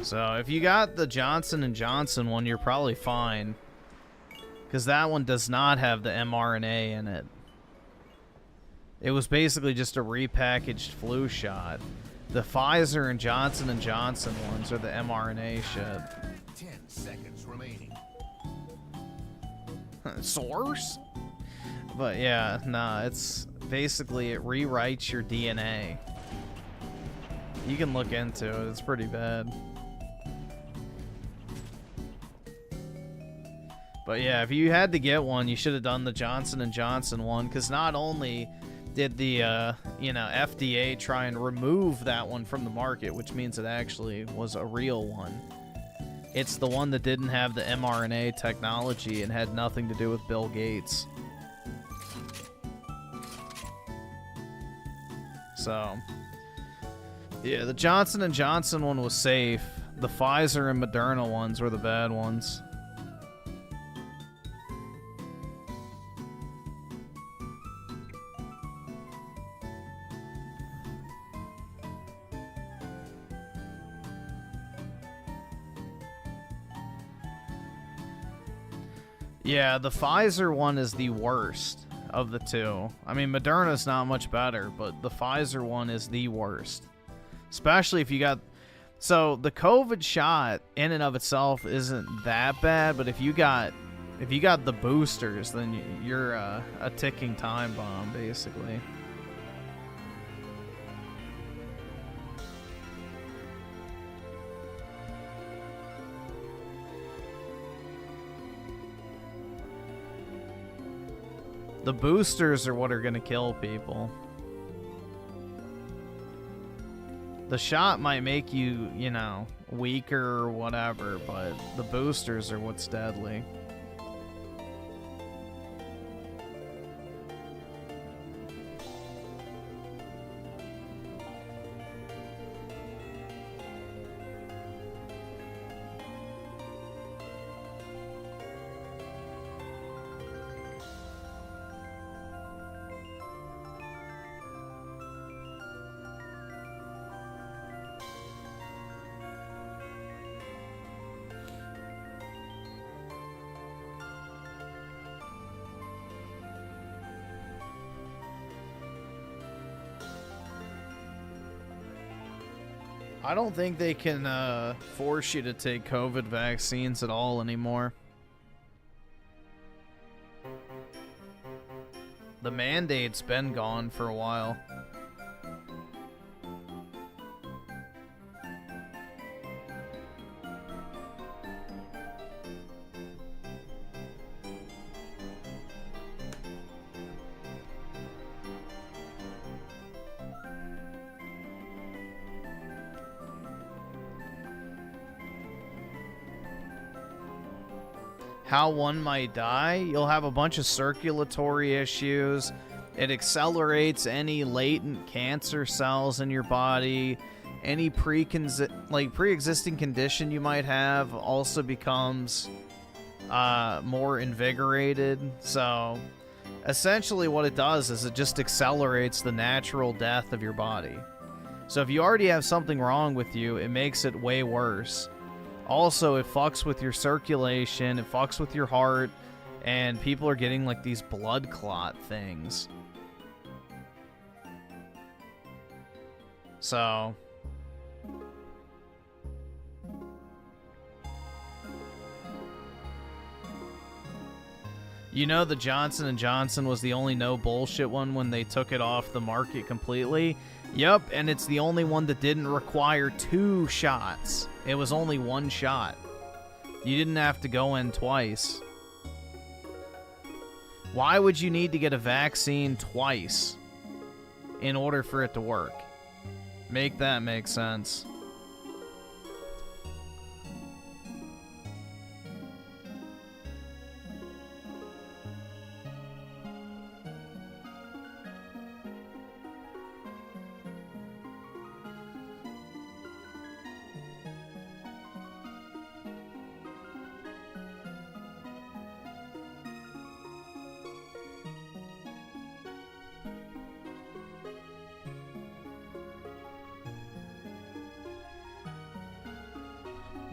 So if you got the Johnson & Johnson one, you're probably fine, because that one does not have the mRNA in it. It was basically just a repackaged flu shot. The Pfizer and Johnson & Johnson ones are the mRNA shit. 10 seconds remaining. Source? But yeah, nah, it's basically it rewrites your DNA. You can look into it, it's pretty bad. But yeah, if you had to get one, you should have done the Johnson & Johnson one, because not only did the FDA try and remove that one from the market, which means it actually was a real one. It's the one that didn't have the mRNA technology and had nothing to do with Bill Gates. So, yeah, the Johnson & Johnson one was safe. The Pfizer and Moderna ones were the bad ones. Yeah, the Pfizer one is the worst of the two. I mean, Moderna's not much better, but the Pfizer one is the worst. Especially if you got So the COVID shot in and of itself isn't that bad, but if you got the boosters, then you're a ticking time bomb, basically. The boosters are what are gonna kill people. The shot might make you, you know, weaker or whatever, but the boosters are what's deadly. I don't think they can force you to take COVID vaccines at all anymore. The mandate's been gone for a while. How one might die, you'll have a bunch of circulatory issues. It accelerates any latent cancer cells in your body. Any pre-existing condition you might have also becomes more invigorated. So essentially what it does is it just accelerates the natural death of your body. So if you already have something wrong with you, it makes it way worse. Also, it fucks with your circulation, it fucks with your heart, and people are getting like these blood clot things. So you know the Johnson & Johnson was the only no bullshit one when they took it off the market completely? Yep, and it's the only one that didn't require 2 shots. It was only 1 shot. You didn't have to go in twice. Why would you need to get a vaccine twice in order for it to work? Make that make sense.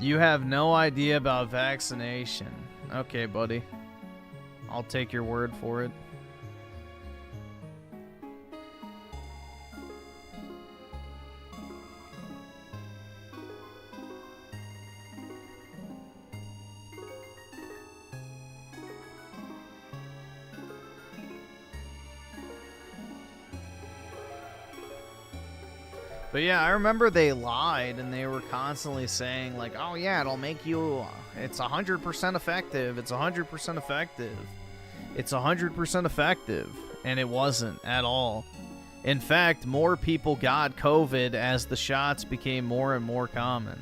You have no idea about vaccination. Okay, buddy. I'll take your word for it. But yeah, I remember they lied and they were constantly saying like, oh yeah, it'll make you, it's 100% effective, it's 100% effective, it's 100% effective, and it wasn't at all. In fact, more people got COVID as the shots became more and more common.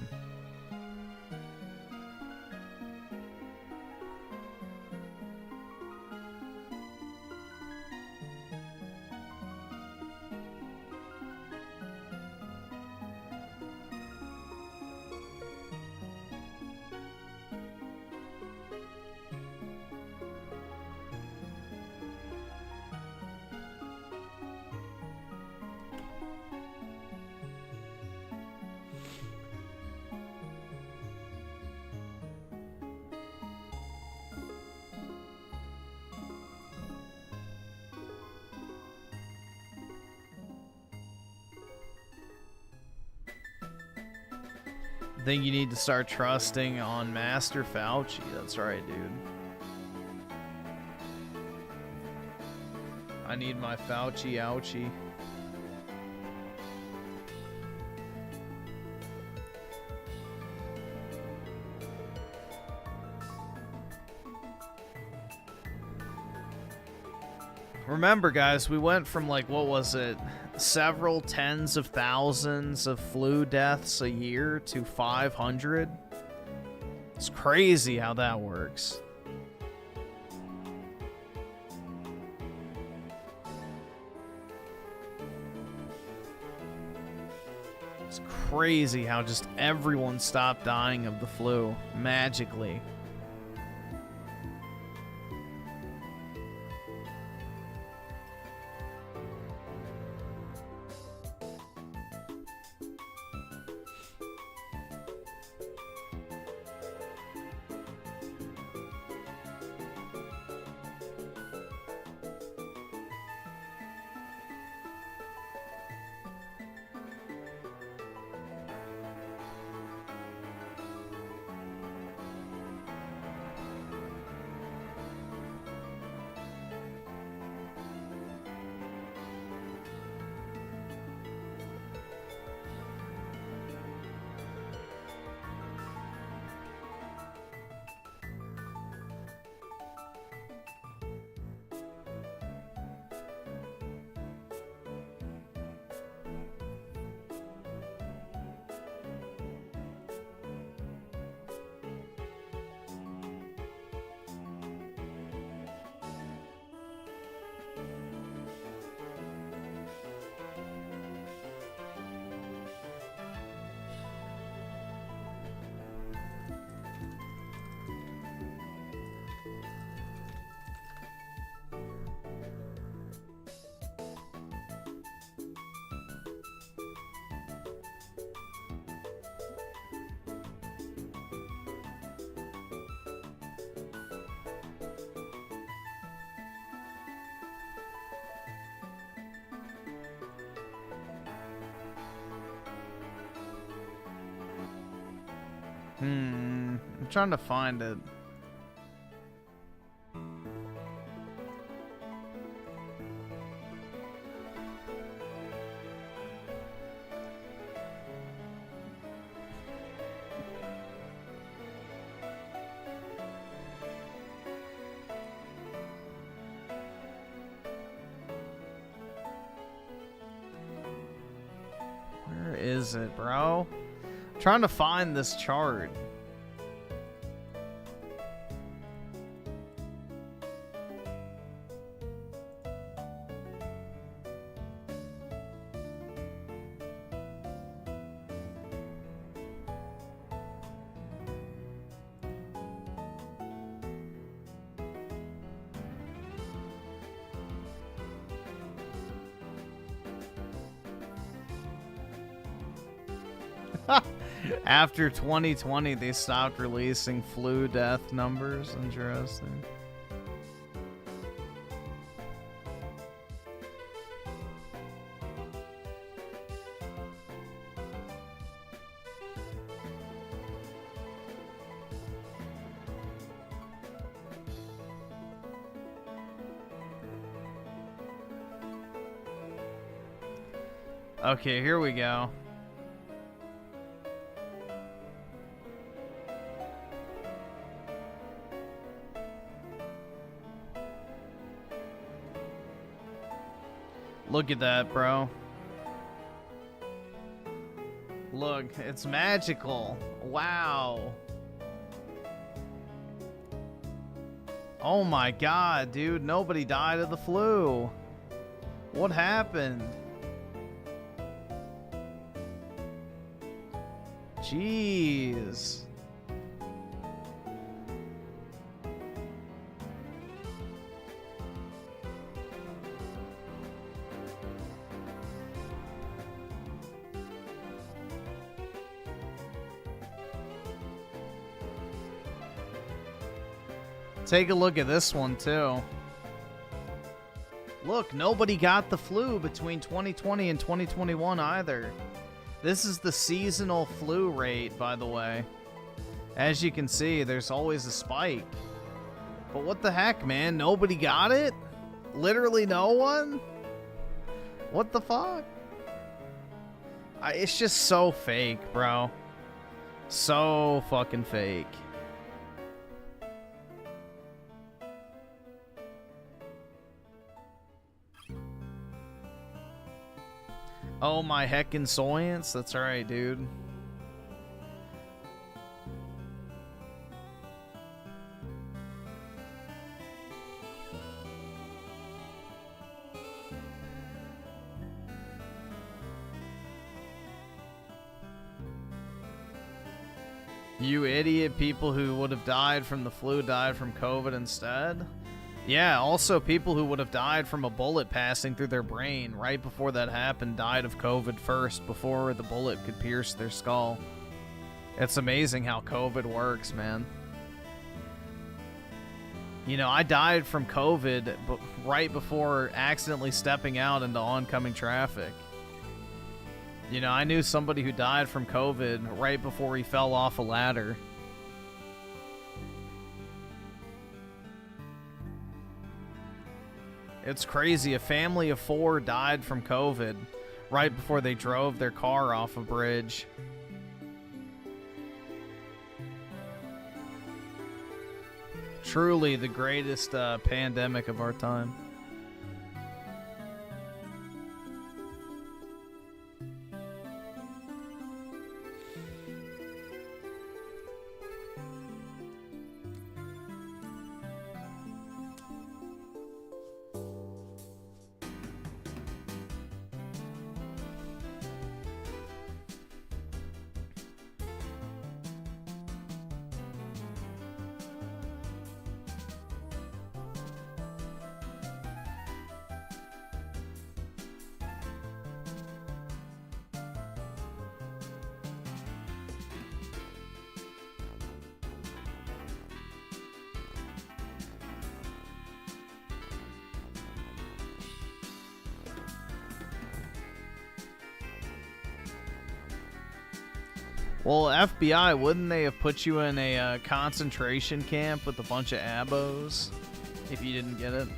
I think you need to start trusting on Master Fauci. That's right, dude. I need my Fauci ouchie. Remember, guys, we went from, like, what was it? Several tens of thousands of flu deaths a year to 500. It's crazy how that works. It's crazy how just everyone stopped dying of the flu magically. I'm trying to find it. Where is it, bro? Trying to find this chart. After 2020, they stopped releasing flu death numbers. Interesting. Okay, here we go. Look at that, bro. Look, it's magical. Wow. Oh my god, dude. Nobody died of the flu. What happened? Jeez. Take a look at this one, too. Look, nobody got the flu between 2020 and 2021 either. This is the seasonal flu rate, by the way. As you can see, there's always a spike. But what the heck, man? Nobody got it? Literally no one? What the fuck? It's just so fake, bro. So fucking fake. Oh my heckin' soyance? That's right, dude. You idiot, people who would have died from the flu died from COVID instead? Yeah, also people who would have died from a bullet passing through their brain right before that happened died of COVID first before the bullet could pierce their skull. It's amazing how COVID works, man. You know, I died from COVID right before accidentally stepping out into oncoming traffic. You know, I knew somebody who died from COVID right before he fell off a ladder. It's crazy. A family of 4 died from COVID right before they drove their car off a bridge. Truly the greatest pandemic of our time. Well, FBI, wouldn't they have put you in a concentration camp with a bunch of abos if you didn't get it?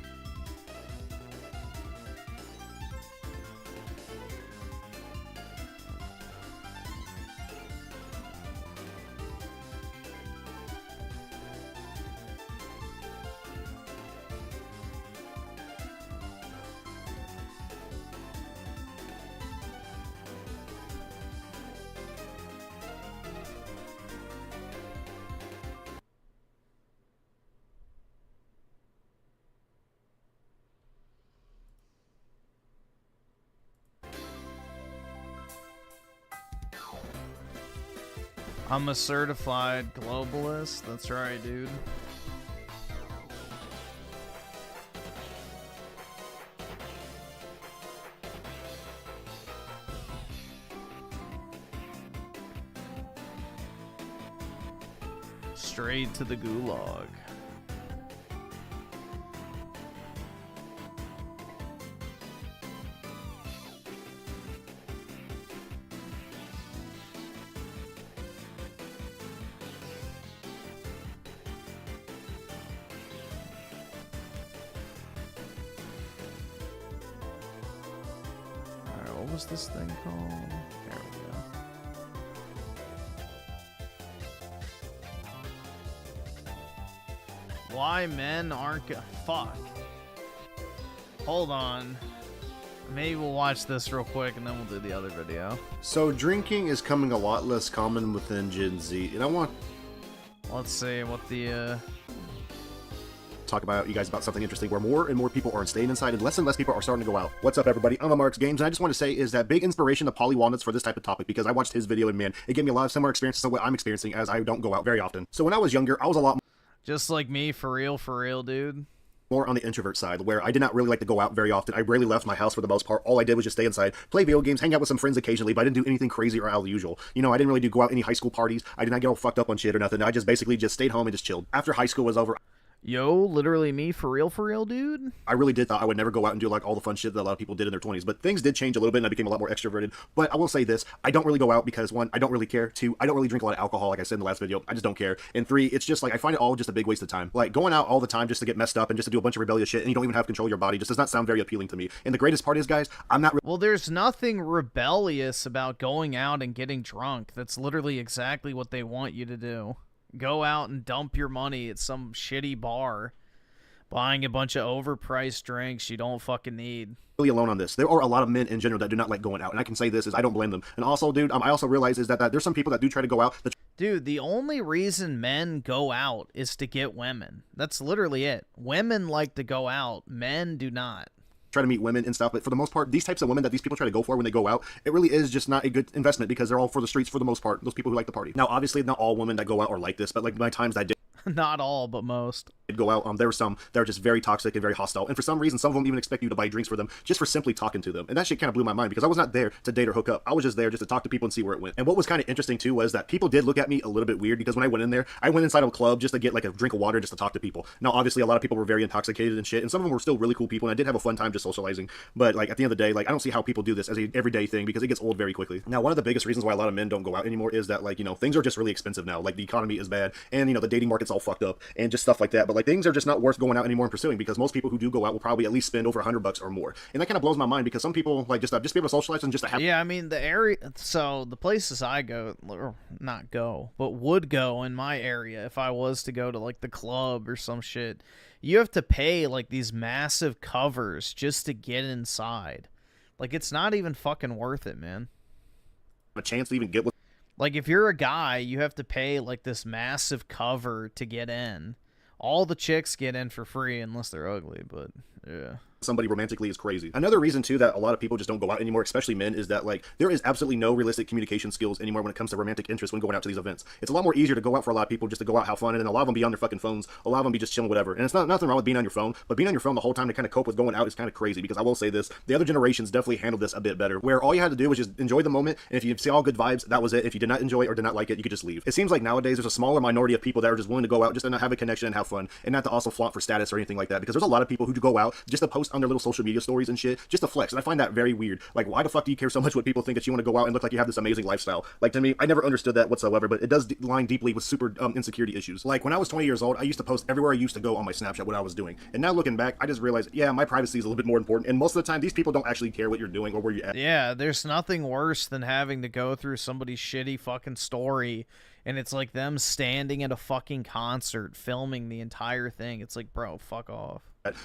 I'm a certified globalist. That's right, dude. Straight to the gulag. What was this thing called? There we go. Why men aren't fuck. Hold on. Maybe we'll watch this real quick and then we'll do the other video. So drinking is coming a lot less common within Gen Z, and I want Let's see what the talk about you guys about something interesting where more and more people are staying inside and less people are starting to go out. What's up, everybody? I'm Marks Games, and I just want to say is that big inspiration to Polly Walnuts for this type of topic, because I watched his video and man, it gave me a lot of similar experiences to what I'm experiencing as I don't go out very often. So when I was younger, I was a lot just like me, for real, dude. more on the introvert side, where I did not really like to go out very often. I rarely left my house for the most part. All I did was just stay inside, play video games, hang out with some friends occasionally, but I didn't do anything crazy or out of the usual. You know, I didn't really go out any high school parties. I did not get all fucked up on shit or nothing. I just basically just stayed home and just chilled. After high school was over, Yo, literally me for real, dude. I really did thought I would never go out and do like all the fun shit that a lot of people did in their 20s, but things did change a little bit and I became a lot more extroverted. But I will say this, I don't really go out because one, I don't really care. Two, I don't really drink a lot of alcohol like I said in the last video. I just don't care. And three, it's just like I find it all just a big waste of time. Like going out all the time just to get messed up and just to do a bunch of rebellious shit and you don't even have control of your body just does not sound very appealing to me. And the greatest part is, guys, I'm not Well, there's nothing rebellious about going out and getting drunk. That's literally exactly what they want you to do. Go out and dump your money at some shitty bar, buying a bunch of overpriced drinks you don't fucking need. really alone on this. There are a lot of men in general that do not like going out, and I can say this is I don't blame them. And also, dude, I also realize is that there's some people that do try to go out. Dude, the only reason men go out is to get women. That's literally it. Women like to go out. Men do not. Try to meet women and stuff, but for the most part, these types of women that these people try to go for when they go out, it really is just not a good investment because they're all for the streets for the most part. Those people who like the party. Now, obviously, not all women that go out are like this, but like my times I did. Not all, but most. Go out, there were some that were just very toxic and very hostile, and for some reason some of them even expect you to buy drinks for them just for simply talking to them, and that shit kind of blew my mind because I was not there to date or hook up. I was just there just to talk to people and see where it went. And what was kind of interesting too was that people did look at me a little bit weird because when I went in there, I went inside of a club just to get like a drink of water just to talk to people. Now obviously a lot of people were very intoxicated and shit, and some of them were still really cool people, and I did have a fun time just socializing, but like at the end of the day, like I don't see how people do this as a everyday thing because it gets old very quickly. Now one of the biggest reasons why a lot of men don't go out anymore is that like, you know, things are just really expensive now. Like the economy is bad, and you know the dating market's all fucked up and just stuff like that. But like things are just not worth going out anymore and pursuing because most people who do go out will probably at least spend over $100 or more, and that kind of blows my mind because some people like just be able to socialize and just to have. Yeah, I mean the area. So the places I go, or not go, but would go in my area if I was to go to like the club or some shit, you have to pay like these massive covers just to get inside. Like it's not even fucking worth it, man. A chance to even get with. Like if you're a guy, you have to pay like this massive cover to get in. All the chicks get in for free unless they're ugly, but yeah. Somebody romantically is crazy. Another reason too that a lot of people just don't go out anymore, especially men, is that like there is absolutely no realistic communication skills anymore when it comes to romantic interest when going out to these events. It's a lot more easier to go out for a lot of people just to go out, have fun, and then a lot of them be on their fucking phones, a lot of them be just chilling, whatever. And it's not nothing wrong with being on your phone, but being on your phone the whole time to kind of cope with going out is kind of crazy because I will say this, the other generations definitely handled this a bit better, where all you had to do was just enjoy the moment, and if you see all good vibes, that was it. If you did not enjoy it or did not like it, you could just leave. It seems like nowadays there's a smaller minority of people that are just willing to go out just to have a connection and have fun, and not to also flaunt for status or anything like that, because there's a lot of people who do go out just to post on their little social media stories and shit, just to flex, and I find that very weird. Like, why the fuck do you care so much what people think that you want to go out and look like you have this amazing lifestyle? Like, to me, I never understood that whatsoever, but it does line deeply with super insecurity issues. Like, when I was 20 years old, I used to post everywhere I used to go on my Snapchat what I was doing, and now looking back, I just realized, yeah, my privacy is a little bit more important, and most of the time, these people don't actually care what you're doing or where you're at. Yeah, there's nothing worse than having to go through somebody's shitty fucking story, and it's like them standing at a fucking concert filming the entire thing. It's like, bro, fuck off.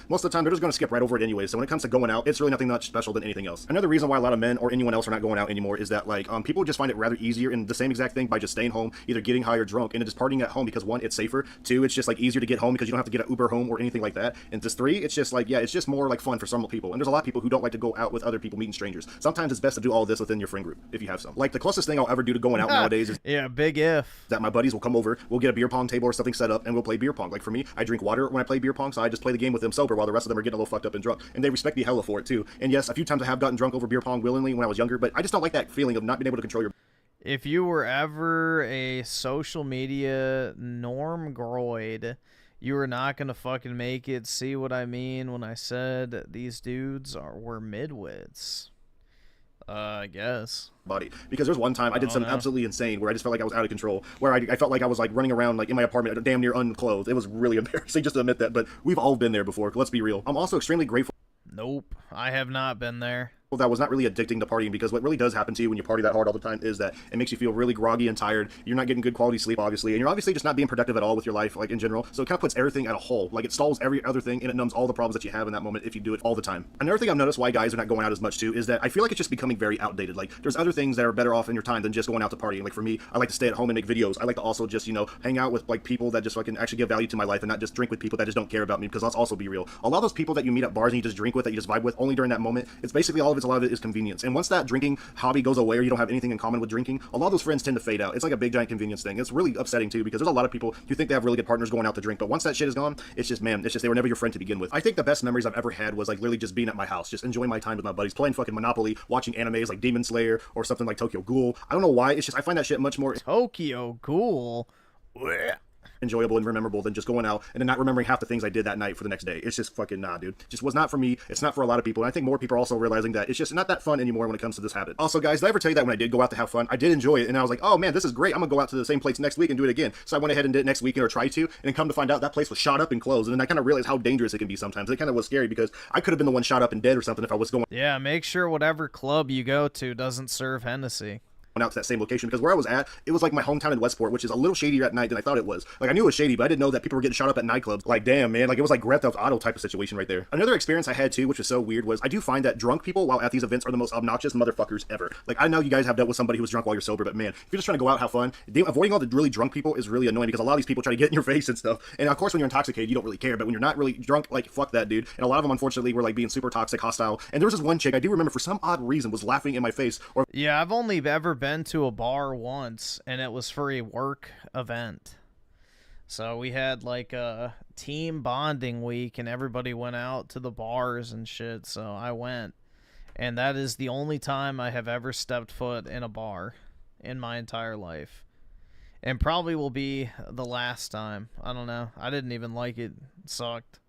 Most of the time, they're just going to skip right over it anyway, so when it comes to going out, it's really nothing much special than anything else. Another reason why a lot of men or anyone else are not going out anymore is that, like, people just find it rather easier in the same exact thing by just staying home, either getting high or drunk, and just partying at home because, one, it's safer, two, it's just, like, easier to get home because you don't have to get an Uber home or anything like that, and just three, it's just, like, yeah, it's just more, like, fun for some people, and there's a lot of people who don't like to go out with other people meeting strangers. Sometimes it's best to do all this within your friend group, if you have some. Like, the closest thing I'll ever do to going out nowadays is yeah, big if. that my buddies will come over, we'll get a beer pong table or something set up, and we'll play beer pong. Like, for me, I drink water when I play beer pong, so I just play the game with them sober while the rest of them are getting a little fucked up and drunk, and they respect me hella for it too. And yes, a few times I have gotten drunk over beer pong willingly when I was younger, but I just don't like that feeling of not being able to control your. If you were ever a social media norm groid, you were not gonna fucking make it. See what I mean when I said these dudes were midwits? I guess. Body, because there's one time I did something absolutely insane where I just felt like I was out of control, where I felt like I was like running around like in my apartment damn near unclothed. It was really embarrassing just to admit that, but we've all been there before. Let's be real. I'm also extremely grateful. Nope, I have not been there. That was not really addicting to partying, because what really does happen to you when you party that hard all the time is that it makes you feel really groggy and tired. You're not getting good quality sleep, obviously, and you're obviously just not being productive at all with your life, like in general. So it kind of puts everything at a hole. Like it stalls every other thing, and it numbs all the problems that you have in that moment if you do it all the time. Another thing I've noticed why guys are not going out as much too is that I feel like it's just becoming very outdated. Like there's other things that are better off in your time than just going out to party. Like for me, I like to stay at home and make videos. I like to also just, you know, hang out with like people that just fucking actually give value to my life and not just drink with people that just don't care about me, because let's also be real. A lot of those people that you meet at bars and you just drink with, that you just vibe with only during that moment, it's basically a lot of it is convenience. And once that drinking hobby goes away or you don't have anything in common with drinking, a lot of those friends tend to fade out. It's like a big giant convenience thing. It's really upsetting too, because there's a lot of people who think they have really good partners going out to drink, but once that shit is gone, it's just, man, it's just they were never your friend to begin with. I think the best memories I've ever had was like literally just being at my house, just enjoying my time with my buddies, playing fucking Monopoly, watching animes like Demon Slayer or something like Tokyo Ghoul. I don't know why, it's just I find that shit much more. Tokyo Ghoul? enjoyable and memorable than just going out and then not remembering half the things I did that night for the next day. It's just fucking nah, dude. Just was not for me. It's not for a lot of people. And I think more people are also realizing that it's just not that fun anymore when it comes to this habit. Also, guys, did I ever tell you that when I did go out to have fun, I did enjoy it, and I was like, oh man, this is great. I'm gonna go out to the same place next week and do it again. So I went ahead and did it next weekend, or tried to, and then come to find out that place was shot up and closed. And then I kind of realized how dangerous it can be sometimes. It kind of was scary because I could have been the one shot up and dead or something if I was going. Yeah, make sure whatever club you go to doesn't serve Hennessy. Out to that same location, because where I was at, it was like my hometown in Westport, which is a little shadier at night than I thought it was. Like, I knew it was shady, but I didn't know that people were getting shot up at nightclubs. Like, damn, man, like it was like Grand Theft Auto type of situation right there. Another experience I had too, which was so weird, was I do find that drunk people while at these events are the most obnoxious motherfuckers ever. Like, I know you guys have dealt with somebody who was drunk while you're sober, but man, if you're just trying to go out, have fun, avoiding all the really drunk people is really annoying, because a lot of these people try to get in your face and stuff. And of course, when you're intoxicated, you don't really care, but when you're not really drunk, like, fuck that, dude. And a lot of them, unfortunately, were like being super toxic, hostile. And there was this one chick I do remember, for some odd reason, was laughing in my face. Or yeah, I've only ever been to a bar once, and it was for a work event. So we had like a team bonding week, and everybody went out to the bars and shit, so I went. And that is the only time I have ever stepped foot in a bar in my entire life. And probably will be the last time. I don't know. I didn't even like it. It sucked.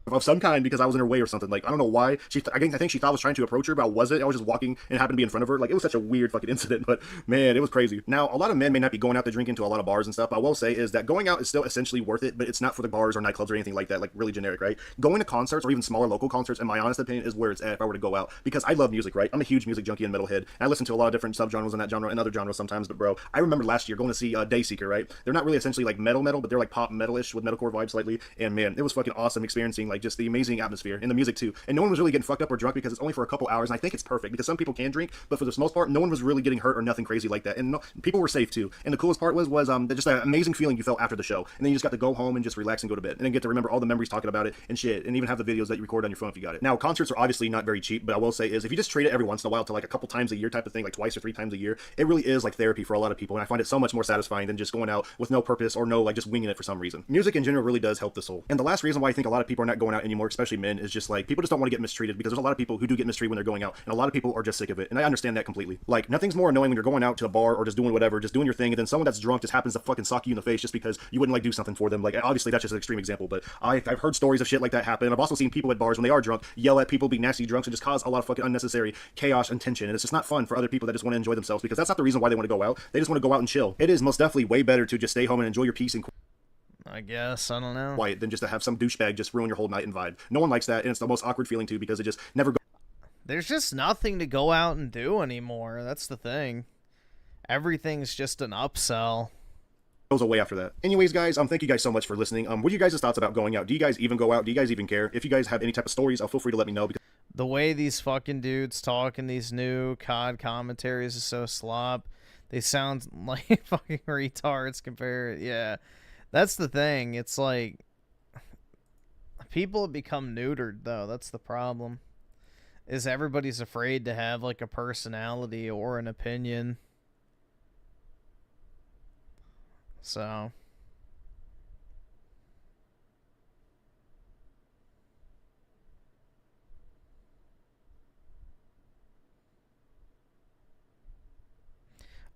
Of some kind, because I was in her way or something. Like, I don't know why. I think she thought I was trying to approach her, but I wasn't. I was just walking and happened to be in front of her. Like, it was such a weird fucking incident, but man, it was crazy. Now, a lot of men may not be going out to drink into a lot of bars and stuff, but I will say is that going out is still essentially worth it, but it's not for the bars or nightclubs or anything like that, like really generic, right? Going to concerts or even smaller local concerts, in my honest opinion, is where it's at if I were to go out, because I love music, right? I'm a huge music junkie and metalhead, and I listen to a lot of different subgenres in that genre and other genres sometimes, but bro, I remember last year going to see Dayseeker, right? They're not really essentially like metal, but they're like pop metal-ish with metalcore vibes slightly, and man, it was fucking awesome experiencing like just the amazing atmosphere and the music too. And no one was really getting fucked up or drunk, because it's only for a couple hours, and I think it's perfect, because some people can drink, but for the most part, no one was really getting hurt or nothing crazy like that, and no, people were safe too. And the coolest part was just that amazing feeling you felt after the show, and then you just got to go home and just relax and go to bed, and then get to remember all the memories talking about it and shit, and even have the videos that you record on your phone if you got it. Now, concerts are obviously not very cheap, but I will say is if you just treat it every once in a while to like a couple times a year type of thing, like twice or three times a year, it really is like therapy for a lot of people, and I find it so much more satisfying than just going out with no purpose or no like just winging it for some reason. Music in general really does help the soul. And the last reason why I think a lot of people are not going out anymore, especially men, is just like people just don't want to get mistreated, because there's a lot of people who do get mistreated when they're going out, and a lot of people are just sick of it, and I understand that completely. Like, nothing's more annoying when you're going out to a bar or just doing whatever, just doing your thing, and then someone that's drunk just happens to fucking sock you in the face just because you wouldn't like do something for them. Like, obviously that's just an extreme example, but I've heard stories of shit like that happen. I've also seen people at bars when they are drunk yell at people, be nasty drunks, and just cause a lot of fucking unnecessary chaos and tension, and it's just not fun for other people that just want to enjoy themselves, because that's not the reason why they want to go out. They just want to go out and chill. It is most definitely way better to just stay home and enjoy your peace and I guess. I don't know. quiet than just to have some douchebag just ruin your whole night and vibe. No one likes that, and it's the most awkward feeling too, because it just never goes. There's just nothing to go out and do anymore. That's the thing. Everything's just an upsell. Goes away after that. Anyways, guys, thank you guys so much for listening. What are you guys' thoughts about going out? Do you guys even go out? Do you guys even care? If you guys have any type of stories, feel free to let me know. Because the way these fucking dudes talk in these new COD commentaries is so slop. They sound like fucking retards compared. Yeah, that's the thing. It's like people have become neutered, though. That's the problem. Is everybody's afraid to have like a personality or an opinion. So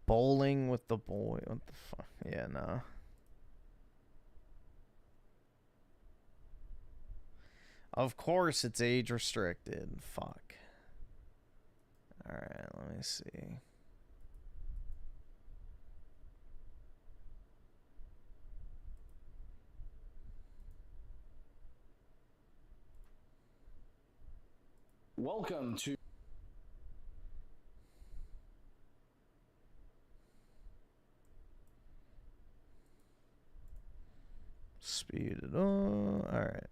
bowling with the boy. What the fuck? Yeah, no. Of course it's age restricted. Fuck. Alright, let me see. Welcome to Speed it up. Alright.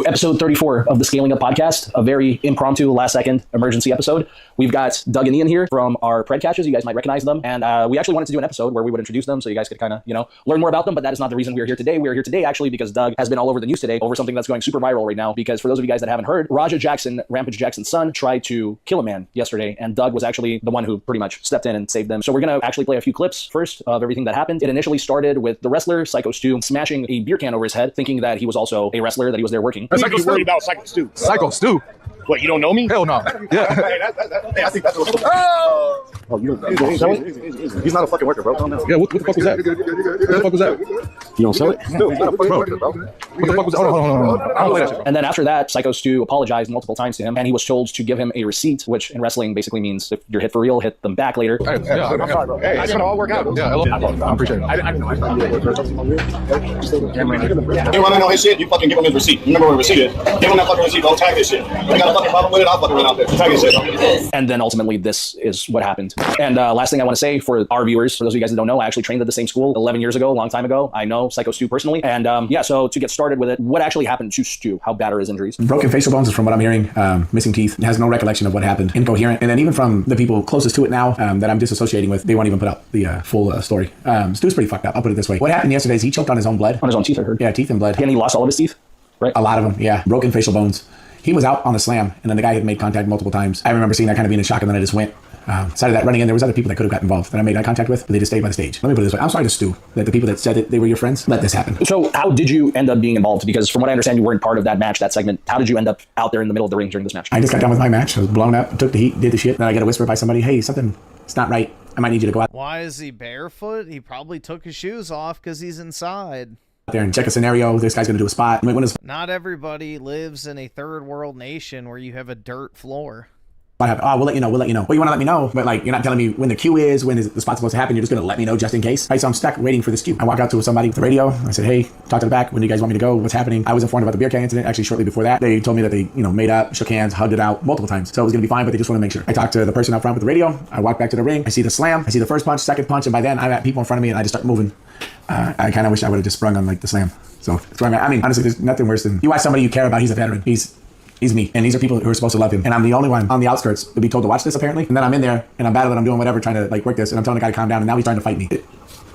episode 34 of the Scaling Up podcast, a very impromptu last-second emergency episode. We've got Doug and Ian here from our Predcaches. You guys might recognize them. And we actually wanted to do an episode where we would introduce them so you guys could kind of, learn more about them. But that is not the reason we're here today. We're here today actually because Doug has been all over the news today over something that's going super viral right now. Because for those of you guys that haven't heard, Raja Jackson, Rampage Jackson's son, tried to kill a man yesterday. And Doug was actually the one who pretty much stepped in and saved them. So we're going to actually play a few clips first of everything that happened. It initially started with the wrestler, Psycho Stu, smashing a beer can over his head, thinking that he was also a wrestler, that he was there working. Who are you worried about Psycho Stu? Psycho Stu. What, you don't know me? Hell no. Yeah. Hey, I think that's what. Oh, you don't sell it? He's not a fucking worker, bro. Yeah, what the fuck was that? What the fuck was that? You don't sell it? No, he's not a fucking Bro, worker, bro. what the fuck was that? Hold on. I don't play that shit. And then after that, Psycho Stu apologized multiple times to him, and he was told to give him a receipt, which in wrestling basically means if you're hit for real, hit them back later. Hey, yeah, I'm sorry, bro. Hey, it's gonna all work out. Yeah, I appreciate it. You want to know his shit? You fucking give him his receipt. You remember what a receipt is? Give him that fucking receipt. Don't tag his shit. If you got a fucking problem with it, I'll fucking run out there. Tag his shit. And then ultimately, this is what happened. And last thing I want to say for our viewers, for those of you guys that don't know, I actually trained at the same school 11 years ago, a long time ago. I know Psycho Stu personally. And yeah, so to get started with it, what actually happened to Stu? How bad are his injuries? Broken facial bones is from what I'm hearing. Missing teeth. Has no recollection of what happened. Incoherent. And then even from the people closest to it now that I'm disassociating with, they won't even put up the full story. Stu's pretty fucked up. I'll put it this way. What happened yesterday is he choked on his own blood. On his own teeth, I heard. Yeah, teeth and blood. And he lost all of his teeth, right? A lot of them, yeah. Broken facial bones. He was out on the slam, and then the guy had made contact multiple times. I remember seeing that kind of being in shock, and then I just went. Side of that running in, there was other people that could have got involved that I made eye contact with, but they just stayed by the stage. Let me put it this way. I'm sorry to Stu that the people that said that they were your friends let this happen. So how did you end up being involved? Because from what I understand, you weren't part of that match, that segment. How did you end up out there in the middle of the ring during this match? I just got done with my match. I was blown up, took the heat, did the shit. Then I got a whisper by somebody, hey, something, it's not right. I might need you to go out Why is he barefoot? He probably took his shoes off because he's inside. there and check a scenario. This guy's going to do a spot. I mean, when Not everybody lives in a third world nation where you have a dirt floor. oh, we'll let you know. Well, you want to let me know, but like, you're not telling me when the cue is, when is the spot supposed to happen. You're just going to let me know just in case. Right, so I'm stuck waiting for this cue. I walk out to somebody with the radio. I said, hey, talk to the back. When do you guys want me to go? What's happening? I was informed about the beer can incident. Actually, shortly before that, they told me that they, made up, shook hands, hugged it out multiple times. So it was going to be fine, but they just want to make sure. I talked to the person out front with the radio. I walk back to the ring. I see the slam. I see the first punch, second punch, and by then I'm at people in front of me, and I just start moving. I kind of wish I would have just sprung on like the slam. So that's where I'm at. I mean, honestly, there's nothing worse than you watch somebody you care about. He's a veteran. He's me, and these are people who are supposed to love him, and I'm the only one on the outskirts to be told to watch this apparently. And then I'm in there and I'm battling, I'm doing whatever, trying to like work this, and I'm telling the guy to calm down, and now he's trying to fight me.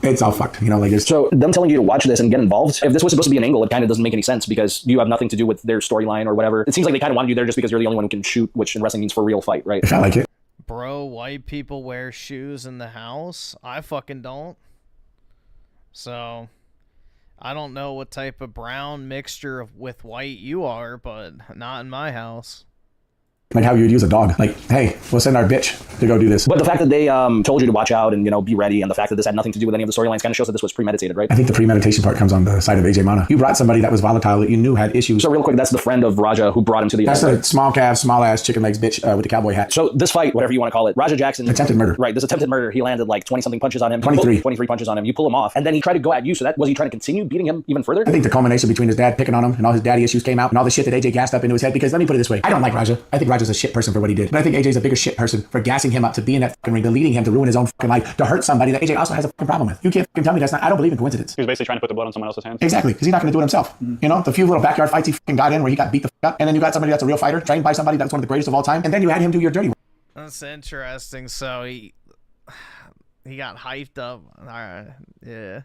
It's all fucked, like it's so them telling you to watch this and get involved. If this was supposed to be an angle, it kind of doesn't make any sense because you have nothing to do with their storyline or whatever. It seems like they kind of wanted you there just because you're the only one who can shoot, which in wrestling means for a real fight, right? If I like it. Bro, white people wear shoes in the house. I fucking don't. So I don't know what type of brown mixture with white you are, but not in my house. Like how you would use a dog. Like, hey, we'll send our bitch to go do this. But the fact that they told you to watch out and, be ready, and the fact that this had nothing to do with any of the storylines kind of shows that this was premeditated, right? I think the premeditation part comes on the side of AJ Mana. You brought somebody that was volatile that you knew had issues. So real quick, that's the friend of Raja who brought him to the That's the small calf, small ass, chicken legs bitch with the cowboy hat. So this fight, whatever you want to call it, Raja Jackson. Attempted murder. Right, this attempted murder. He landed like 20-something punches on him. 23 punches on him. You pull him off. And then he tried to go at you. So was he trying to continue beating him even further? I think the culmination between his dad picking on him and all his daddy issues came out and all the shit that AJ gassed up into his head. Because let me put it this way. I don't like Raja. I think Raja's a shit person for what he did. But I think AJ's a bigger shit person for gassing him up to be in that fucking ring, to leading him to ruin his own fucking life, to hurt somebody that AJ also has a fucking problem with. You can't fucking tell me that's not. I don't believe in coincidence. He was basically trying to put the blood on someone else's hands. Exactly, because he's not going to do it himself. The few little backyard fights he fucking got in where he got beat the fuck up, and then you got somebody that's a real fighter, trained by somebody that's one of the greatest of all time, and then you had him do your dirty work. That's interesting. So he got hyped up. All right, yeah.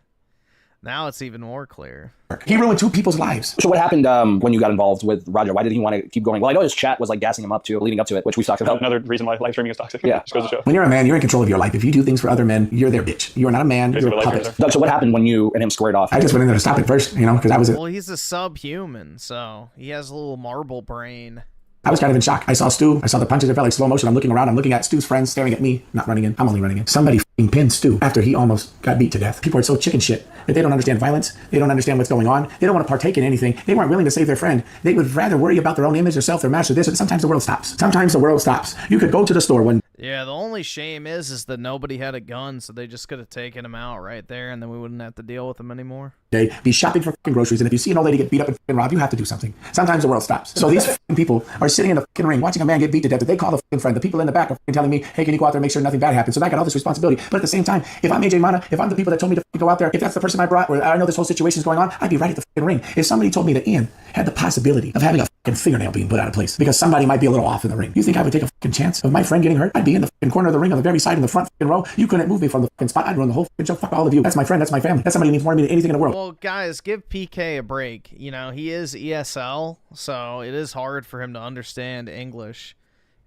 Now it's even more clear. He ruined two people's lives. So what happened when you got involved with Raja? Why did he want to keep going? Well, I know his chat was like gassing him up to leading up to it, which we've talked about. Another reason why live streaming is toxic. Yeah. Just goes to show. When you're a man, you're in control of your life. If you do things for other men, you're their bitch. You are not a man. Basically, you're a puppet. Doug, so what happened when you and him squared off? I just went in there to stop it first, because I was Well, he's a subhuman, so he has a little marble brain. I was kind of in shock. I saw Stu. I saw the punches. It felt like slow motion. I'm looking around. I'm looking at Stu's friends staring at me, not running in. I'm only running in. Somebody f***ing pinned Stu after he almost got beat to death. People are so chicken shit that they don't understand violence. They don't understand what's going on. They don't want to partake in anything. They weren't willing to save their friend. They would rather worry about their own image, their self, their match, or this. Sometimes the world stops. Sometimes the world stops. You could go to the store one. Yeah, the only shame is that nobody had a gun, so they just could have taken him out right there, and then we wouldn't have to deal with him anymore. Be shopping for fucking groceries, and if you see an old lady get beat up and fucking robbed, you have to do something. Sometimes the world stops. So these fucking people are sitting in the fucking ring watching a man get beat to death that they call the fucking friend. The people in the back are fucking telling me, hey, can you go out there and make sure nothing bad happens? So I got all this responsibility. But at the same time, if I'm AJ Mana, if I'm the people that told me to go out there, if that's the person I brought, or I know this whole situation is going on, I'd be right at the fucking ring. If somebody told me that Ian had the possibility of having a fucking fingernail being put out of place because somebody might be a little off in the ring, you think I would take a fucking chance of my friend getting hurt? I'd be in the fucking corner of the ring on the very side in the front fucking row. You couldn't move me from the fucking spot. I'd run the whole fucking show. Fuck all of you. That's my friend. That's my family. That's somebody who means more to me than anything in the world. Well, guys, give PK a break. He is ESL, so it is hard for him to understand English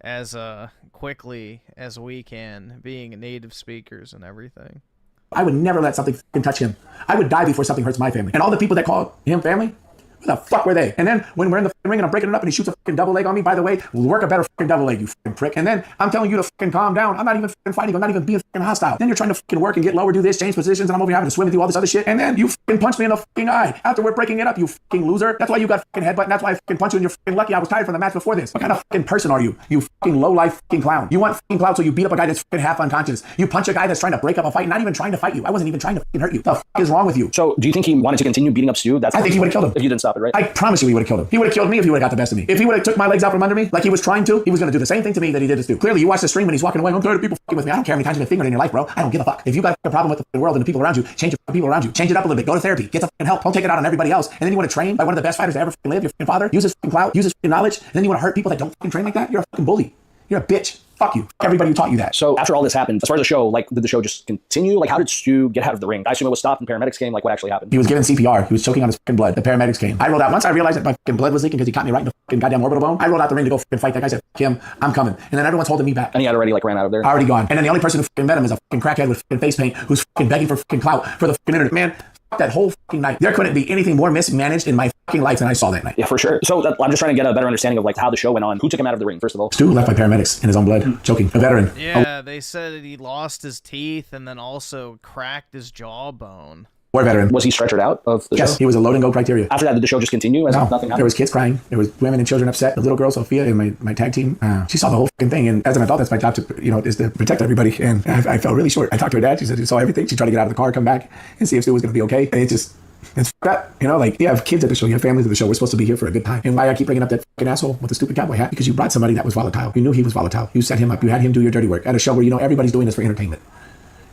as quickly as we can, being native speakers and everything. I would never let something fucking touch him. I would die before something hurts my family. And all the people that call him family, Where the fuck were they? And then when we're in the ring and I'm breaking it up and he shoots a fucking double leg on me, by the way, work a better fucking double leg, you fucking prick. And then I'm telling you to fucking calm down. I'm not even fucking fighting. I'm not even being fucking hostile. Then you're trying to fucking work and get lower, do this, change positions, and I'm over here having to swim through all this other shit. And then you fucking punch me in the fucking eye after we're breaking it up, you fucking loser. That's why you got fucking headbutt, and that's why I fucking punch you and you're fucking lucky I was tired from the match before this. What kind of fucking person are you? You fucking low-life fucking clown. You want fucking clout, so you beat up a guy that's fucking half unconscious. You punch a guy that's trying to break up a fight, not even trying to fight you. I wasn't even trying to fucking hurt you. The fuck is wrong with you? So do you think he wanted to continue beating up Stu? I think he would have killed him if you didn't stop it, right? I promise you he would have killed him. He would have killed me if he would have got the best of me. If he would have took my legs out from under me like he was trying to, he was going to do the same thing to me that he did to Stu. Clearly, you watch the stream when he's walking away. I'm tired of people fucking with me. I don't care how many times you've been fingered in your life, bro. I don't give a fuck. If you got a problem with the world and the people around you, change your people around you. Change it up a little bit. Go to therapy. Get some fucking help. Don't take it out on everybody else. And then you want to train by one of the best fighters to ever fucking live, your fucking father. Use his fucking clout. Use his fucking knowledge. And then you want to hurt people that don't fucking train like that? You're a fucking bully. You're a bitch. Fuck you. Everybody who taught you that. So after all this happened, as far as the show, like, did the show just continue? Like, how did Stu get out of the ring? I assume it was stopped and paramedics came. Like, what actually happened? He was given CPR. He was choking on his fucking blood. The paramedics came. I rolled out. Once I realized that my fucking blood was leaking because he caught me right in the fucking goddamn orbital bone, I rolled out the ring to go fucking fight that guy. I said, Kim, I'm coming. And then everyone's holding me back. And he had already, like, ran out of there? Already gone. And then the only person who fucking met him is a fucking crackhead with fucking face paint who's fucking begging for fucking clout for the fucking internet. Man, fuck that whole fucking night. There couldn't be anything more mismanaged in my fucking life than I saw that night. Yeah, for sure. So I'm just trying to get a better understanding of, like, how the show went on. Who took him out of the ring, first of all? Stu left by paramedics in his own blood, choking. A veteran. Yeah, they said that he lost his teeth and then also cracked his jawbone. War veteran. Was he stretchered out of the show? Yes, he was a load and go criteria. After that, did the show just continue? As No, nothing happened? there was kids crying. There was women and children upset. The little girl, Sophia, in my tag team, she saw the whole fucking thing. And as an adult, that's my job to, is to protect everybody. And I fell really short. I talked to her dad. She said she saw everything. She tried to get out of the car, come back, and see if Stu was going to be okay. And it's fucked up. You have kids at the show. You have families at the show. We're supposed to be here for a good time. And why I keep bringing up that fucking asshole with the stupid cowboy hat? Because you brought somebody that was volatile. You knew he was volatile. You set him up. You had him do your dirty work at a show where everybody's doing this for entertainment.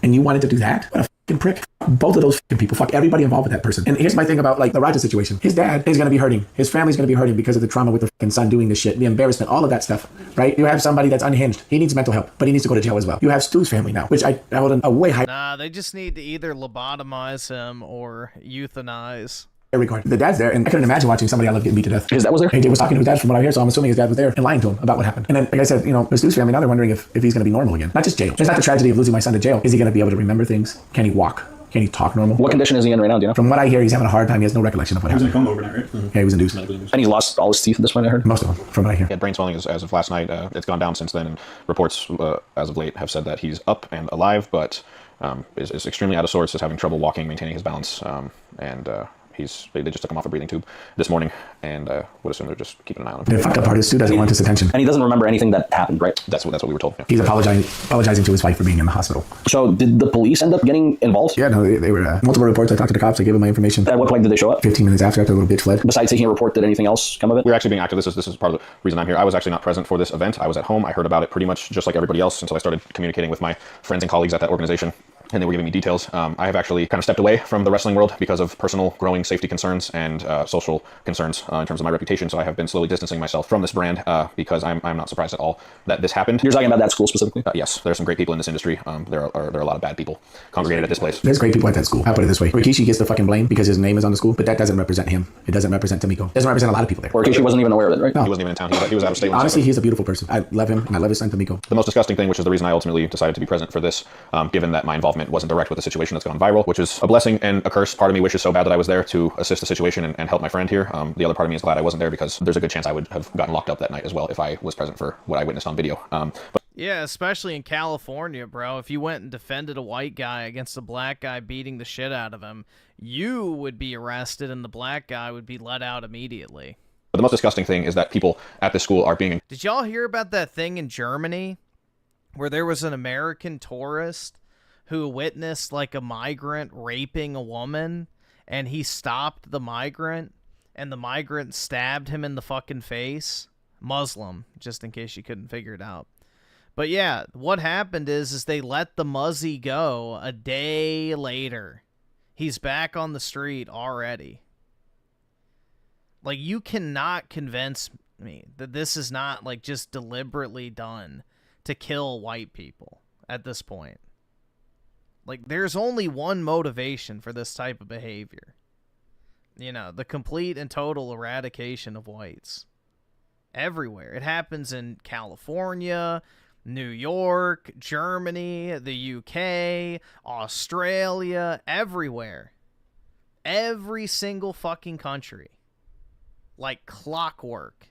And you wanted to do that? What a fucking prick. Both of those fucking people. Fuck everybody involved with that person. And here's my thing about, the Roger situation. His dad is going to be hurting. His family's going to be hurting because of the trauma with the fucking son doing this shit, the embarrassment, all of that stuff, right? You have somebody that's unhinged. He needs mental help, but he needs to go to jail as well. You have Stu's family now, which I hold a way higher Nah, they just need to either lobotomize him or euthanize. regard. The dad's there, and I couldn't imagine watching somebody I love getting beat to death. His dad was there? AJ was talking to his dad from what I hear, so I'm assuming his dad was there and lying to him about what happened. And then, like I said, the Stu's family, now they're wondering if he's going to be normal again. Not just jail. It's not the tragedy of losing my son to jail. Is he going to be able to remember things? Can he walk? Can he talk normal? What condition is he in right now, do you know? From what I hear, he's having a hard time. He has no recollection of what happened. He was in a coma overnight, right? Mm-hmm. Yeah, he was induced. And he's lost all his teeth at this point, I heard? Most of them, from what I hear. He had brain swelling as of last night. It's gone down since then, and reports as of late have said that he's up and alive, but is extremely out of sorts, is having trouble walking, maintaining his balance, and they just took him off a breathing tube this morning, and would assume they're just keeping an eye on him. The fucked up part is Stu doesn't want his attention. And he doesn't remember anything that happened, right? That's what we were told. Yeah. He's apologizing to his wife for being in the hospital. So did the police end up getting involved? Yeah, no, they were multiple reports. I talked to the cops. I gave them my information. At what point did they show up? 15 minutes after the little bitch fled. Besides taking a report, did anything else come of it? We're actually being active. This is part of the reason I'm here. I was actually not present for this event. I was at home. I heard about it pretty much just like everybody else until I started communicating with my friends and colleagues at that organization, and they were giving me details. I have actually kind of stepped away from the wrestling world because of personal growing safety concerns and social concerns in terms of my reputation. So I have been slowly distancing myself from this brand because I'm not surprised at all that this happened. You're talking about that school specifically? Yes, there are some great people in this industry. There are a lot of bad people congregated at this place. There's great people at that school. I'll put it this way. Rikishi gets the fucking blame because his name is on the school, but that doesn't represent him. It doesn't represent Tamiko. It doesn't represent a lot of people there. Or Rikishi wasn't even aware of it, right? No. He wasn't even in town. He was out of state. Honestly, he's a beautiful person. I love him, and I love his son Tamiko. The most disgusting thing, which is the reason I ultimately decided to be present for this, given that my involvement wasn't direct with the situation that's gone viral, which is a blessing and a curse. Part of me wishes so bad that I was there to assist the situation and help my friend here. The other part of me is glad I wasn't there because there's a good chance I would have gotten locked up that night as well if I was present for what I witnessed on video. Yeah, especially in California, bro. If you went and defended a white guy against a black guy beating the shit out of him, you would be arrested and the black guy would be let out immediately. But the most disgusting thing is that people at this school are being... Did y'all hear about that thing in Germany where there was an American tourist who witnessed like a migrant raping a woman, and he stopped the migrant, and the migrant stabbed him in the fucking face? Muslim, just in case you couldn't figure it out. But yeah, what happened is they let the muzzy go a day later. He's back on the street already. Like, you cannot convince me that this is not, like, just deliberately done to kill white people at this point. Like, there's only one motivation for this type of behavior. The complete and total eradication of whites. Everywhere. It happens in California, New York, Germany, the UK, Australia, everywhere. Every single fucking country. like clockwork.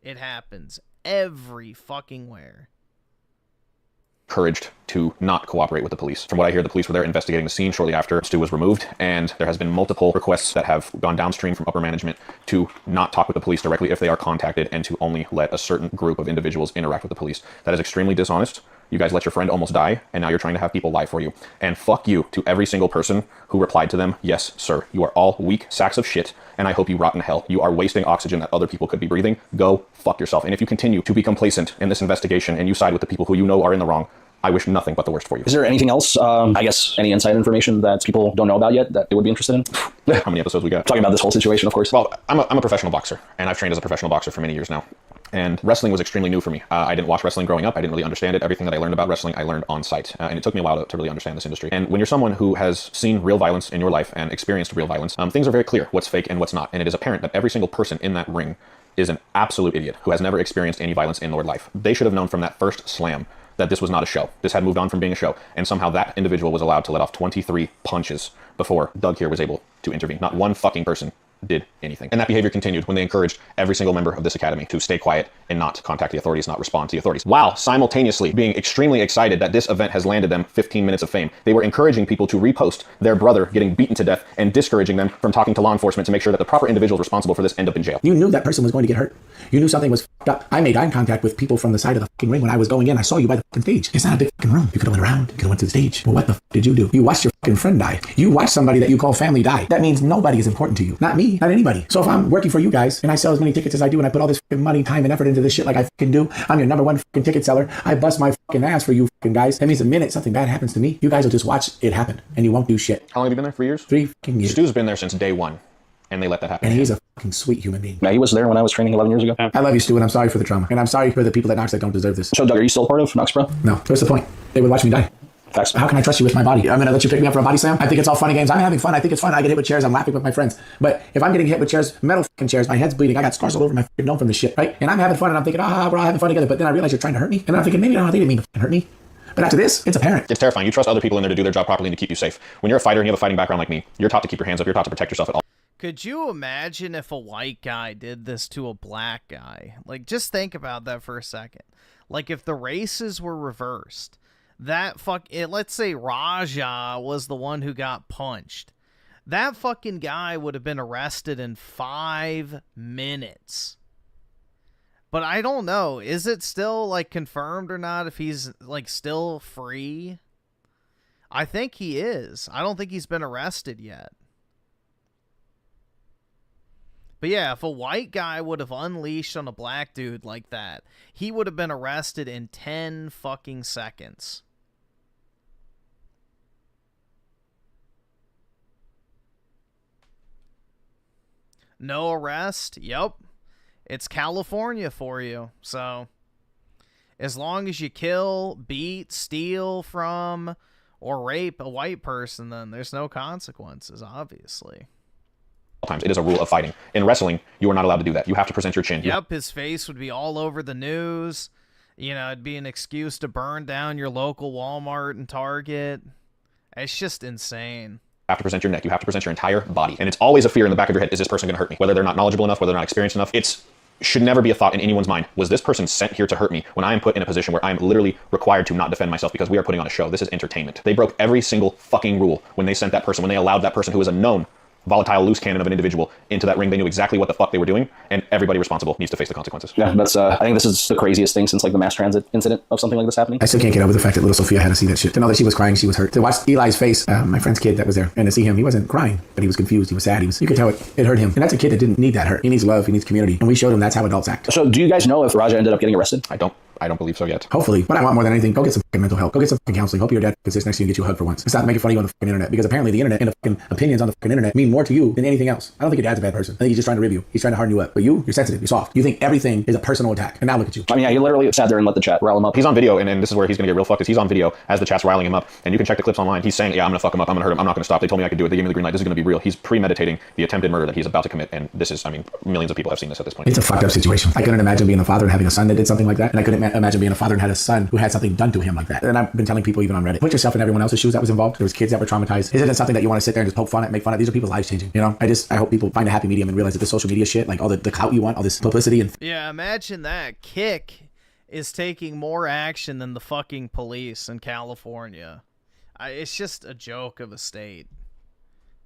It happens every fucking where. Encouraged to not cooperate with the police. From what I hear, the police were there investigating the scene shortly after Stu was removed, and there has been multiple requests that have gone downstream from upper management to not talk with the police directly if they are contacted, and to only let a certain group of individuals interact with the police. That is extremely dishonest. You guys let your friend almost die, and now you're trying to have people lie for you. And fuck you to every single person who replied to them, yes, sir. You are all weak sacks of shit, and I hope you rot in hell. You are wasting oxygen that other people could be breathing. Go fuck yourself. And if you continue to be complacent in this investigation and you side with the people who you know are in the wrong, I wish nothing but the worst for you. Is there anything else, I guess, any inside information that people don't know about yet that they would be interested in? How many episodes we got? Talking about this whole situation, of course. Well, I'm a professional boxer, and I've trained as a professional boxer for many years now. And wrestling was extremely new for me. I didn't watch wrestling growing up. I didn't really understand it. Everything that I learned about wrestling, I learned on site. And it took me a while to really understand this industry. And when you're someone who has seen real violence in your life and experienced real violence, things are very clear what's fake and what's not. And it is apparent that every single person in that ring is an absolute idiot who has never experienced any violence in their life. They should have known from that first slam that this was not a show. This had moved on from being a show. And somehow that individual was allowed to let off 23 punches before Doug here was able to intervene. Not one fucking person did anything. And that behavior continued when they encouraged every single member of this academy to stay quiet and not contact the authorities, not respond to the authorities, while simultaneously being extremely excited that this event has landed them 15 minutes of fame. They were encouraging people to repost their brother getting beaten to death and discouraging them from talking to law enforcement to make sure that the proper individuals responsible for this end up in jail. You knew that person was going to get hurt. You knew something was fucked up. I made eye contact with people from the side of the fucking ring when I was going in. I saw you by the fucking stage. It's not a big fucking room. You could have went around. You could have went to the stage. Well, what the fuck did you do? You watched your fucking friend die. You watched somebody that you call family die. That means nobody is important to you. Not me. Not anybody. So if I'm working for you guys and I sell as many tickets as I do and I put all this fucking money, time, and effort into this shit like I fucking do, I'm your number one fucking ticket seller. I bust my fucking ass for you fucking guys. That means the minute something bad happens to me, you guys will just watch it happen and you won't do shit. How long have you been there? 3 years? 3 fucking years. Stu's been there since day one, and they let that happen. And he's a fucking sweet human being. Yeah, he was there when I was training 11 years ago. I love you, Stu, and I'm sorry for the trauma. And I'm sorry for the people at Knox that don't deserve this. So, Doug, are you still part of Knox Pro? No. What's the point? They would watch me die. Facts. How can I trust you with my body? I'm going to let you pick me up for a body slam? I think it's all fun and games. I'm having fun. I think it's fun. I get hit with chairs. I'm laughing with my friends. But if I'm getting hit with chairs, metal fucking chairs, my head's bleeding. I got scars all over my fucking dome from this shit, right? And I'm having fun and I'm thinking, we're all having fun together. But then I realize you're trying to hurt me. And then I'm thinking, maybe they didn't mean to hurt me. But after this, it's apparent. It's terrifying. You trust other people in there to do their job properly and to keep you safe. When you're a fighter and you have a fighting background like me, you're taught to keep your hands up. You're taught to protect yourself at all. Could you imagine if a white guy did this to a black guy? Like, just think about that for a second. Like, if the races were reversed, let's say Raja was the one who got punched. That fucking guy would have been arrested in 5 minutes. But I don't know. Is it still, like, confirmed or not if he's, like, still free? I think he is. I don't think he's been arrested yet. But yeah, if a white guy would have unleashed on a black dude like that, he would have been arrested in 10 fucking seconds. No arrest? Yep. It's California for you. So, as long as you kill, beat, steal from, or rape a white person, then there's no consequences, obviously. Times. It is a rule of fighting. In wrestling, you are not allowed to do that. You have to present your chin. Yep, his face would be all over the news. You know, it'd be an excuse to burn down your local Walmart and Target. It's just insane. You have to present your neck. You have to present your entire body. And it's always a fear in the back of your head, is this person going to hurt me? Whether they're not knowledgeable enough, whether they're not experienced enough, should never be a thought in anyone's mind. Was this person sent here to hurt me when I am put in a position where I am literally required to not defend myself because we are putting on a show? This is entertainment. They broke every single fucking rule when they sent that person, when they allowed that person who is a known volatile loose cannon of an individual into that ring. They knew exactly what the fuck they were doing, and everybody responsible needs to face the consequences. Yeah, that's I think this is the craziest thing since like the mass transit incident of something like this happening. I still can't get over the fact that little Sophia had to see that shit. To know that she was crying, she was hurt. To watch Eli's face, my friend's kid that was there, and to see him, he wasn't crying, but he was confused, he was sad, you could tell it hurt him. And that's a kid that didn't need that hurt. He needs love, he needs community. And we showed him that's how adults act. So do you guys know if Raja ended up getting arrested? I don't believe so yet. Hopefully. What I want more than anything, go get some fucking mental help. Go get some fucking counseling. Hope your dad can sit next to you and get you a hug for once. And stop making fun of you on the fucking internet. Because apparently the internet and the fucking opinions on the fucking internet mean more to you than anything else. I don't think your dad's a bad person. I think he's just trying to rib you. He's trying to harden you up. But you're sensitive. You're soft. You think everything is a personal attack. And now look at you. I mean, yeah, he literally sat there and let the chat rile him up. He's on video, and this is where he's going to get real fucked, is he's on video as the chat's riling him up. And you can check the clips online. He's saying, yeah, I'm going to fuck him up. I'm going to hurt him. I'm not going to stop. They told me I could do it. They gave me the green light. This is going to be real. He's premeditating the attempted murder that he's about to commit. And this is, I mean, millions of people have seen this at this point. It's a fucked up situation. I couldn't imagine being a father and having a son that did something like that. And I couldn't imagine being a father and had a son who had something done to him like that. And I've been telling people even on Reddit, put yourself in everyone else's shoes that was involved. There was kids that were traumatized. Isn't it something that you want to sit there and just poke fun at, make fun of? These are people's lives changing. You know, I hope people find a happy medium and realize that the social media shit, like all the clout you want, all this publicity and yeah, imagine that. Kick is taking more action than the fucking police in California. It's just a joke of a state.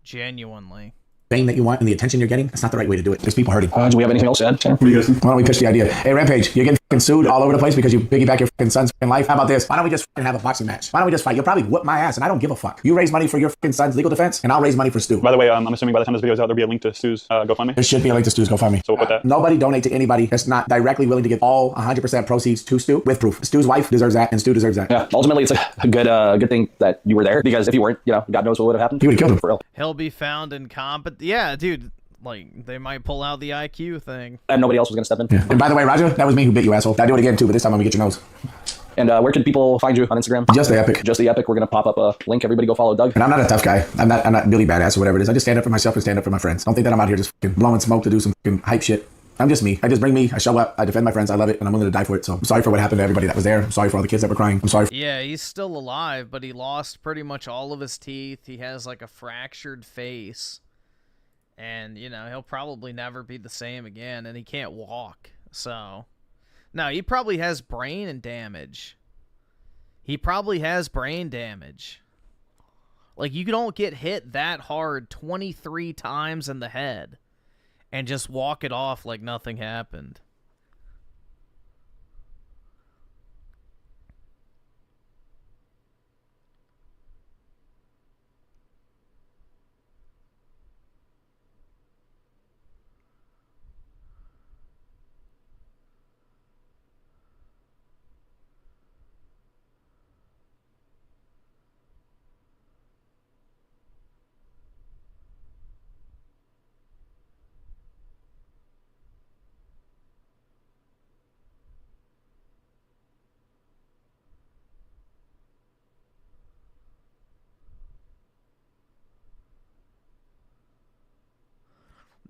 Genuinely. fame that you want and the attention you're getting, that's not the right way to do it. There's people hurting. Do we have anything else to add, Tanner? Why don't we pitch the idea? Hey, Rampage, you're getting fucking sued all over the place because you piggyback your fucking son's fucking life. How about this? Why don't we just fucking have a boxing match? Why don't we just fight? You'll probably whoop my ass and I don't give a fuck. You raise money for your fucking son's legal defense and I'll raise money for Stu. By the way, I'm assuming by the time this video is out, there'll be a link to Stu's GoFundMe. There should be a link to Stu's GoFundMe. So we'll put that. Nobody donate to anybody that's not directly willing to give all 100% proceeds to Stu with proof. Stu's wife deserves that and Stu deserves that. Yeah, ultimately it's a good thing that you were there, because if you weren't, you know, God knows what would have happened. He would have killed him. For real. He'll be found incompetent. Yeah, dude. Like, they might pull out the IQ thing. And nobody else was going to step in. Yeah. And by the way, Roger, that was me who bit you, asshole. I do it again, too, but this time I'm going to get your nose. And where can people find you on Instagram? Just the Epic. Just the Epic. We're going to pop up a link. Everybody go follow Doug. And I'm not a tough guy. I'm not Billy Badass or whatever it is. I just stand up for myself and stand up for my friends. Don't think that I'm out here just fucking blowing smoke to do some fucking hype shit. I'm just me. I just bring me. I show up. I defend my friends. I love it. And I'm willing to die for it. So I'm sorry for what happened to everybody that was there. I'm sorry for all the kids that were crying. I'm sorry. Yeah, he's still alive, but he lost pretty much all of his teeth. He has, like, a fractured face. And, you know, he'll probably never be the same again, and he can't walk. So, no, he probably has brain damage. He probably has brain damage. Like, you don't get hit that hard 23 times in the head and just walk it off like nothing happened.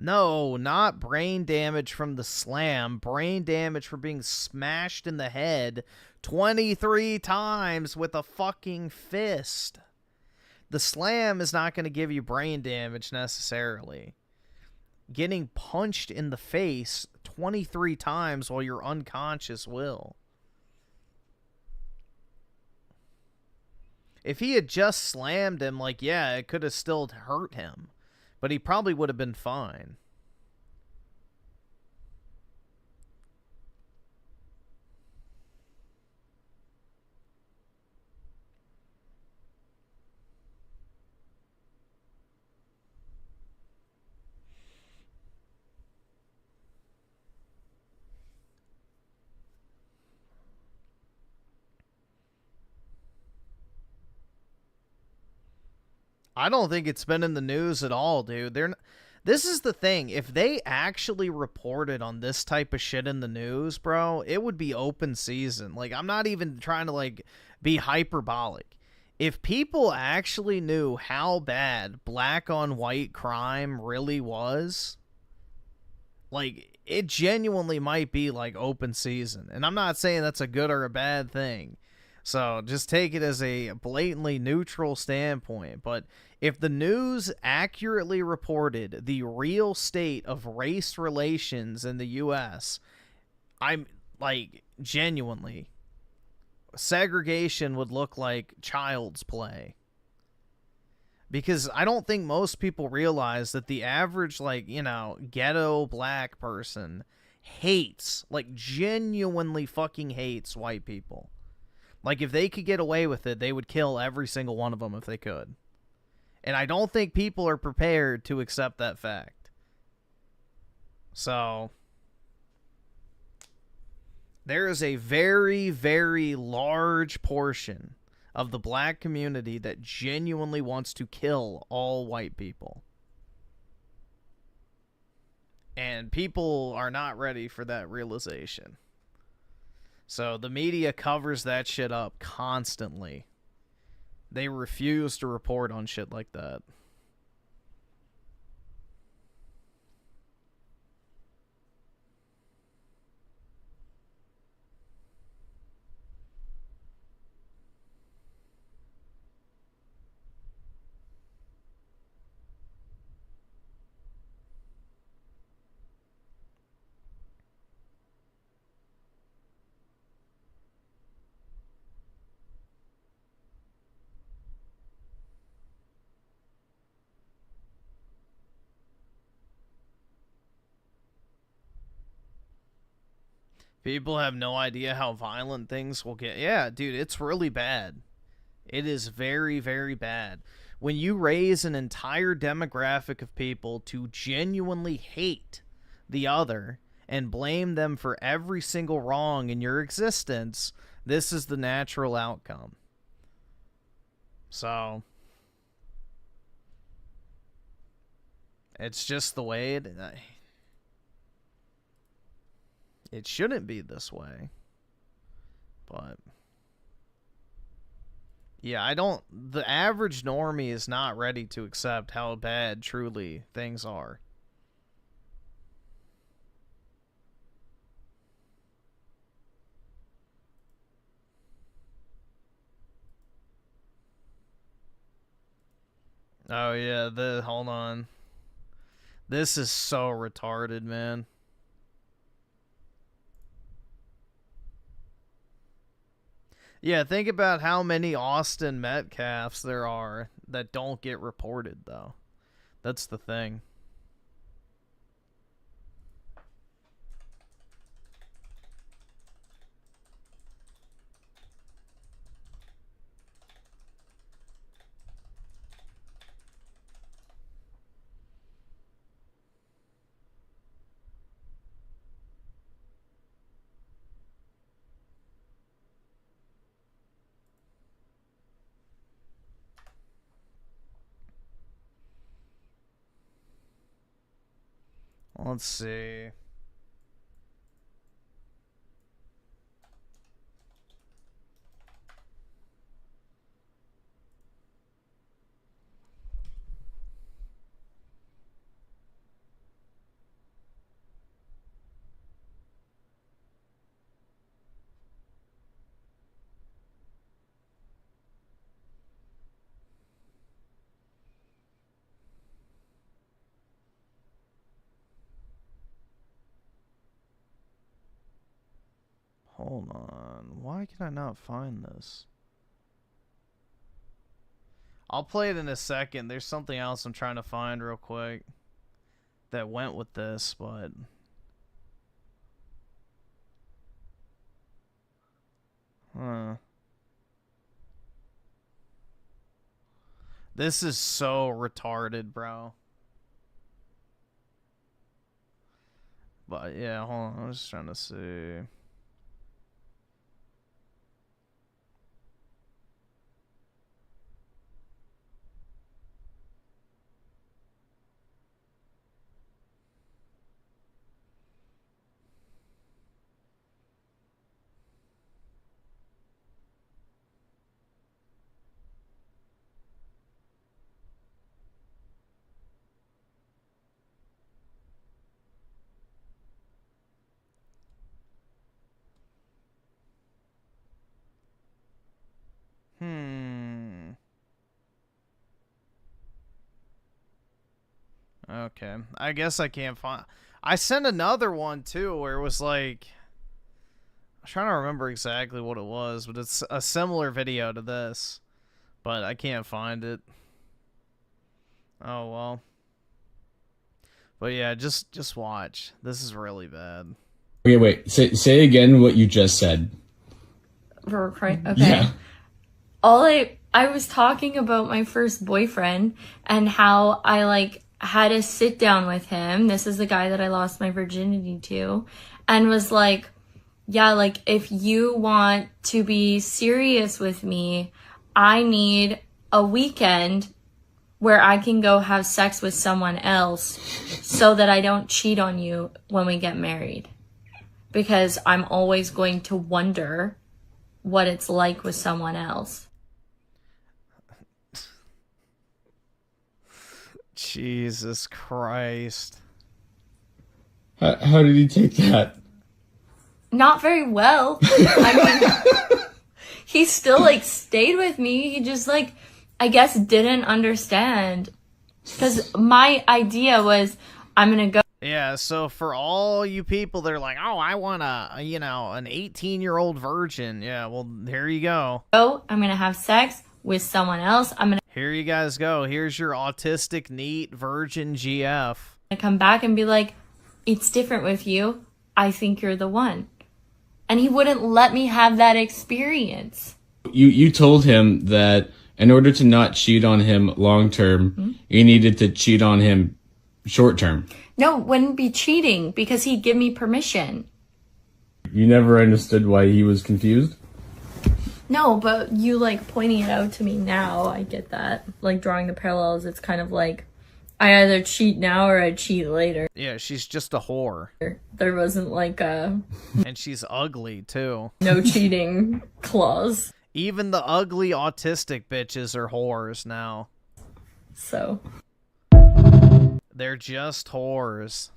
No, not brain damage from the slam. Brain damage for being smashed in the head 23 times with a fucking fist. The slam is not going to give you brain damage necessarily. Getting punched in the face 23 times while you're unconscious will. If he had just slammed him, like, yeah, it could have still hurt him. But he probably would have been fine. I don't think it's been in the news at all, dude. This is the thing. If they actually reported on this type of shit in the news, bro, it would be open season. Like, I'm not even trying to, like, be hyperbolic. If people actually knew how bad black on white crime really was, like, it genuinely might be, like, open season. And I'm not saying that's a good or a bad thing. So just take it as a blatantly neutral standpoint. But if the news accurately reported the real state of race relations in the U.S., I'm like, genuinely, segregation would look like child's play. Because I don't think most people realize that the average, like, you know, ghetto black person hates, like, genuinely fucking hates white people. Like, if they could get away with it, they would kill every single one of them if they could. And I don't think people are prepared to accept that fact. So, there is a very, very large portion of the black community that genuinely wants to kill all white people. And people are not ready for that realization. So the media covers that shit up constantly. They refuse to report on shit like that. People have no idea how violent things will get. Yeah, dude, it's really bad. It is very, very bad. When you raise an entire demographic of people to genuinely hate the other and blame them for every single wrong in your existence, this is the natural outcome. So, it's just the way it shouldn't be this way. But yeah, the average normie is not ready to accept how bad truly things are. Oh yeah, hold on. This is so retarded, man. Yeah, think about how many Austin Metcalfs there are that don't get reported, though. That's the thing. Let's see. Hold on. Why can I not find this? I'll play it in a second. There's something else I'm trying to find real quick that went with this, but this is so retarded, bro. But yeah, hold on. I'm just trying to see. Okay. I guess I can't find... I sent another one, too, where it was like... I'm trying to remember exactly what it was, but it's a similar video to this. But I can't find it. Oh, well. But yeah, just watch. This is really bad. Okay, wait. Say again what you just said. Okay. Yeah. I was talking about my first boyfriend and how I had a sit down with him. This is the guy that I lost my virginity to, and was like, yeah, if you want to be serious with me, I need a weekend where I can go have sex with someone else so that I don't cheat on you when we get married. Because I'm always going to wonder what it's like with someone else. Jesus Christ. How did he take that? Not very well. I mean, he still stayed with me. He just I guess didn't understand. Because my idea was, I'm gonna go. Yeah, so for all you people that are like, oh, I want an 18-year-old virgin. Yeah, well, here you go. Oh, I'm gonna have sex with someone else. Here you guys go. Here's your autistic, neat, virgin GF. I come back and be like, it's different with you. I think you're the one. and he wouldn't let me have that experience. You told him that in order to not cheat on him long term, you needed to cheat on him short term. No, it wouldn't be cheating because he'd give me permission. You never understood why he was confused? No, but you like pointing it out to me now, I get that. Like drawing the parallels, it's kind of like I either cheat now or I cheat later. Yeah, she's just a whore. There wasn't like a... And she's ugly, too. No cheating clause. Even the ugly autistic bitches are whores now. So... They're just whores.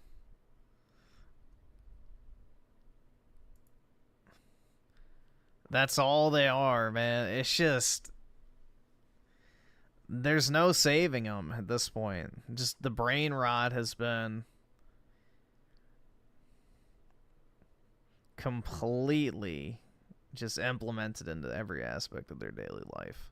That's all they are, man. It's just... There's no saving them at this point. Just the brain rot has been... completely just implemented into every aspect of their daily life.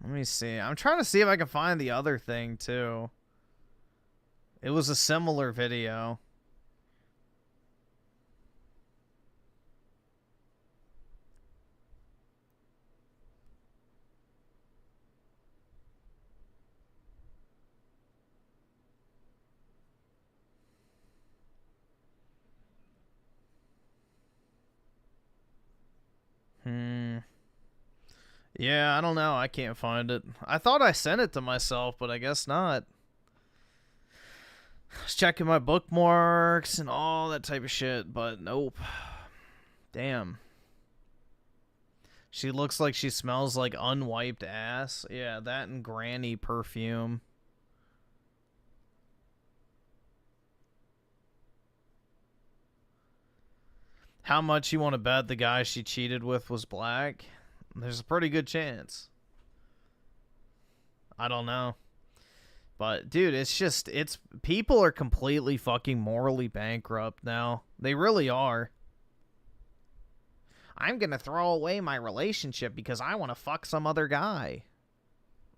Let me see. I'm trying to see if I can find the other thing, too. It was a similar video. Yeah, I don't know. I can't find it. I thought I sent it to myself, but I guess not. I was checking my bookmarks and all that type of shit, but nope. Damn. She looks like she smells like unwiped ass. Yeah, that and granny perfume. How much you want to bet the guy she cheated with was black? There's a pretty good chance. I don't know. But, dude, it's just, people are completely fucking morally bankrupt now. They really are. I'm gonna throw away my relationship because I want to fuck some other guy.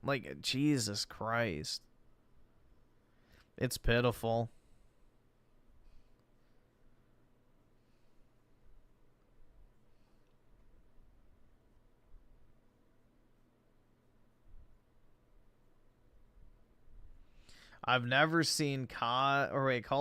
Like, Jesus Christ. It's pitiful. I've never seen Call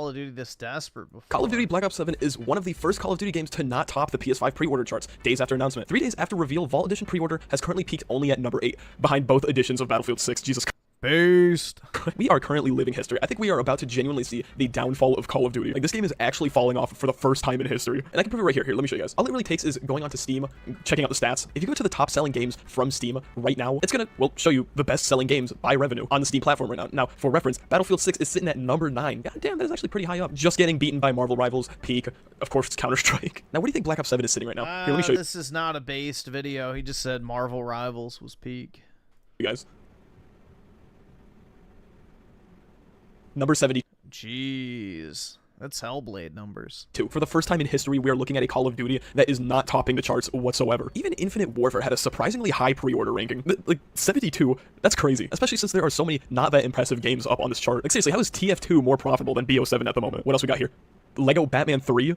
of Duty this desperate before. Call of Duty Black Ops 7 is one of the first Call of Duty games to not top the PS5 pre-order charts days after announcement. 3 days after reveal, Vault Edition pre-order has currently peaked only at number 8, behind both editions of Battlefield 6. Jesus Christ. Based. We are currently living history. I think we are about to genuinely see the downfall of Call of Duty. Like, this game is actually falling off for the first time in history. And I can prove it right here. Here, let me show you guys. All it really takes is going onto Steam, checking out the stats. If you go to the top selling games from Steam right now, it's gonna, well, show you the best selling games by revenue on the Steam platform right now. Now, for reference, Battlefield 6 is sitting at number 9. God damn, that is actually pretty high up. Just getting beaten by Marvel Rivals, Peak, of course, it's Counter-Strike. Now, what do you think Black Ops 7 is sitting right now? Here, let me show you. This is not a based video. He just said Marvel Rivals was Peak. You guys. Number 70. Jeez. That's Hellblade numbers. For the first time in history, we are looking at a Call of Duty that is not topping the charts whatsoever. Even Infinite Warfare had a surprisingly high pre-order ranking. Like, 72, that's crazy. Especially since there are so many not that impressive games up on this chart. Like, seriously, how is TF2 more profitable than BO7 at the moment? What else we got here? Lego Batman 3?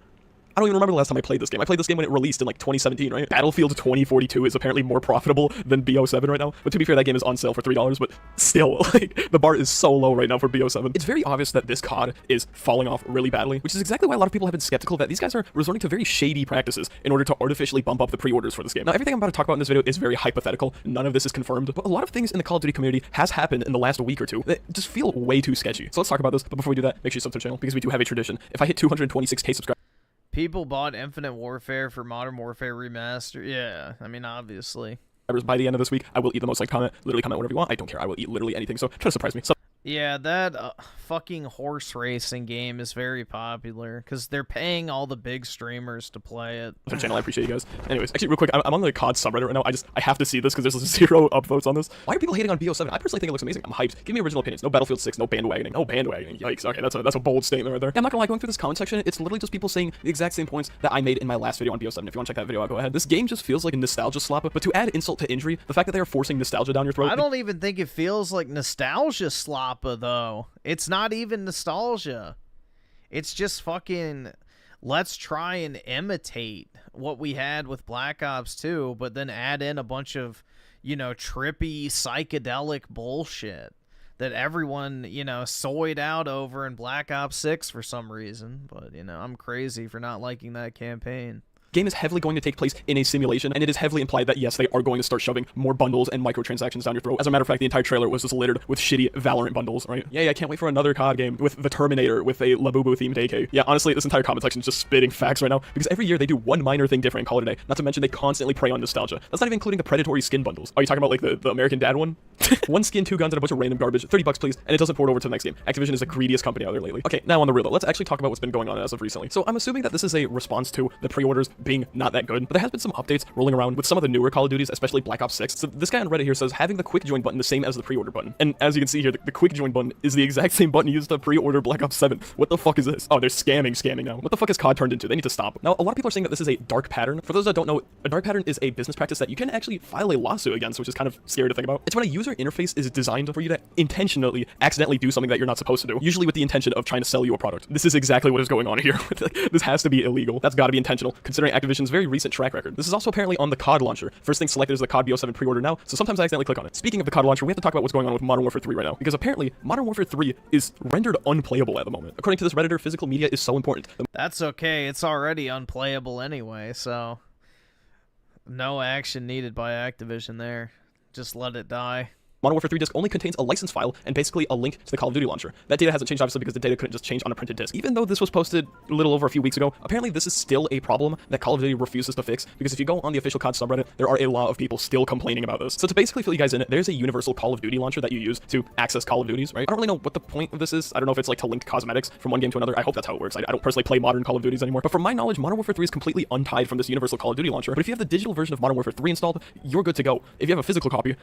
I don't even remember the last time I played this game. I played this game when it released in like 2017, right? Battlefield 2042 is apparently more profitable than BO7 right now. But to be fair, that game is on sale for $3, but still, like, the bar is so low right now for BO7. It's very obvious that this COD is falling off really badly, which is exactly why a lot of people have been skeptical that these guys are resorting to very shady practices in order to artificially bump up the pre-orders for this game. Now, everything I'm about to talk about in this video is very hypothetical. None of this is confirmed, but a lot of things in the Call of Duty community has happened in the last week or two that just feel way too sketchy. So let's talk about this, but before we do that, make sure you sub to the channel, because we do have a tradition. If I hit 226k subscribers, people bought Infinite Warfare for Modern Warfare Remastered. Yeah, I mean, obviously. By the end of this week, I will eat the most liked comment. Literally comment whatever you want. I don't care. I will eat literally anything. So try to surprise me. So Yeah, that fucking horse racing game is very popular because they're paying all the big streamers to play it. Channel, I appreciate you guys. Anyways, actually, real quick, I'm on the COD subreddit right now. I have to see this because there's 0 upvotes on this. Why are people hating on BO7? I personally think it looks amazing. I'm hyped. Give me original opinions. No Battlefield 6, no bandwagoning. No bandwagoning. Yikes. Okay, that's a bold statement right there. Yeah, I'm not gonna lie. Going through this comment section, it's literally just people saying the exact same points that I made in my last video on BO7. If you want to check that video out, go ahead. This game just feels like a nostalgia slap. But to add insult to injury, the fact that they are forcing nostalgia down your throat. I don't even think it feels like nostalgia slappa though. It's not even nostalgia. It's just fucking let's try and imitate what we had with Black Ops 2, but then add in a bunch of, you know, trippy psychedelic bullshit that everyone, you know, soyed out over in Black Ops 6 for some reason. But, you know, I'm crazy for not liking that campaign. Game is heavily going to take place in a simulation, and it is heavily implied that, yes, they are going to start shoving more bundles and microtransactions down your throat. As a matter of fact, the entire trailer was just littered with shitty Valorant bundles, right? Yeah, I can't wait for another COD game with the Terminator with a Labubu-themed AK. Yeah, honestly, this entire comment section is just spitting facts right now, because every year they do one minor thing different in Call of Duty. Not to mention they constantly prey on nostalgia. That's not even including the predatory skin bundles. Are you talking about, like, the American Dad one? One skin, 2 guns, and a bunch of random garbage. 30 bucks, please, and it doesn't port over to the next game. Activision is the greediest company out there lately. Okay, now on the real though, let's actually talk about what's been going on as of recently. So I'm assuming that this is a response to the pre-orders being not that good, but there has been some updates rolling around with some of the newer Call of Duties, especially Black Ops 6. So this guy on Reddit here says having the quick join button the same as the pre-order button. And as you can see here, the quick join button is the exact same button used to pre-order Black Ops 7. What the fuck is this? Oh, they're scamming now. What the fuck is COD turned into? They need to stop. Now, a lot of people are saying that this is a dark pattern. For those that don't know, a dark pattern is a business practice that you can actually file a lawsuit against, which is kind of scary to think about. It's when a user interface is designed for you to intentionally accidentally do something that you're not supposed to do, usually with the intention of trying to sell you a product. This is exactly what is going on here. This has to be illegal. That's got to be intentional, considering Activision's very recent track record. This is also apparently on the COD launcher. First thing selected is the COD BO7 pre-order now, so sometimes I accidentally click on it. Speaking of the COD launcher, we have to talk about what's going on with Modern Warfare 3 right now, because apparently Modern Warfare 3 is rendered unplayable at the moment. According to this Redditor, physical media is so important. That's okay. It's already unplayable anyway, so no action needed by Activision there. Just let it die. Modern Warfare 3 disc only contains a license file and basically a link to the Call of Duty launcher. That data hasn't changed, obviously, because the data couldn't just change on a printed disc. Even though this was posted a little over a few weeks ago, apparently this is still a problem that Call of Duty refuses to fix, because if you go on the official COD subreddit, there are a lot of people still complaining about this. So to basically fill you guys in, there's a universal Call of Duty launcher that you use to access Call of Duties, right? I don't really know what the point of this is. I don't know if it's like to link cosmetics from one game to another. I hope that's how it works. I don't personally play modern Call of Duties anymore. But from my knowledge, Modern Warfare 3 is completely untied from this universal Call of Duty launcher. But if you have the digital version of Modern Warfare 3 installed, you're good to go. If you have a physical copy,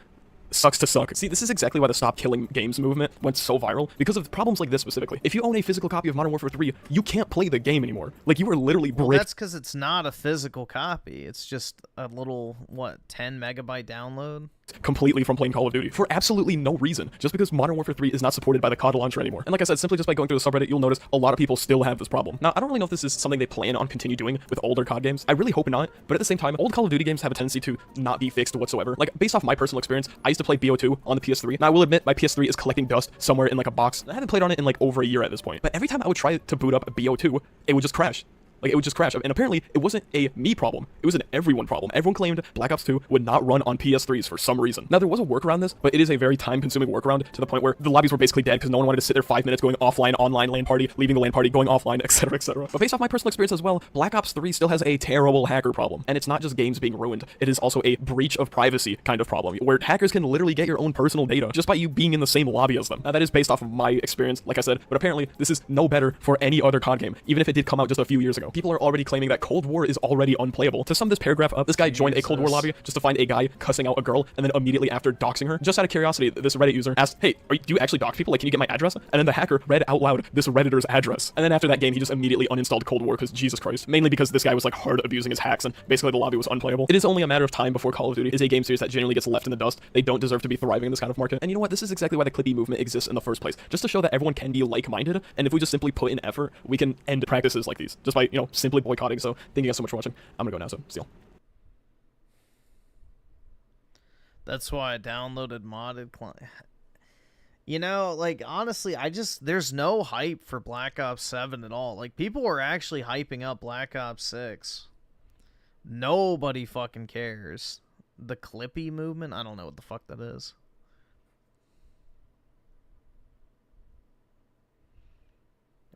sucks to suck. See, this is exactly why the Stop Killing Games movement went so viral, because of problems like this specifically. If you own a physical copy of Modern Warfare 3, you can't play the game anymore. Like, you are literally bricked. Well, that's because it's not a physical copy. It's just a little, what, 10 megabyte download? Completely from playing Call of Duty for absolutely no reason, just because Modern Warfare 3 is not supported by the COD launcher anymore. And like I said, simply just by going through the subreddit, you'll notice a lot of people still have this problem. Now, I don't really know if this is something they plan on continue doing with older COD games. I really hope not, but at the same time, old Call of Duty games have a tendency to not be fixed whatsoever. Like, based off my personal experience, I used to play BO2 on the PS3. Now, I will admit, my PS3 is collecting dust somewhere in like a box. I haven't played on it in like over a year at this point, but every time I would try to boot up BO2, it would just crash. Like, it would just crash. And apparently, it wasn't a me problem. It was an everyone problem. Everyone claimed Black Ops 2 would not run on PS3s for some reason. Now, there was a workaround this, but it is a very time-consuming workaround to the point where the lobbies were basically dead because no one wanted to sit there 5 minutes going offline, online, LAN party, leaving the LAN party, going offline, etc., etc. But based off my personal experience as well, Black Ops 3 still has a terrible hacker problem. And it's not just games being ruined. It is also a breach of privacy kind of problem, where hackers can literally get your own personal data just by you being in the same lobby as them. Now, that is based off of my experience, like I said, but apparently, this is no better for any other COD game, even if it did come out just a few years ago. People are already claiming that Cold War is already unplayable. To sum this paragraph up, this guy joined a Cold War lobby just to find a guy cussing out a girl, and then immediately after doxing her, just out of curiosity, this Reddit user asked, hey, do you actually dox people? Like, can you get my address? And then the hacker read out loud this Redditor's address. And then after that game, he just immediately uninstalled Cold War because Jesus Christ. Mainly because this guy was like hard abusing his hacks, and basically the lobby was unplayable. It is only a matter of time before Call of Duty is a game series that genuinely gets left in the dust. They don't deserve to be thriving in this kind of market. And you know what? This is exactly why the Clippy movement exists in the first place. Just to show that everyone can be like-minded, and if we just simply put in effort, we can end practices like these. Just by, you know, simply boycotting. So thank you guys so much for watching. I'm gonna go now, so see y'all. That's why I downloaded modded client. You know, like, honestly, there's no hype for Black Ops 7 at all. Like, people were actually hyping up Black Ops 6. Nobody fucking cares. The Clippy movement? I don't know what the fuck that is.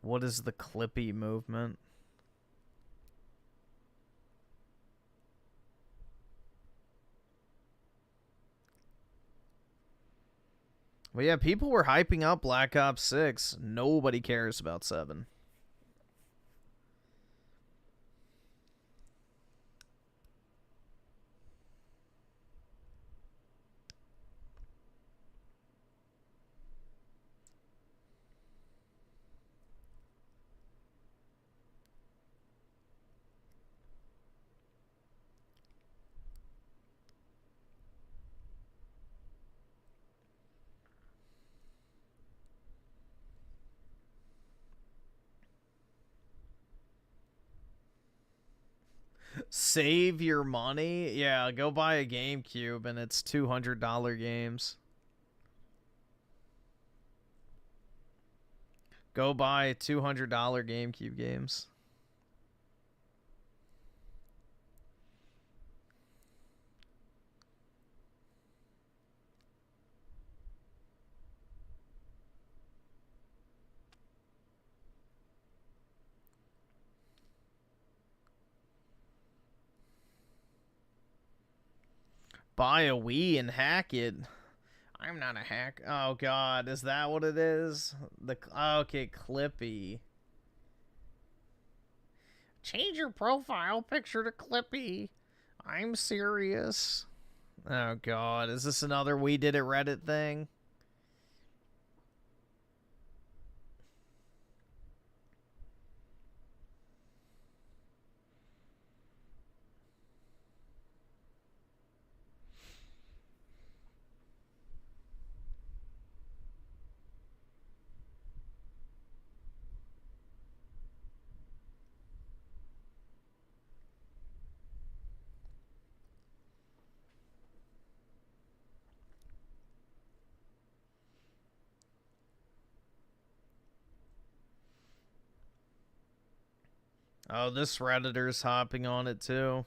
What is the Clippy movement? Well, yeah, people were hyping up Black Ops 6. Nobody cares about 7. Save your money? Yeah, go buy a GameCube and it's $200 games. Go buy $200 GameCube games. Buy a Wii and hack it. I'm not a hack. Oh God, is that what it is? Okay, Clippy. Change your profile picture to Clippy. I'm serious. Oh God, is this another We Did It Reddit thing? Oh, this Redditor's hopping on it too.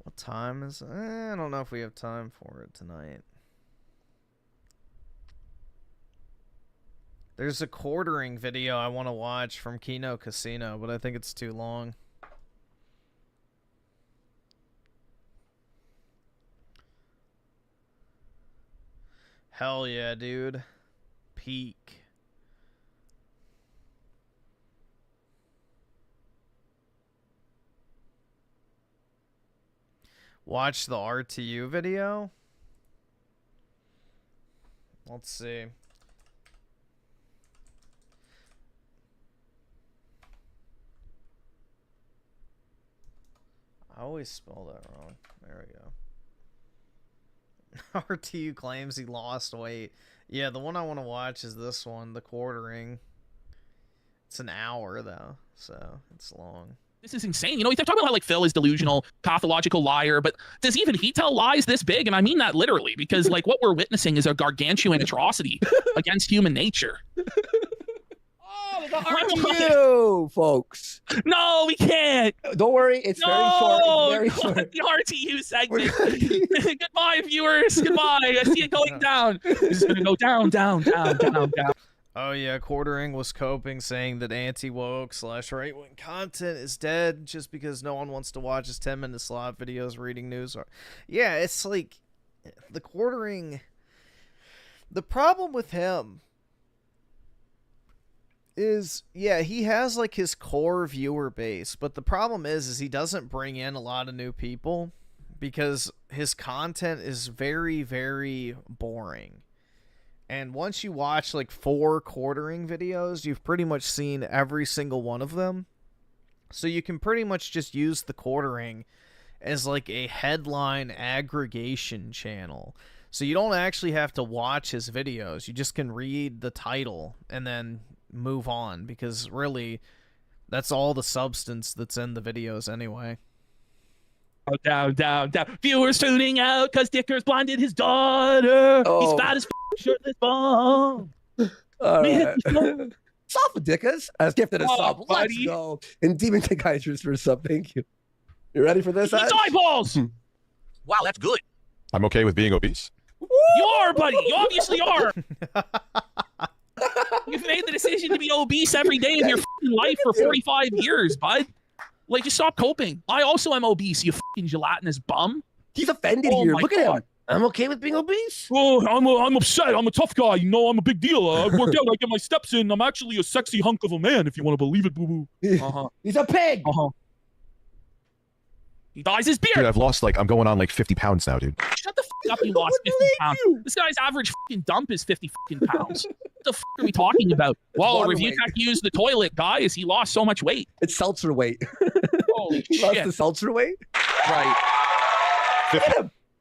What time is... I don't know if we have time for it tonight. There's a quartering video I want to watch from Kino Casino, but I think it's too long. Hell yeah, dude. Peak. Watch the RTU video? Let's see. I always spell that wrong. There we go. RTU claims he lost weight. Yeah, the one I want to watch is this one, the quartering. It's an hour, though, so it's long. This is insane. You know, they're talking about how, like, Phil is delusional, pathological liar, but does even he tell lies this big? And I mean that literally, because, like, what we're witnessing is a gargantuan atrocity against human nature. Oh, the RTU, folks. No, we can't. Don't worry, it's very short. It's very short. The RTU segment. Goodbye, viewers. Goodbye. I see it going down. It's going to go down, down, down, down, down. Oh yeah, Quartering was coping, saying that anti-woke / right-wing content is dead just because no one wants to watch his 10-minute slot videos reading news. Yeah, it's like, the Quartering... The problem with him is, yeah, he has like his core viewer base, but the problem is he doesn't bring in a lot of new people because his content is very, very boring. And once you watch like 4 Quartering videos, you've pretty much seen every single one of them. So you can pretty much just use the Quartering as like a headline aggregation channel. So you don't actually have to watch his videos. You just can read the title and then move on, because really that's all the substance that's in the videos anyway. Oh, down. Viewers tuning out because Dicker's blinded his daughter. He's fat as shirtless bum. All right. Stop with Dickers. I was gifted a sub. Let's go. And Demon Psychiatrist for a sub. Thank you. You ready for this? It's eyeballs. Wow, that's good. I'm okay with being obese. You are, buddy. You obviously are. You've made the decision to be obese every day of your life for 45 years, bud. Like, just stop coping. I also am obese, you fucking gelatinous bum. He's offended here. Look at him. I'm okay with being obese. Oh, I'm upset. I'm a tough guy. You know, I'm a big deal. I work out. I get my steps in. I'm actually a sexy hunk of a man, if you want to believe it, boo-boo. He's a pig. He dyes his beard. Dude, I've lost I'm going on 50 pounds now, dude. Shut the fuck up, you lost 50 pounds. This guy's average fucking dump is 50 fucking pounds. What the fuck are we talking about? Well, Review Tech used the toilet, guys. He lost so much weight. It's seltzer weight. Holy He shit. lost the seltzer weight? Right.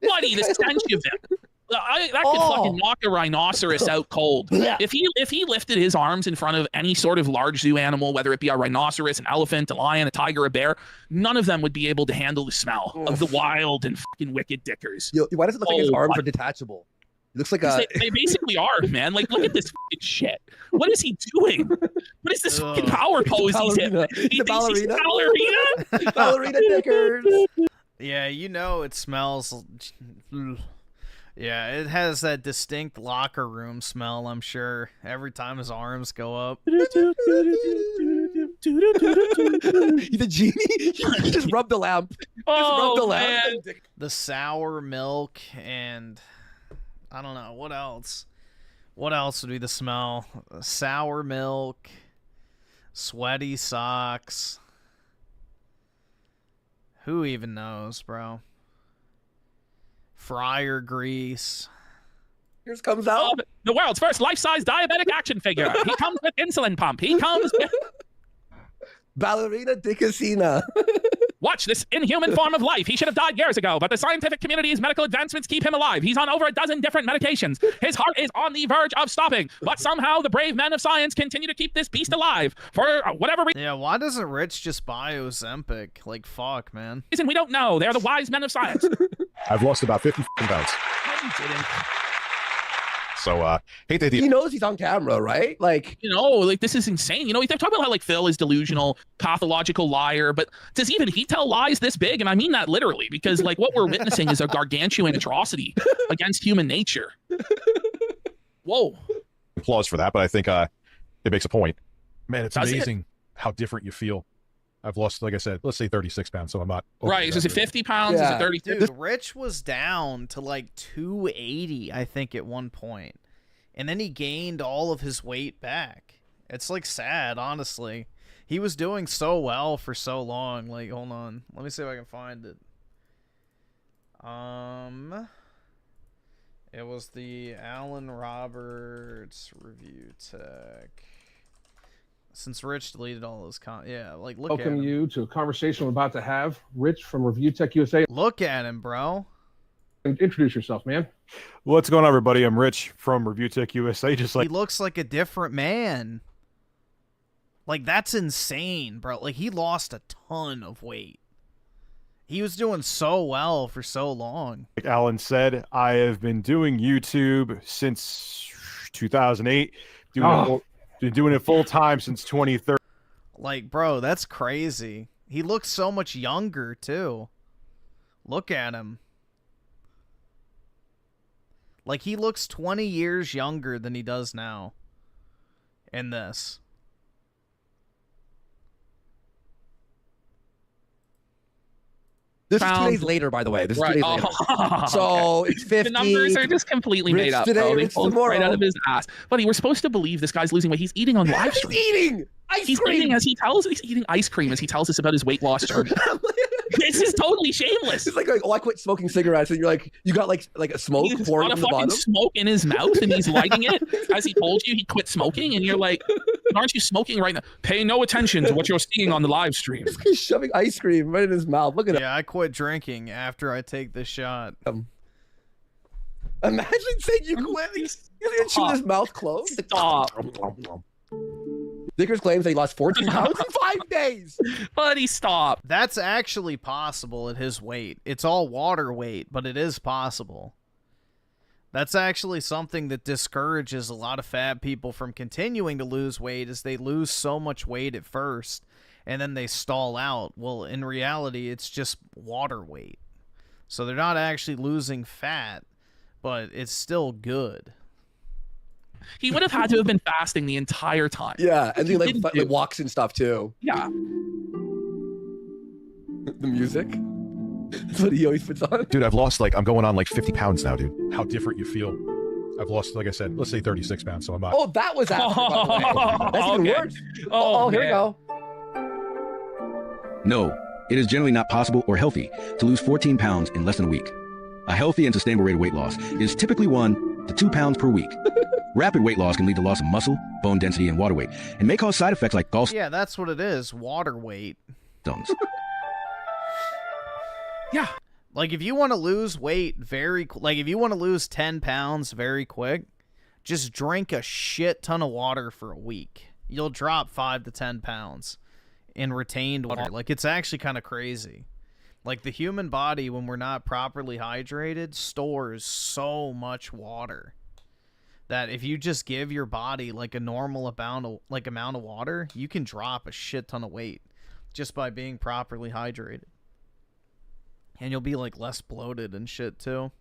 Buddy, the stench of it. That could fucking knock a rhinoceros out cold. If he lifted his arms in front of any sort of large zoo animal, whether it be a rhinoceros, an elephant, a lion, a tiger, a bear, none of them would be able to handle the smell of the wild and fucking wicked Dickers. Yo, why does it look like his arms are detachable? It looks like a... They basically are, man. Like, look at this fucking shit. What is he doing? What is this fucking power pose he's in? The ballerina. Ballerina? Ballerina Dickers. Yeah, you know it smells... Yeah, it has that distinct locker room smell, I'm sure, every time his arms go up. He's a genie. He just rubbed the lamp. Man. The sour milk and... I don't know, what else? What else would be the smell? Sour milk, sweaty socks. Who even knows, bro? Fryer grease. Here comes out the world's first life-size diabetic action figure. He comes with insulin pump. He comes with... Ballerina Dickasina. Watch this inhuman form of life. He should have died years ago, but the scientific community's medical advancements keep him alive. He's on over a dozen different medications. His heart is on the verge of stopping, but somehow the brave men of science continue to keep this beast alive for whatever reason. Yeah, why doesn't Rich just buy Ozempic? Like, fuck, man. We don't know. They're the wise men of science. I've lost about 50 pounds. No, you didn't. So, hate the idea. He knows he's on camera, right? Like, you know, like, this is insane. You know, they're talking about how, like, Phil is delusional, pathological liar, but does even he tell lies this big? And I mean that literally, because, like, what we're witnessing is a gargantuan atrocity against human nature. Whoa. Applause for that, but I think it makes a point. Man, it's Does it? amazing how different you feel. I've lost, like I said, let's say 36 pounds, so I'm not... Right, so is it 50 pounds? Is it 30? Dude, Rich was down to like 280, I think, at one point. And then he gained all of his weight back. It's like sad, honestly. He was doing so well for so long. Like, hold on. Let me see if I can find it. It was the Alan Roberts Review Tech. Since Rich deleted all his yeah, like, look at him. Welcome you to a conversation we're about to have. Rich from Review Tech USA. Look at him, bro. Introduce yourself, man. What's going on, everybody? I'm Rich from Review Tech USA. Just like he looks like a different man. Like, that's insane, bro. Like, he lost a ton of weight. He was doing so well for so long. Like Alan said, I have been doing YouTube since 2008. Been doing it full time since 2013. Like, bro, that's crazy. He looks so much younger, too. Look at him. Like, he looks 20 years younger than he does now. In this. This is 2 days later, by the way. This is 2 days later. So it's 50. The numbers are just completely made up. Today, They pulled right out of his ass. Buddy, we're supposed to believe this guy's losing weight. He's eating on live stream. He's eating ice He's cream. eating as he tells. He's eating ice cream as he tells us about his weight loss journey. This is totally shameless. It's like, oh, I quit smoking cigarettes, and you're like, you got like a smoke He's pouring got a from the fucking bottom. smoke in his mouth, and he's lighting it as he told you he quit smoking, and you're like, aren't you smoking right now? Pay no attention to what you're seeing on the live stream. He's shoving ice cream right in his mouth. Look at Yeah, I quit drinking after I take this shot. Imagine saying you quit. He's gonna chew his mouth closed. Stop. Dickers claims that he lost 14 pounds in 5 days. Buddy, stop. That's actually possible at his weight. It's all water weight, but it is possible. That's actually something that discourages a lot of fat people from continuing to lose weight, is they lose so much weight at first and then they stall out. Well, in reality, it's just water weight. So they're not actually losing fat, but it's still good. He would have had to have been fasting the entire time. Yeah, and He doing didn't like do. walks and stuff too. Yeah. The music. That's what he always puts on. Dude, I've lost I'm going on 50 pounds now, dude. How different you feel. I've lost, like I said, let's say 36 pounds, so I'm not. Oh, that was after, by the way. That's even Okay. worse. Oh, here we go. No, it is generally not possible or healthy to lose 14 pounds in less than a week. A healthy and sustainable rate of weight loss is typically 1 to 2 pounds per week. Rapid weight loss can lead to loss of muscle, bone density, and water weight, and may cause side effects like gallstones. Yeah, that's what it is. Water weight. Yeah. Like, if you want to lose weight if you want to lose 10 pounds very quick, just drink a shit ton of water for a week. You'll drop 5 to 10 pounds in retained water. Like, it's actually kind of crazy. Like, the human body, when we're not properly hydrated, stores so much water that if you just give your body a normal amount of water, you can drop a shit ton of weight just by being properly hydrated. And you'll be less bloated and shit too.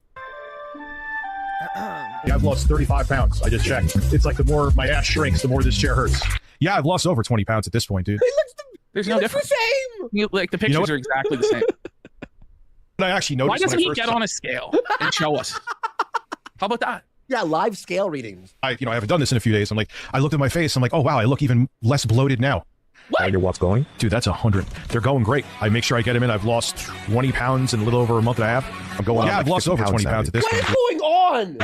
Yeah, I've lost 35 pounds. I just checked. It's the more my ass shrinks, the more this chair hurts. Yeah, I've lost over 20 pounds at this point, dude. There's no difference. The same. The pictures are exactly the same. But I actually noticed. Why doesn't he get on a scale and show us? How about that? Yeah, live scale readings. I haven't done this in a few days. I looked at my face. I'm like, oh wow, I look even less bloated now. What? Your watts going? Dude, that's 100. They're going great. I make sure I get them in. I've lost 20 pounds in a little over a month and a half. I'm going. Yeah, I've lost over 20 pounds at this What point. is going on?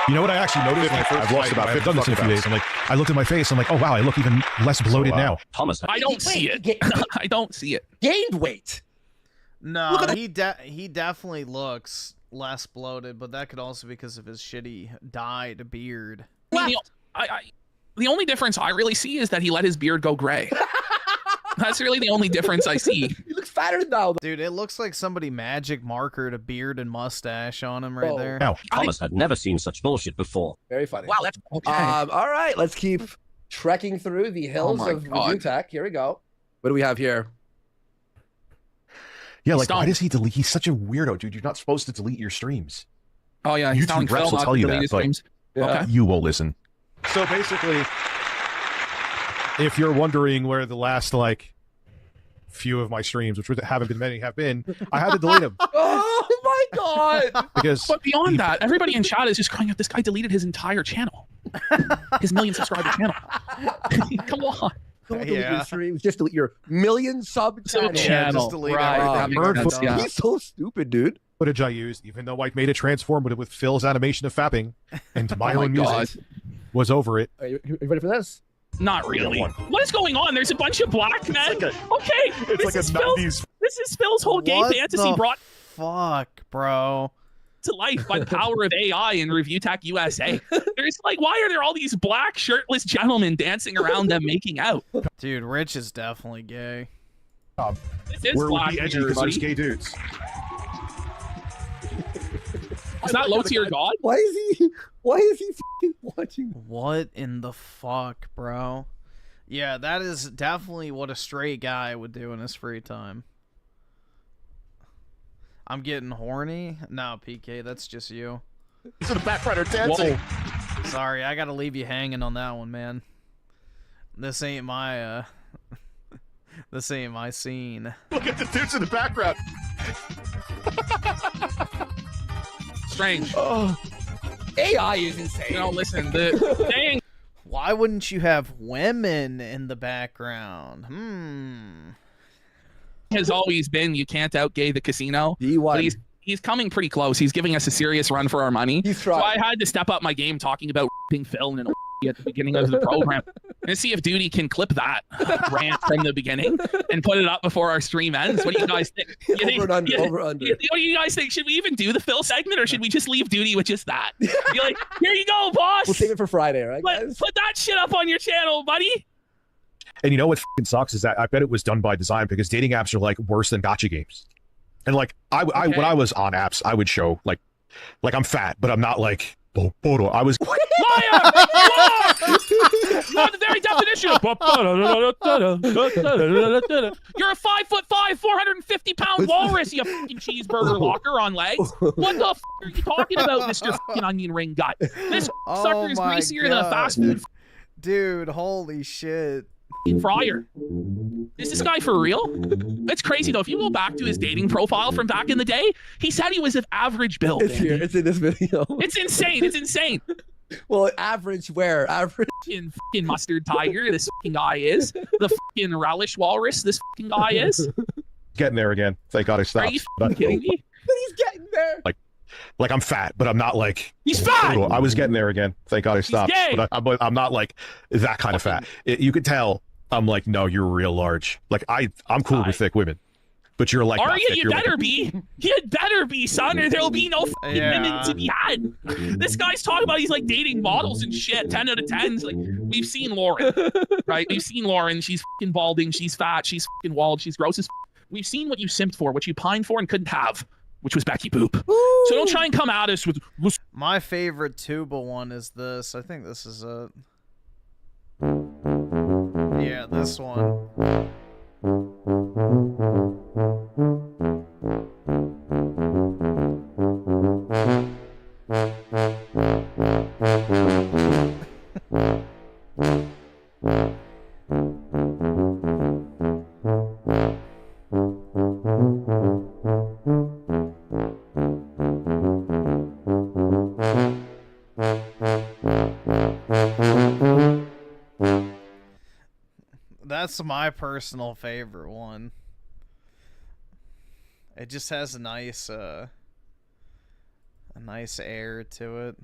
You know what I actually noticed? I've lost about 50. I've done this in a few days. I looked at my face. I'm like, oh wow, I look even less bloated now. Thomas, I don't see it. I don't see it. Gained weight. No, he definitely looks less bloated, but that could also be because of his shitty dyed beard. The only difference I really see is that he let his beard go gray. That's really the only difference I see. He looks fatter now. Dude, it looks like somebody magic markered a beard and mustache on him right there. Now, Thomas had never seen such bullshit before. Very funny. Wow, that's okay. All right, let's keep trekking through the hills of Review Tech. Here we go. What do we have here? Yeah, why does he delete? He's such a weirdo, dude. You're not supposed to delete your streams. Oh yeah, he's telling YouTube Phil reps will not tell to you delete that, his but streams. Okay. you won't listen. So basically, if you're wondering where the last few of my streams, which haven't been many, have been, I had to delete them. Oh my god! But beyond that, everybody in chat is just crying out, this guy deleted his entire channel. His million subscriber channel. Come on. Don't delete your streams. Just delete your million sub channel. Yeah, just delete everything. He's so stupid, dude. Footage I used, even though I made it transform with Phil's animation of fapping and my own music, was over it. Are you ready for this? Not really. What is going on? There's a bunch of black men. This is Phil's whole gay fantasy brought fuck, bro, to life by the power of AI and Review Tech USA. There's why are there all these black shirtless gentlemen dancing around them making out? Dude, Rich is definitely gay. This is Where would black be edgy here, because there's buddy. gay dudes. Is that low tier god? Why is he f***ing watching? What in the fuck, bro? Yeah, that is definitely what a straight guy would do in his free time. I'm getting horny? No, PK, that's just you. To the back runner dancing. Whoa. Sorry, I gotta leave you hanging on that one, man. This ain't my, this ain't my scene. Look at the dudes in the background. Strange. AI is insane. No, listen, the thing. Why wouldn't you have women in the background? has always been you can't out-gay the casino. But he's coming pretty close. He's giving us a serious run for our money. So I had to step up my game talking about being Phil and at the beginning of the program and see if Duty can clip that rant from the beginning and put it up before our stream ends. What do you guys think? Over under. What do you guys think? Should we even do the Phil segment or should we just leave Duty with just that? Be like, here you go, boss. We'll save it for Friday, right? Put that shit up on your channel, buddy. And you know what fucking sucks is that I bet it was done by design because dating apps are like worse than gotcha games. And like when I was on apps, I would show like I'm fat, but I'm not like photo. I was liar. Not the very definition. You're a 5'5", 450-pound walrus. You fucking cheeseburger locker on legs. What the f are you talking about, Mr. fucking onion ring gut? This sucker is greasier than a fast food dude. Holy shit. Fryer. Is this guy for real? It's crazy though. If you go back to his dating profile from back in the day, he said he was of average build. It's here. It's in this video. It's insane. It's insane. Well, average where? Average. Fucking mustard tiger. This fucking guy is the fucking relish walrus. This fucking guy is getting there again. Thank God I stopped. Are you fucking kidding me? But he's getting there. Like I'm fat, but I'm not like he's fat. I was getting there again. Thank God I stopped. But I'm not like that kind of fat. You could tell. I'm like, no, you're real large. Like I'm cool with thick women, but you're like, are you? You better be. You better be, son, or there'll be no fucking women to be had. This guy's talking about he's like dating models and shit. 10 out of 10s. Like we've seen Lauren, right? We've seen Lauren. She's fucking balding. She's fat. She's fucking walled. She's gross as. We've seen what you simped for, what you pined for and couldn't have, which was Becky Boop. Ooh. So don't try and come at us with. My favorite tuba one is this. I think this is it. Yeah, this one. That's my personal favorite one. It just has a nice air to it.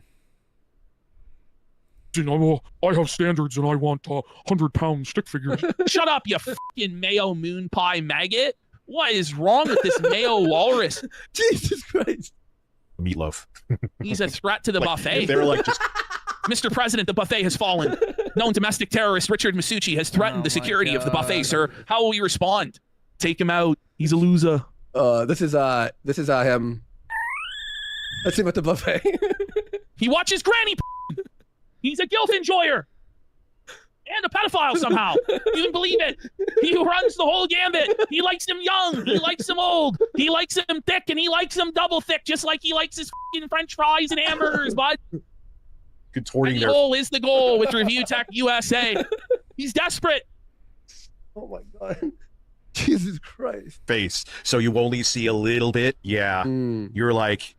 I have standards and I want 100-pound stick figures. Shut up, you fucking mayo moon pie maggot. What is wrong with this mayo walrus? Jesus Christ. Meatloaf. He's a threat to the buffet. They're like just... Mr. President, the buffet has fallen. Known domestic terrorist Richard Masucci has threatened the security of the buffet, sir. How will we respond? Take him out. He's a loser. This is him. Let's see him at the buffet. He watches granny. He's a guilt enjoyer. And a pedophile somehow. You can believe it. He runs the whole gambit. He likes them young. He likes them old. He likes them thick, and he likes them double thick, just like he likes his fucking French fries and hamburgers, bud. Contorting the goal is the goal with Review Tech USA. He's desperate. Oh my God. Jesus Christ. Face. So you only see a little bit. Yeah. You're like,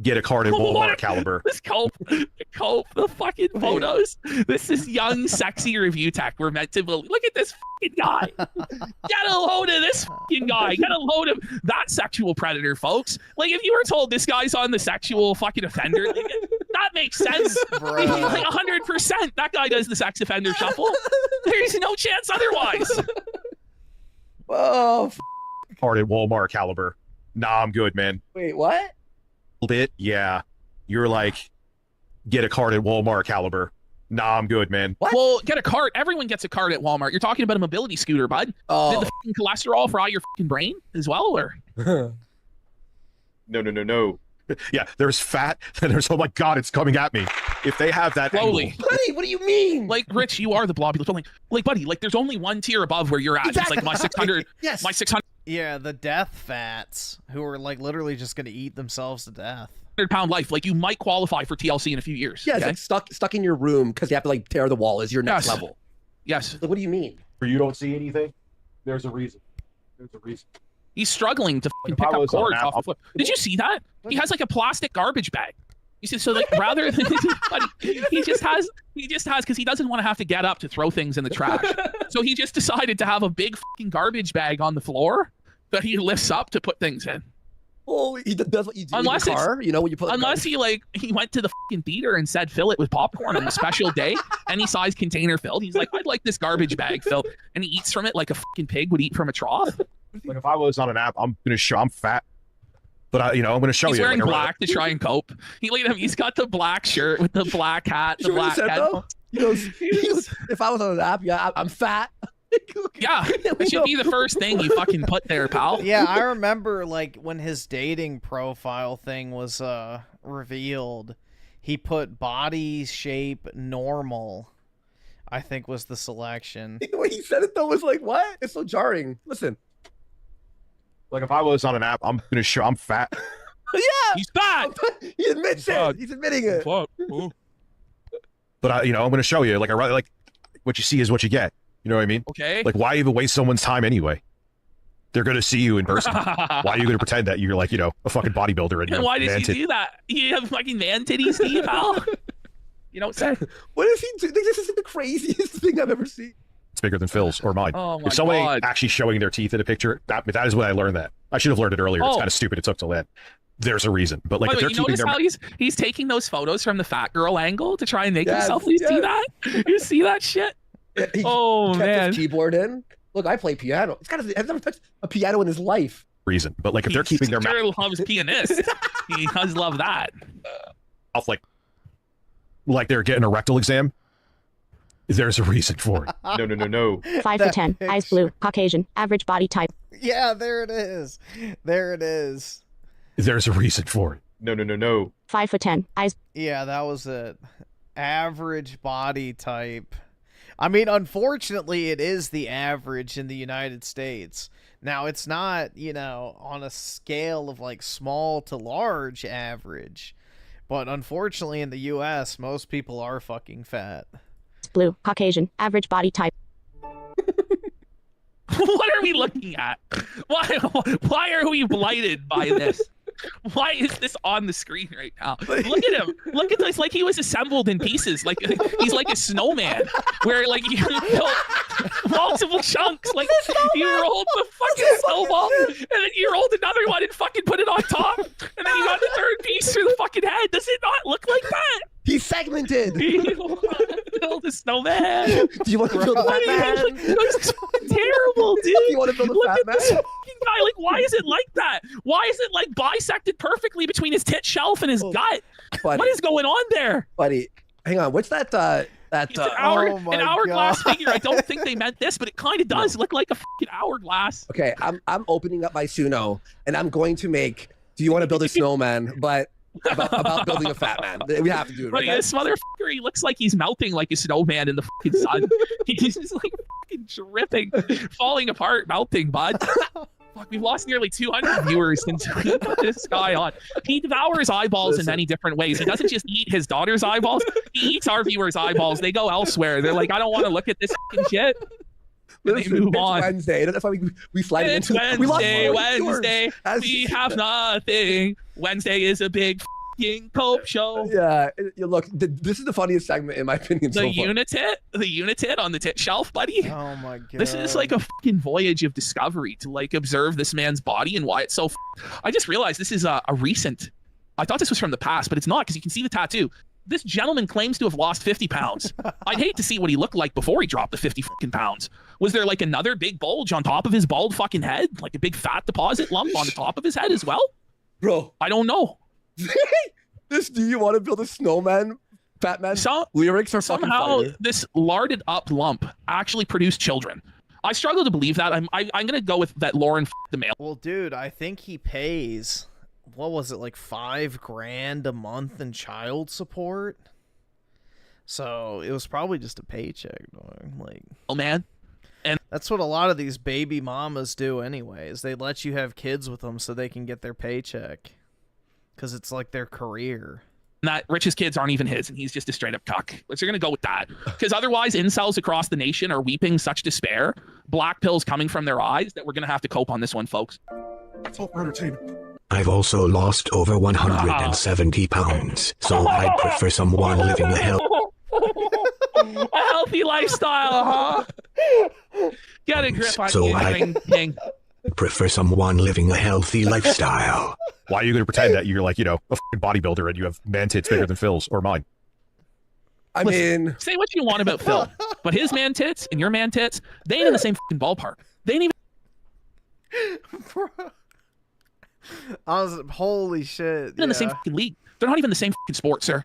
get a card at Walmart caliber. This cope, the fucking photos. This is young, sexy Review Tech. We're meant to believe. Look at this fucking guy. Get a load of this fucking guy. Get a load of that sexual predator, folks. Like, if you were told this guy's on the sexual fucking offender, like, that makes sense. Like 100%. That guy does the sex offender shuffle. There's no chance otherwise. Whoa. Card at Walmart caliber. Nah, I'm good, man. Wait, what? Bit, yeah. You're like, get a card at Walmart caliber. Nah, I'm good, man. What? Well, get a cart. Everyone gets a cart at Walmart. You're talking about a mobility scooter, bud. Did the fucking cholesterol fry your fucking brain as well, or? No. Yeah, there's fat, and there's, oh my God, it's coming at me. If they have that slowly. Buddy, what do you mean? Like, Rich, you are the blobby. Like, buddy, like, there's only one tier above where you're at. Exactly. It's like my 600. Yes. My 600. Yeah, the death fats who are like literally just gonna eat themselves to death. 100-pound life. Like, you might qualify for TLC in a few years. Yeah, it's like stuck in your room because you have to like tear the wall is your next level. Yes. Like, what do you mean? Or you don't see anything? There's a reason. There's a reason. He's struggling to fucking pick up cords off the floor. Did you see that? He has like a plastic garbage bag. You see, so like rather than he just has because he doesn't want to have to get up to throw things in the trash. So he just decided to have a big fucking garbage bag on the floor that he lifts up to put things in. Oh, he does what you do Unless in the car, you know, when you put. Unless he went to the fucking theater and said fill it with popcorn on a special day, any size container filled. He's like, I'd like this garbage bag filled, and he eats from it like a fucking pig would eat from a trough. Like if I was on an app, I'm fat, but I'm gonna show He's you. wearing like, black to try and cope. Look at him. He's got the black shirt with the black hat, the black headphones. He goes, if I was on an app, yeah, I'm fat. Yeah, it should be the first thing you fucking put there, pal. Yeah, I remember like when his dating profile thing was revealed, he put body shape normal, I think was the selection. The way he said it though was like, what? It's so jarring. Listen. Like if I was on an app, I'm fat. Yeah, he's fat. He admits it. He's admitting it. But I'm gonna show you. Like I like what you see is what you get. You know what I mean? Okay. Like why even waste someone's time anyway? They're gonna see you in person. Why are you gonna pretend that you're like a fucking bodybuilder and And why did you do that? You have fucking man titties, do you, pal? You don't say. What is he doing? This is the craziest thing I've ever seen. It's bigger than Phil's or mine. Oh my if someone God. actually showing their teeth in a picture, that is when I learned that. I should have learned it earlier. It's Oh. kind of stupid. It took till then. There's a reason, but like By if the they're way, you keeping notice their how he's taking those photos from the fat girl angle to try and make Yes, himself. You see yes. that? You see that shit? Oh Kept man. his keyboard in. Look, I play piano. This guy has never touched a piano in his life. reason, but like if they're keeping their Sure loves pianist. He does love that. mouth like they're getting a rectal exam, there's a reason for it. No. 5 for 10, eyes blue, Caucasian, average body type. Yeah, there it is. There it is. There's a reason for it. No. 5 for 10, eyes. Yeah, that was it. Average body type. I mean, unfortunately, it is the average in the United States. Now, it's not, on a scale of like small to large average. But unfortunately, in the U.S., most people are fucking fat. Blue, Caucasian, average body type. What are we looking at? Why are we blighted by this? Why is this on the screen right now? Look at him. Look at this. Like he was assembled in pieces. Like he's like a snowman, where like you built multiple chunks. Like you rolled the fucking snowball, and then you rolled another one and fucking put it on top, and then you got the third piece through the fucking head. Does it not look like that? He's segmented. Build a snowman. Do you want to build a fat man? This is fucking terrible, dude. You want to build a Look fat at man? this fucking guy. Like, why is it like that? Why is it like bisected perfectly between his tit shelf and his gut? Buddy. What is going on there? Buddy, hang on. What's that? It's an hourglass figure. I don't think they meant this, but it kind of does look like a fucking hourglass. Okay, I'm opening up my Suno, and I'm going to make. Do you want to build a snowman? But about building a fat man. We have to do it. Right, Okay? this motherfucker, he looks like he's melting like a snowman in the fucking sun. He's just like fucking dripping, falling apart, melting, bud. Fuck, we've lost nearly 200 viewers since we put this guy on. He devours eyeballs in many different ways. He doesn't just eat his daughter's eyeballs. He eats our viewers' eyeballs. They go elsewhere. They're like, I don't want to look at this fucking shit. And they move on. Wednesday. That's why we slide It's into Wednesday. Wednesday. We have nothing. Wednesday is a big fucking cope show. Yeah, look, this is the funniest segment in my opinion. The so far. unitit on the tit shelf, buddy. Oh my god. This is like a fucking voyage of discovery to like observe this man's body and why it's so. I just realized this is a recent. I thought this was from the past, but it's not because you can see the tattoo. This gentleman claims to have lost 50 pounds. I'd hate to see what he looked like before he dropped the 50 fucking pounds. Was there like another big bulge on top of his bald fucking head? Like a big fat deposit lump on the top of his head as well? Bro. I don't know. Do you want to build a snowman? Fat man? Lyrics are fucking Somehow fire. this larded up lump actually produced children. I struggle to believe that. I'm going to go with that Lauren the male. Well, dude, I think he pays, what was it, like $5,000 a month in child support? So it was probably just a paycheck, dog. Like, oh man, and that's what a lot of these baby mamas do, anyways. They let you have kids with them so they can get their paycheck, because it's like their career. That Rich's kids aren't even his, and he's just a straight up cuck. But you're gonna go with that, because otherwise, incels across the nation are weeping such despair, black pills coming from their eyes, that we're gonna have to cope on this one, folks. It's all for entertainment. I've also lost over 170 pounds, so I'd prefer someone living a A healthy lifestyle, huh? Get a grip on So you, I- ring king. prefer someone living a healthy lifestyle. Why are you going to pretend that you're like, you know, a fucking bodybuilder and you have man tits bigger than Phil's or mine? I mean, say what you want about Phil, but his man tits and your man tits, they ain't in the same fucking ballpark. They ain't even. Holy shit! In the same fucking league. They're not even the same fucking sport, sir.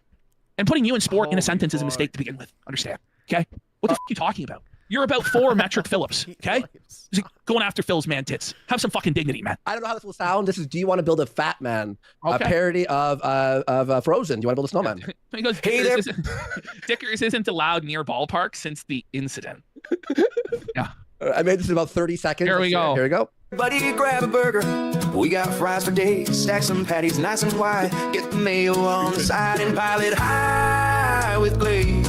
And putting you in sport in a sentence is a mistake to begin with. Understand? Okay? What the fuck are you talking about? You're about 4 metric Phillips. Okay? Going after Phil's man tits. Have some fucking dignity, man. I don't know how this will sound. This is, do you want to build a fat man? A Okay. parody of Frozen. Do you want to build a snowman? He goes, Hey there. Dickers isn't allowed near ballpark since the incident. Yeah. I made this in about 30 seconds. Here we go. Here we go. Buddy, grab a burger. We got fries for days. Stack some patties nice and wide. Get the mayo on the side and pile it high with glaze.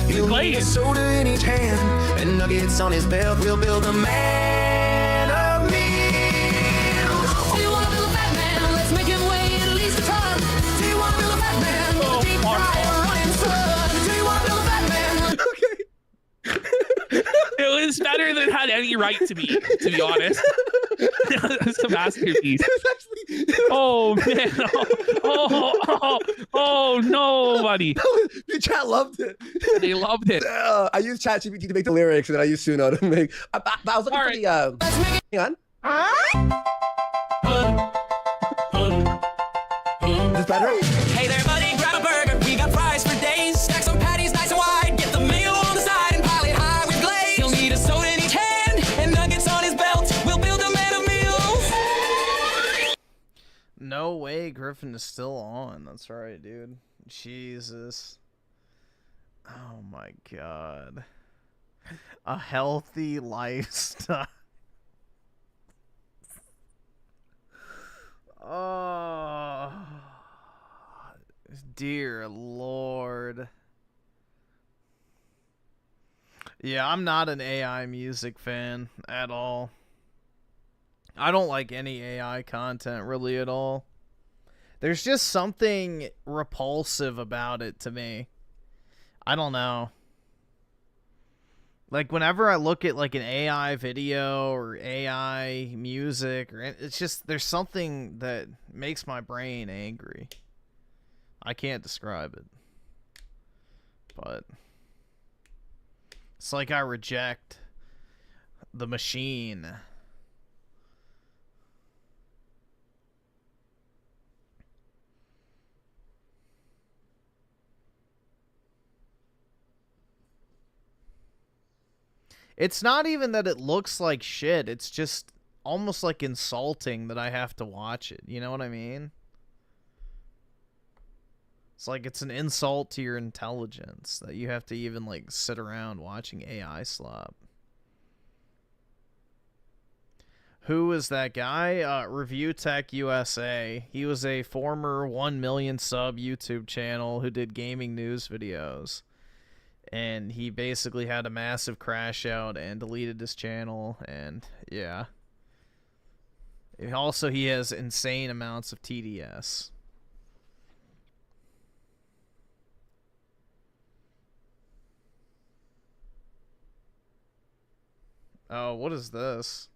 He'll need a soda in each hand and nuggets on his belt. We'll build a man of meals. Do you want to build a fat man? Let's make him weigh at least a ton. Do you want to build a fat man? With a deep fryer running sun. Do you want to build a fat man? It was better than it had any right to be honest. It's a masterpiece. Oh man! Oh no, buddy! The chat loved it. They loved it. I used ChatGPT to make the lyrics, and then I used Suno to make. But I was looking for the. Hang on. Is this better? Hey there, buddy, grab a burger. We got fries for days. Stack some patties nice and wide. Get the mayo on the side and pile it high with glaze. He'll need a soda in each hand and nuggets on his belt. We'll build a man of meals. No way, Griffin is still on. That's right, dude. Jesus. Oh my god. A healthy lifestyle. Oh, dear Lord. Yeah, I'm not an AI music fan at all. I don't like any AI content really at all. There's just something repulsive about it to me. I don't know. Like, whenever I look at, like, an AI video or AI music, or it's just, there's something that makes my brain angry. I can't describe it. But it's like I reject the machine. It's not even that it looks like shit. It's just almost like insulting that I have to watch it. You know what I mean? It's like it's an insult to your intelligence that you have to even, like, sit around watching AI slop. Who is that guy? Review Tech USA. He was a former 1 million sub YouTube channel who did gaming news videos. And he basically had a massive crash out and deleted his channel, and yeah. Also, he has insane amounts of TDS. Oh, what is this?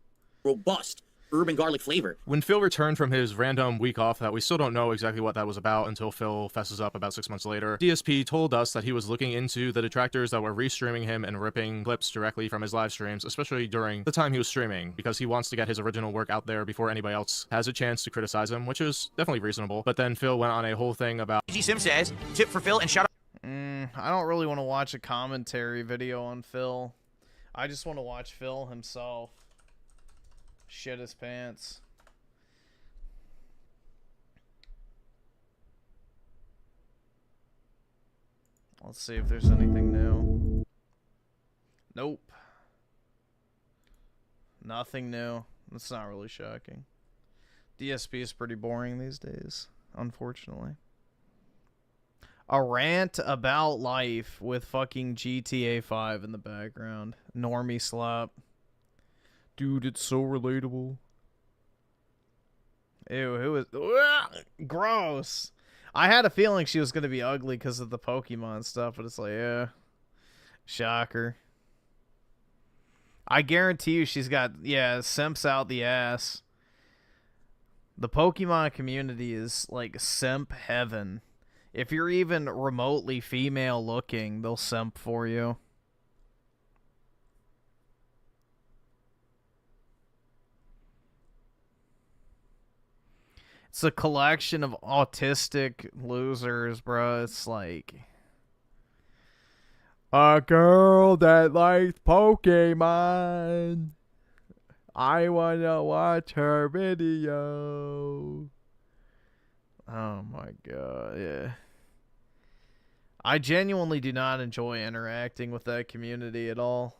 Robust urban garlic flavor. When Phil returned from his random week off that we still don't know exactly what that was about until Phil fesses up about 6 months later, DSP told us that he was looking into the detractors that were restreaming him and ripping clips directly from his live streams, especially during the time he was streaming, because he wants to get his original work out there before anybody else has a chance to criticize him, which is definitely reasonable. But then Phil went on a whole thing about G Sim says, tip for Phil and shout out. I don't really want to watch a commentary video on Phil. I just want to watch Phil himself shit his pants. Let's see if there's anything new. Nope. Nothing new. That's not really shocking. DSP is pretty boring these days, unfortunately. A rant about life with fucking GTA 5 in the background. Normie slap. Dude, it's so relatable. Ew, who is... Ugh, gross. I had a feeling she was going to be ugly because of the Pokemon stuff, but it's like, yeah. Shocker. I guarantee you she's got, yeah, simps out the ass. The Pokemon community is like simp heaven. If you're even remotely female looking, they'll simp for you. It's a collection of autistic losers, bro. It's like a girl that likes Pokemon. I wanna watch her video. Oh my god, yeah. I genuinely do not enjoy interacting with that community at all.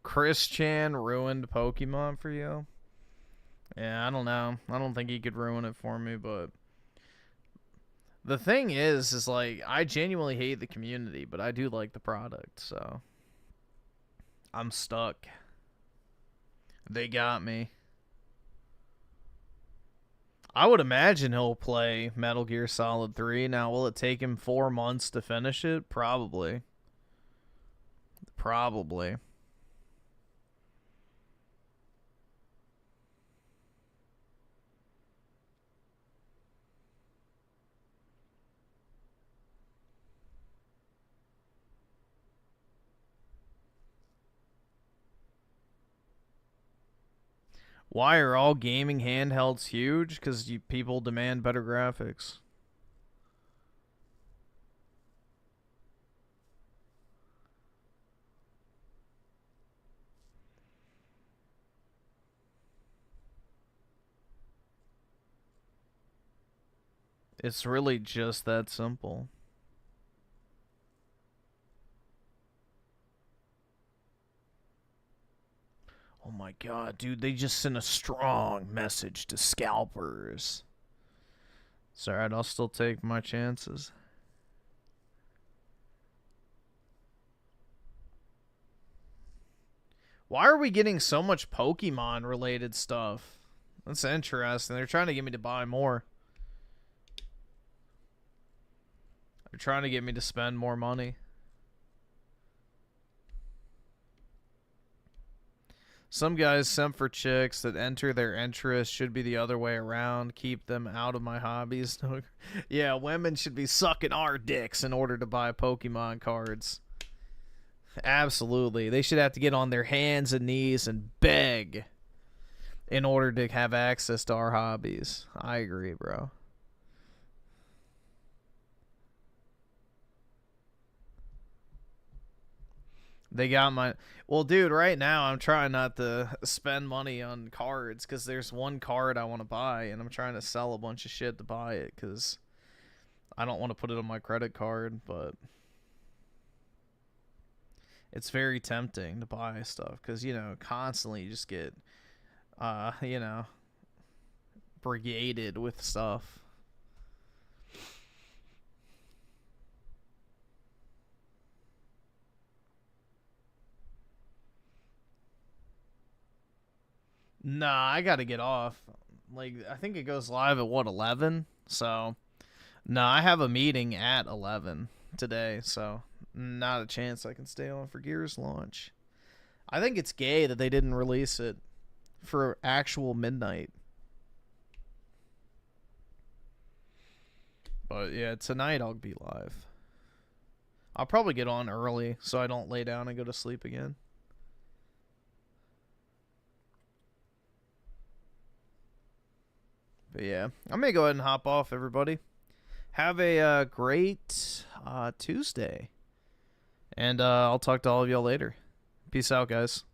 Chris Chan ruined Pokemon for you? Yeah, I don't know. I don't think he could ruin it for me, but the thing is like, I genuinely hate the community, but I do like the product, so I'm stuck. They got me. I would imagine he'll play Metal Gear Solid 3. Now, will it take him 4 months to finish it? Probably. Probably. Why are all gaming handhelds huge? Because people demand better graphics. It's really just that simple. Oh my god, dude, they just sent a strong message to scalpers. It's alright, I'll still take my chances. Why are we getting so much Pokemon related stuff? That's interesting. They're trying to get me to buy more. They're trying to get me to spend more money. Some guys simp for chicks that enter their interests. Should be the other way around. Keep them out of my hobbies. Yeah, women should be sucking our dicks in order to buy Pokemon cards. Absolutely. They should have to get on their hands and knees and beg in order to have access to our hobbies. I agree, bro. They got my... Well, dude, right now I'm trying not to spend money on cards because there's one card I want to buy, and I'm trying to sell a bunch of shit to buy it because I don't want to put it on my credit card, but it's very tempting to buy stuff because, you know, constantly you just get, you know, brigaded with stuff. Nah, I gotta get off. Like, I think it goes live at, what, 11? So, nah, I have a meeting at 11 today, so not a chance I can stay on for Gears launch. I think it's gay that they didn't release it for actual midnight. But, yeah, tonight I'll be live. I'll probably get on early so I don't lay down and go to sleep again. But yeah, I'm going to go ahead and hop off, everybody. Have a great Tuesday. And I'll talk to all of y'all later. Peace out, guys.